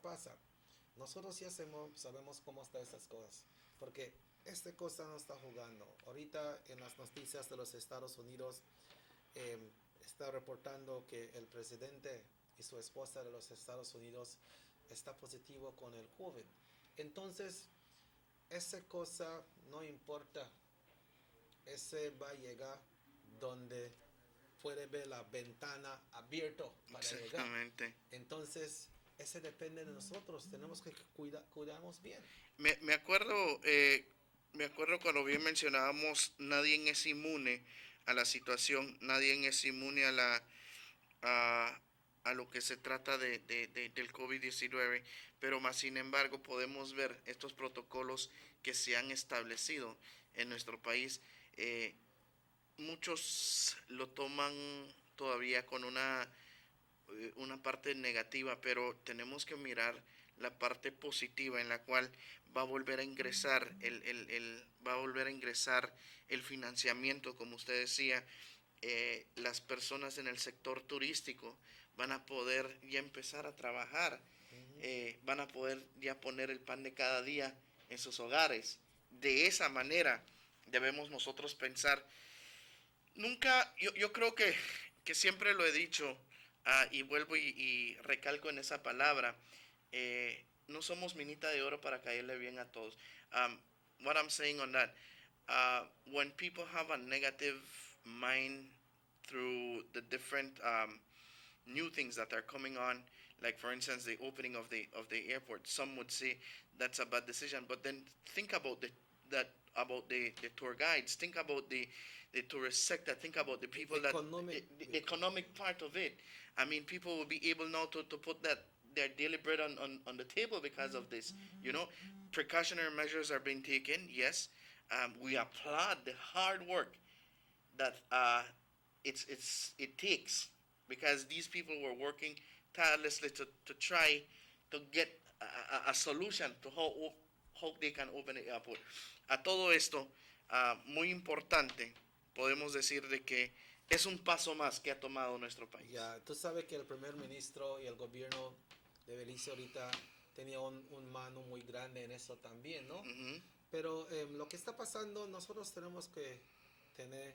Nosotros ya sabemos cómo están esas cosas, porque esta cosa no está jugando. Ahorita en las noticias de los Estados Unidos está reportando que el presidente y su esposa de los Estados Unidos está positivo con el COVID. Entonces, esa cosa no importa. Ese va a llegar donde puede ver la ventana abierta para llegar. Entonces, ese depende de nosotros. Tenemos que cuidarnos bien. Me acuerdo cuando bien mencionábamos, nadie es inmune a la situación, nadie es inmune a lo que se trata del COVID-19, pero más sin embargo podemos ver estos protocolos que se han establecido en nuestro país. Muchos lo toman todavía con una parte negativa, pero tenemos que mirar la parte positiva en la cual va a volver a ingresar el financiamiento, como usted decía. Las personas en el sector turístico van a poder ya empezar a trabajar, van a poder ya poner el pan de cada día en sus hogares. De esa manera debemos nosotros pensar. Nunca, yo creo que siempre lo he dicho, y vuelvo y recalco en esa palabra, no somos minita de oro para caerle bien a todos. What I'm saying on that, when people have a negative mind through the different new things that are coming on, like for instance the opening of the airport, some would say that's a bad decision, but then think about the tour guides, think about the tourist sector, think about the people the economic part of it. I mean, people will be able now to put their daily bread on the table because of this. Precautionary measures are being taken, yes. We applaud the hard work that it takes, because these people were working tirelessly to try to get a solution to how they can open the airport. A todo esto, muy importante, podemos decir de que es un paso más que ha tomado nuestro país. Ya, tú sabes que el primer ministro y el gobierno de Belice ahorita tenía un mano muy grande en eso también, ¿no? Pero lo que está pasando, nosotros tenemos que tener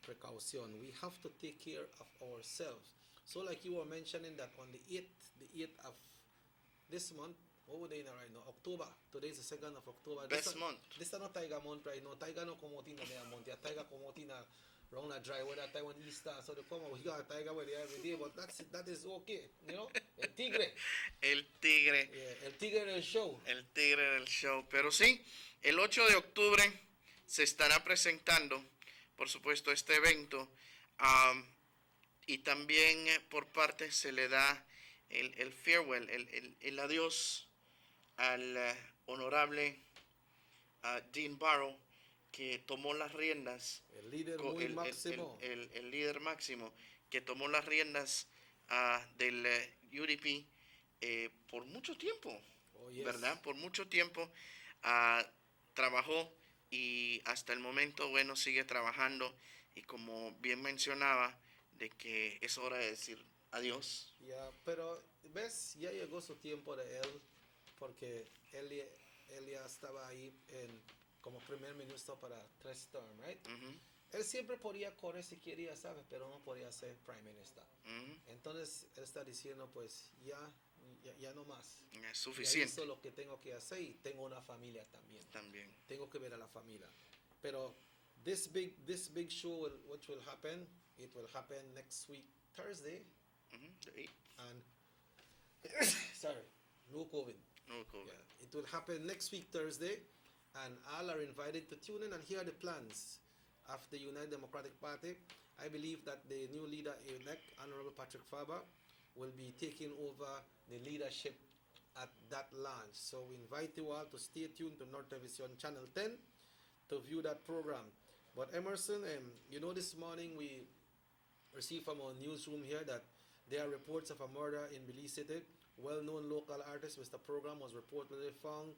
precaución. We have to take care of ourselves. So like you were mentioning that on the 8th of this month, what would they in right now? October. Today is the 2nd of October. Best month. This is not Tiger month right now. Tiger no come out in the month. Yeah, Tiger come out in around a dry weather time when Easter. So they come out. We got a Tiger weather every day, but that is okay. You know? El Tigre. El Tigre. Yeah, El Tigre del show. El Tigre del show. Pero sí, el 8 de octubre se estará presentando, por supuesto, este evento. Y también por parte se le da el farewell, el adiós al honorable Dean Barrow, que tomó las riendas, el líder muy máximo, el líder máximo, que tomó las riendas del UDP por mucho tiempo, oh, yes. ¿verdad? Por mucho tiempo trabajó y hasta el momento, bueno, sigue trabajando y como bien mencionaba, de que es hora de decir adiós. Ya, pero ves, ya llegó su tiempo de él, porque él ya estaba ahí como primer ministro para 3 terms, right? Él siempre podía correr si quería, ¿sabes? Pero no podía ser prime minister. Entonces, él está diciendo, pues, ya no más. Es suficiente. Ya hizo lo que tengo que hacer y tengo una familia también. Tengo que ver a la familia. Pero this big show, which will happen, it will happen next week, Thursday. The 8th. And, sorry, no COVID. No COVID. Yeah, it will happen next week, Thursday. And all are invited to tune in and hear the plans of the United Democratic Party. I believe that the new leader-elect, Honorable Patrick Faber, will be taking over the leadership at that launch. So we invite you all to stay tuned to North Television Channel 10 to view that program. But Emerson, this morning we received from our newsroom here that there are reports of a murder in Belize City. Well-known local artist Mr. Program was reportedly found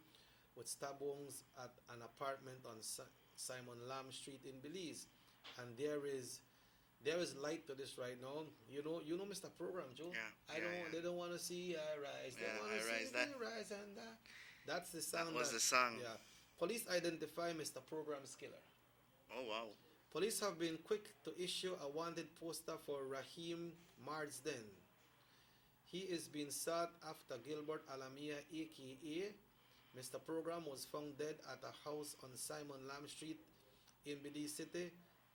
with stab wounds at an apartment on Simon Lamb Street in Belize. And there is light to this right now. You know Mr. Program, Joe. They don't want to see I rise. They want to see me rise, and that's the sound. That was the song. Yeah. Police identify Mr. Program's killer. Oh wow. Police have been quick to issue a wanted poster for Raheem Marsden. He is being sought after Gilbert Alamia, aka Mr. Program, was found dead at a house on Simon Lamb Street in Belize City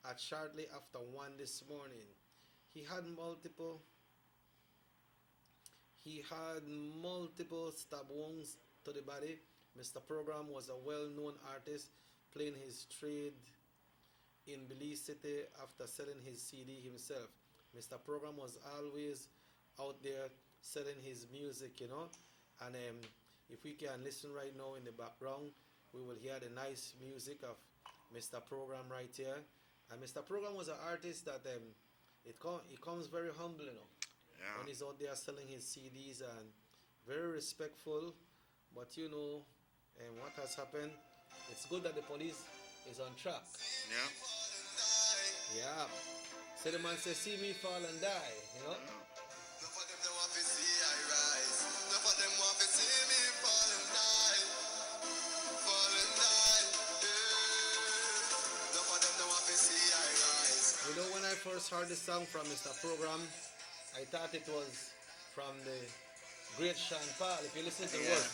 at shortly after 1 this morning. He had multiple stab wounds to the body. Mr. Program was a well-known artist playing his trade in Belize City after selling his CD himself. Mr. Program was always out there selling his music, and if we can listen right now in the background, we will hear the nice music of Mr. Program right here. And Mr. Program was an artist that it comes very humble, Yeah. when he's out there selling his CDs, and very respectful. But what has happened, it's good that the police is on track. Yeah. So the man says, see me fall and die, When I first heard the song from Mr. Program, I thought it was from the great Sean Paul. If you listen to the word.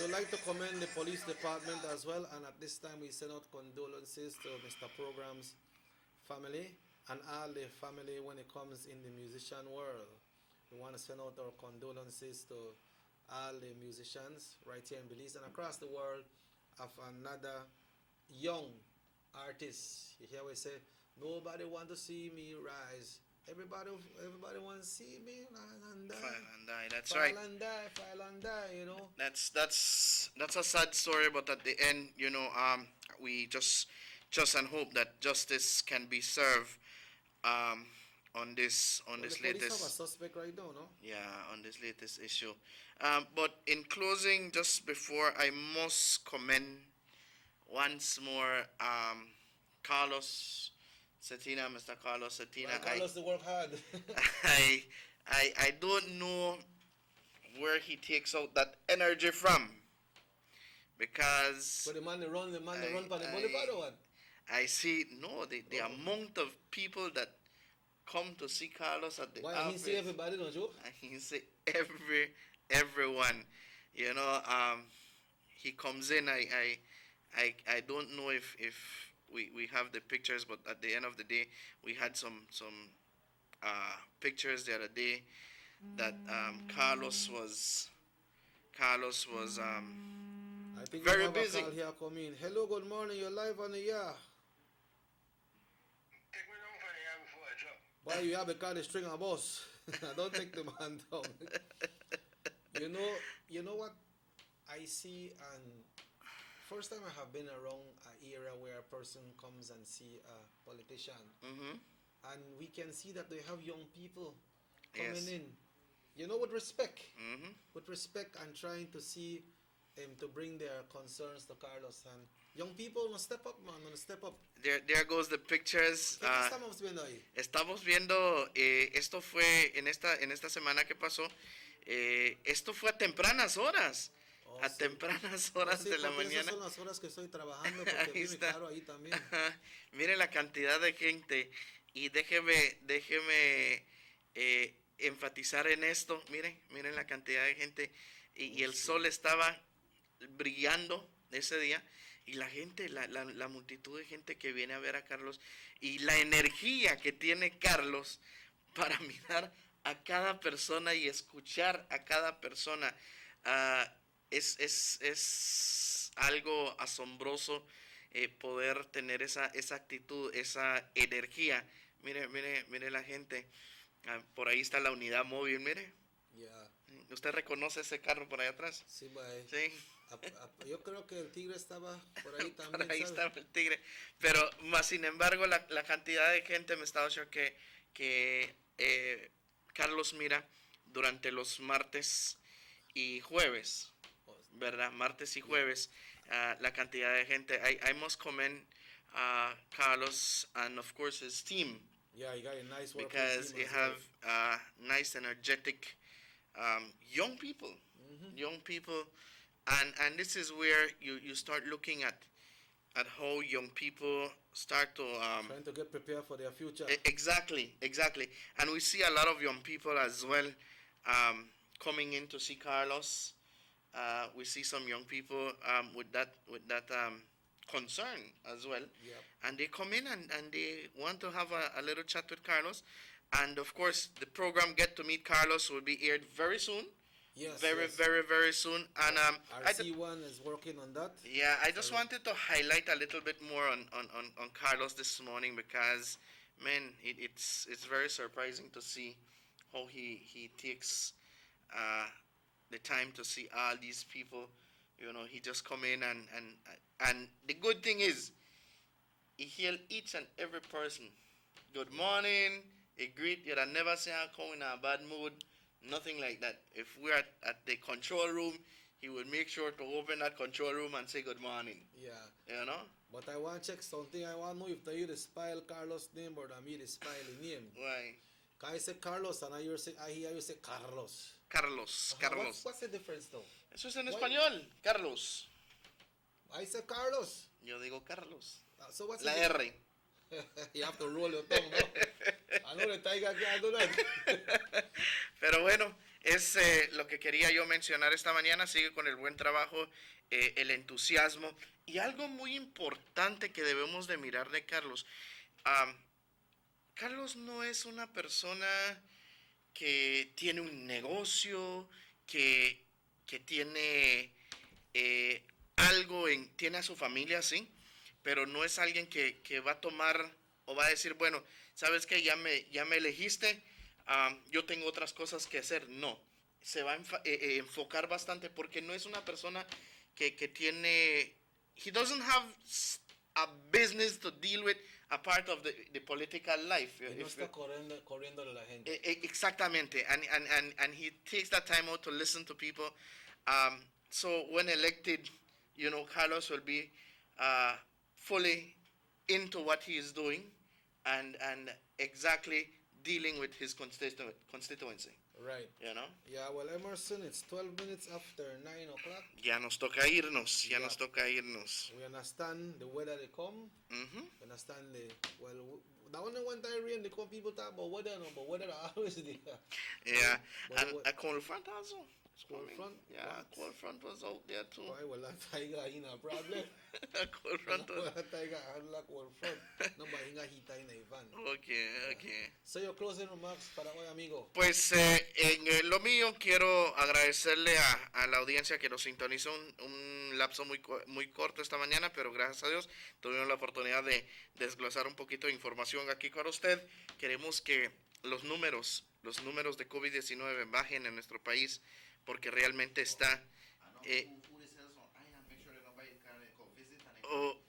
I'd like to commend the police department as well, and at this time we send out condolences to Mr. Program's family and all the family when it comes in the musician world. We want to send out our condolences to all the musicians right here in Belize and across the world of another young artist. You hear we say, nobody want to see me rise. Everybody wants to see me rise and die. Fall and die. That's right. Fall and die, That's a sad story, but at the end, we just and hope that justice can be served on this The police have a latest suspect right now, no? on this latest issue. But in closing, just before, I must commend once more Carlos Cetina, Mr. Carlos Cetina. Well, Carlos to work hard. I don't know where he takes out that energy from, because But the man they run for the boulevard or what? I see the amount of people that come to see Carlos at the Why office. he see everybody, don't you? He see everyone. You know, he comes in. I don't know if we have the pictures, but at the end of the day, we had some pictures the other day that Carlos was I think very you have busy. A call here come in. Hello, good morning. You're live on the air. Why you have a car to string a bus? Don't take the man down. You know what I see, and first time I have been around an area where a person comes and see a politician, and we can see that they have young people coming in. With respect, and trying to see to bring their concerns to Carlos. And young people must step up, man, must step up. There goes the pictures. ¿Qué estamos viendo ahí? Estamos viendo, esto fue en esta semana que pasó, esto fue a tempranas horas. Tempranas horas de la mañana. Esas son las horas que estoy trabajando, porque Ahí está. claro, ahí también. Mire la cantidad de gente, y déjeme enfatizar en esto. Miren la cantidad de gente, y el sol estaba brillando ese día, y la gente, la multitud de gente que viene a ver a Carlos, y la energía que tiene Carlos para mirar a cada persona y escuchar a cada persona. Es algo asombroso poder tener esa actitud, esa energía. Mire la gente. Por ahí está la unidad móvil, mire. ¿Usted reconoce ese carro por ahí atrás? Sí, bye. Sí. Yo creo que el tigre estaba por ahí también. Por ahí ¿sabes? estaba el tigre. Pero más sin embargo, la cantidad de gente me está diciendo que Carlos mira durante los martes y jueves, ¿verdad? Martes y jueves, la cantidad de gente. I must commend Carlos and of course his team. Yeah, he got a nice work Because team you as have well. nice, energetic young people. Young people. And this is where you start looking at how young people start to trying to get prepared for their future. Exactly. And we see a lot of young people as well coming in to see Carlos. We see some young people with that concern as well. Yep. And they come in and they want to have a little chat with Carlos. And of course, the program Get to Meet Carlos will be aired very soon. Yes, Very soon. And RC1 is working on that. yeah, I just wanted to highlight a little bit more on Carlos this morning, because, man, it's very surprising to see how he takes the time to see all these people. He just come in and the good thing is, he hail each and every person. Good morning. He greet you. That never say I come in a bad mood. Nothing like that. If we're at the control room, he would make sure to open that control room and say good morning. Yeah. But I want to check something. I want to know if you spell Carlos' name or the me spell the name. Why? Because I say Carlos and I hear you say Carlos. Carlos. What's the difference though? Eso es en español. Carlos. I say Carlos. Yo digo Carlos. So what's La the R. You have to roll your tongue, no? I know the tiger can't do that. Pero bueno, es lo que quería yo mencionar esta mañana. Sigue con el buen trabajo, el entusiasmo. Y algo muy importante que debemos de mirar de Carlos. Carlos no es una persona que tiene un negocio, que tiene algo, tiene a su familia, sí, pero no es alguien que va a tomar o va a decir, bueno, ¿sabes qué? Ya me elegiste, yo tengo otras cosas que hacer. No, se va a enfocar bastante, porque no es una persona que tiene, he doesn't have a business to deal with, a part of the political life. Y no está corriendo de la gente. Exactamente, and he takes that time out to listen to people. So when elected, Carlos will be fully into what he is doing and exactly dealing with his constituency. Right. Yeah, well, Emerson, it's 12 minutes after 9 o'clock. Ya nos toca irnos, nos toca irnos. We understand the weather they come. We understand the only one time rain they come, people talk about weather, but weather are always there. Yeah, and a cold front also. Cold front? Yeah, cold front was out there too. Why, well, that tiger in a problem. Cold front. That tiger handle cold front. No, but he got heat in the van. Okay. So your closing remarks para hoy, amigo. Pues en lo mío quiero agradecerle a la audiencia que nos sintonizó un lapso muy corto esta mañana, pero gracias a Dios tuvimos la oportunidad de desglosar un poquito de información aquí con usted. Queremos que los números de COVID-19 bajen en nuestro país, porque realmente está...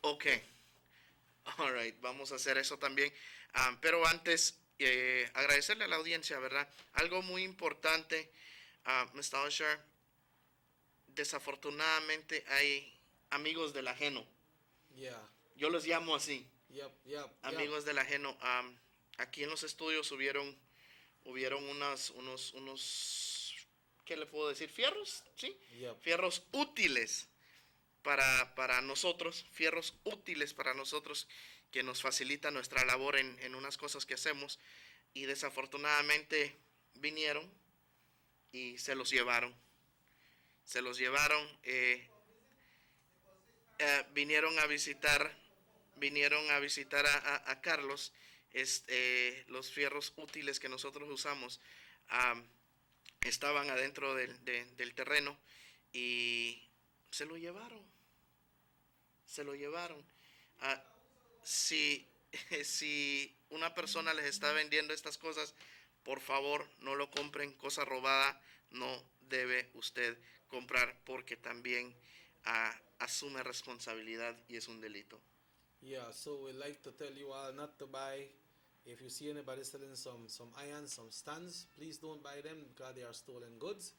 Okay. All right, vamos a hacer eso también. Pero antes, agradecerle a la audiencia, ¿verdad? Algo muy importante, Mr. Usher, desafortunadamente hay amigos del ajeno. Yeah. Yo los llamo así. Yep. Amigos del ajeno. Aquí en los estudios hubieron unos ¿qué le puedo decir? Fierros, ¿sí? Yep. Fierros útiles para nosotros, que nos facilita nuestra labor en unas cosas que hacemos, y desafortunadamente vinieron y se los llevaron. Vinieron a visitar a Carlos. Los fierros útiles que nosotros usamos estaban adentro del terreno y se lo llevaron. Si una persona les está vendiendo estas cosas, por favor no lo compren. Cosa robada no debe usted comprar, porque también asume responsabilidad y es un delito. Yeah, so we'd like to tell you all not to buy. If you see anybody selling some irons, some stands, please don't buy them because they are stolen goods.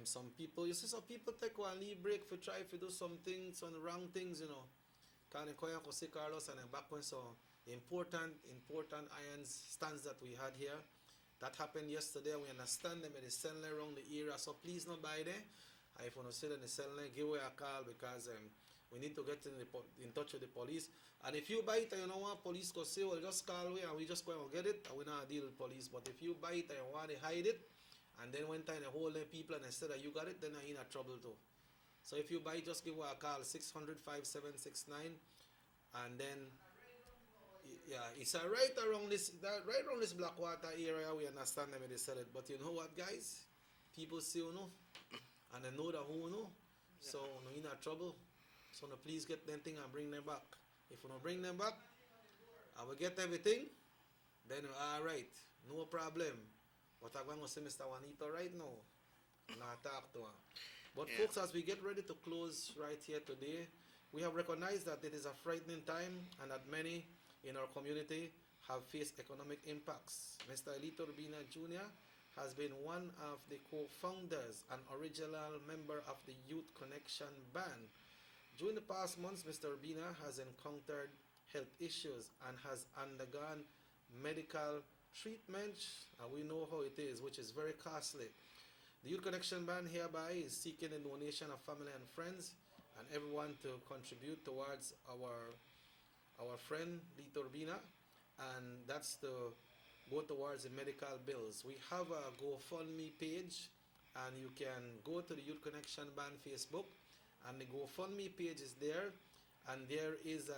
Some people take one leave break for try to do some wrong things, Can you see Carlos and back when so important irons stands that we had here. That happened yesterday. We understand them, they selling around the area, so please don't buy them. If you want to sell them, give away a call, because we need to get in touch with the police. And if you buy it and you don't want police to say, well, just call away and we just go and get it, and we not deal with police. But if you buy it and you want to hide it, and then one time they hold the people and instead of you got it, then you're in trouble too. So if you buy it, just give a call, 600-5769, and then it's right around this Blackwater area. We understand them when they sell it. But you know what, guys? People see you know, and they know that who know. So you're in trouble. So no, please get them thing and bring them back. If you don't bring them back, I will get everything. Then all right, no problem. But I'm going to say Mr. Juanito right now. Not talk to him. But folks, as we get ready to close right here today, we have recognized that it is a frightening time and that many in our community have faced economic impacts. Mr. Elito Urbina Jr. has been one of the co-founders and original member of the Youth Connection Band. During the past months, Mr. Urbina has encountered health issues and has undergone medical treatment, and we know how it is, which is very costly. The Youth Connection Band hereby is seeking a donation of family and friends and everyone to contribute towards our friend Lito Urbina, and that's to go towards the medical bills. We have a GoFundMe page, and you can go to the Youth Connection Band Facebook, and the GoFundMe page is there, and there is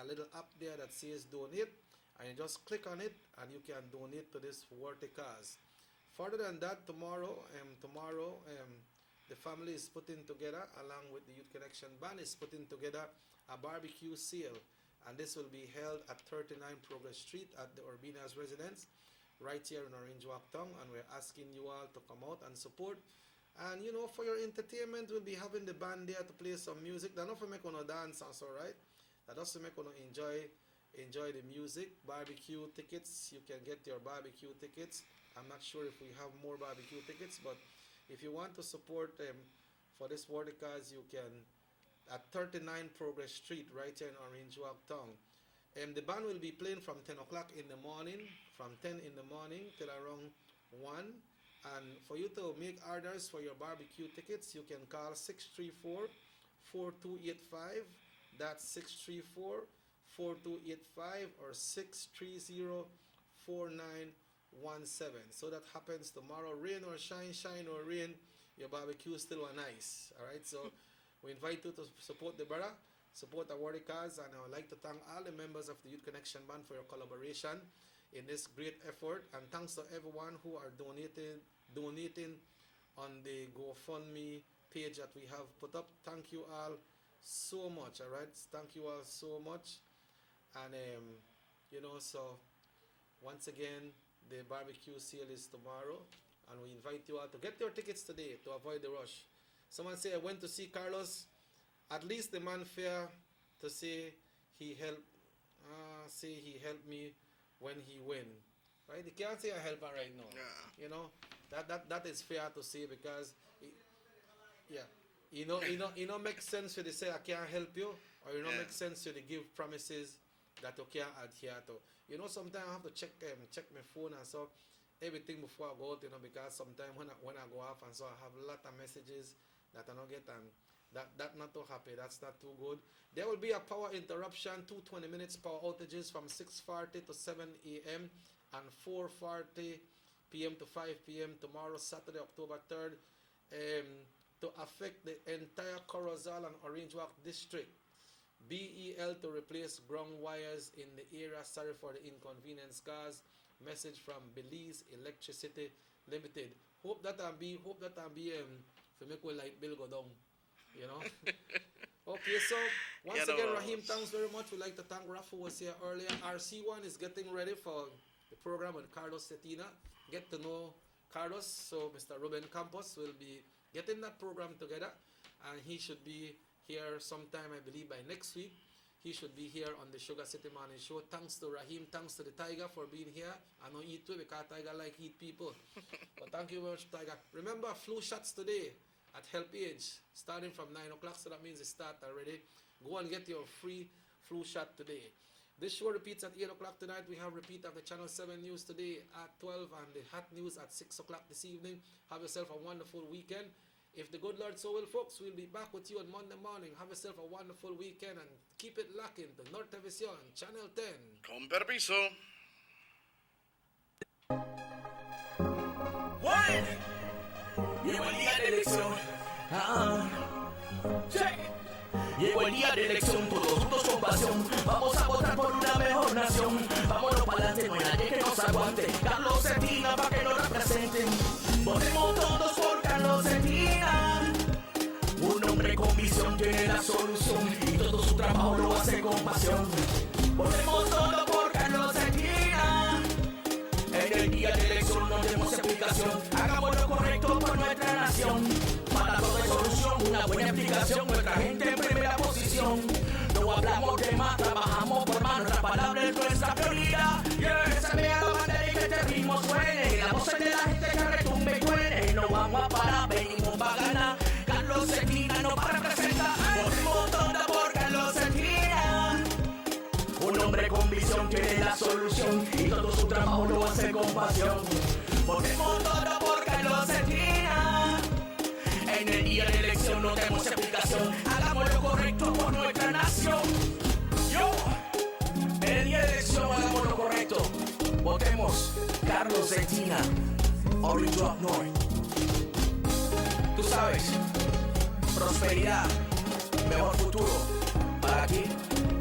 a little app there that says donate, and you just click on it and you can donate to this worthy cause. Further than that, tomorrow the family is putting together, along with the Youth Connection Band, is putting together a barbecue sale, and this will be held at 39 Progress Street at the Urbina's residence right here in Orange Walk Town, and we're asking you all to come out and support. And you know, for your entertainment, we'll be having the band there to play some music. They're not for make on dance also, right? That also make on enjoy the music. Barbecue tickets, you can get your barbecue tickets. I'm not sure if we have more barbecue tickets, but if you want to support them for this Worthy cause, you can at 39 Progress Street, right here in Orange Walk Town. The band will be playing from 10 o'clock in the morning, from 10 in the morning till around 1. And for you to make orders for your barbecue tickets, you can call 634-4285. That's 634-4285 or 630-4917. So that happens tomorrow, rain or shine, shine or rain, your barbecue still on nice. All right, so we invite you to support the brother, support the Worthy cause, and I would like to thank all the members of the Youth Connection Band for your collaboration in this great effort, and thanks to everyone who are donating on the GoFundMe page that we have put up. Thank you all so much. All right, thank you all so much. And you know, so once again, the barbecue sale is tomorrow, and we invite you all to get your tickets today to avoid the rush. Someone say, I went to see Carlos. At least the man fair to say he helped me when he win. Right? You can't say I help her right now. Yeah. You know, that is fair to say, because you know make sense to say I can't help you, or make sense to give promises that you can't adhere to. You know, sometimes I have to check my phone and so everything before I go out, you know, because sometimes when I go off and so I have a lot of messages that I don't get, and that not too happy. That's not too good. There will be a power interruption, 20 minutes power outages from 6:40 to 7 a.m. and 4:40 p.m. to 5 p.m. tomorrow, Saturday, October 3rd, to affect the entire Corozal and Orange Walk district. BEL to replace ground wires in the area. Sorry for the inconvenience, guys. Message from Belize Electricity Limited. Hope that I be to make a light bill go down. You know. Okay, so once again, Rahim, thanks very much. We'd like to thank Rafa, who was here earlier. RC1 is getting ready for the program with Carlos Cetina. Get to know Carlos. So Mr. Ruben Campos will be getting that program together, and he should be here sometime, I believe, by next week. He should be here on the Sugar City Morning Show. Thanks to Rahim, thanks to the Tiger for being here. I know eat too, because Tiger like eat people. But thank you very much, Tiger. Remember, flu shots today at Help Age, starting from 9 o'clock, so that means it start already. Go and get your free flu shot today. This show repeats at 8 o'clock tonight. We have repeat of the Channel 7 news today at 12, and the hot news at 6 o'clock this evening. Have yourself a wonderful weekend. If the good Lord so will, folks, we'll be back with you on Monday morning. Have yourself a wonderful weekend, and keep it locking to Nortevisión, Channel 10. Con permiso. One. Llegó el día de elección. Check. Llegó el día de elección, todos juntos con pasión. Vamos a votar por una mejor nación. Vámonos para adelante, no hay nadie que nos aguante. Carlos Cetina para que nos representen. Votemos todos por Carlos Cetina. Un hombre con visión tiene la solución y todo su trabajo lo hace con pasión. Votemos todos por Carlos Cetina. En el día de elección no tenemos explicación. Hagamos lo correcto por nuestra nación. Para todo hay solución, una buena explicación. Nuestra gente en primera posición. No hablamos de más, trabajamos por más. Nuestra palabra es nuestra prioridad. Yeah, se vea la bandera y que este ritmo suene. La voz de la gente que retumbe y suene. No vamos a parar, venimos para ganar. Carlos Cetina nos va a representar. Votemos todos por Carlos Cetina. Un hombre con visión tiene la solución y todo su trabajo lo hace con pasión. Votemos todos por Carlos Cetina. En el día de elección no tenemos explicación. Hagamos lo correcto por nuestra nación. Yo, en el día de elección hagamos lo correcto. Votemos Carlos Cetina, Orange Walk North. Tú sabes, prosperidad, mejor futuro para ti,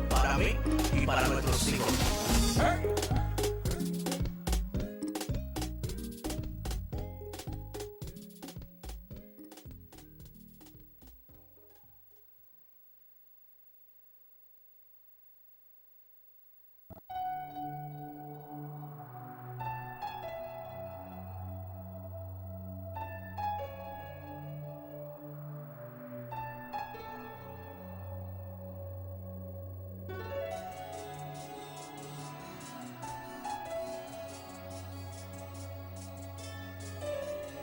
para mí y para nuestros hijos. Hey.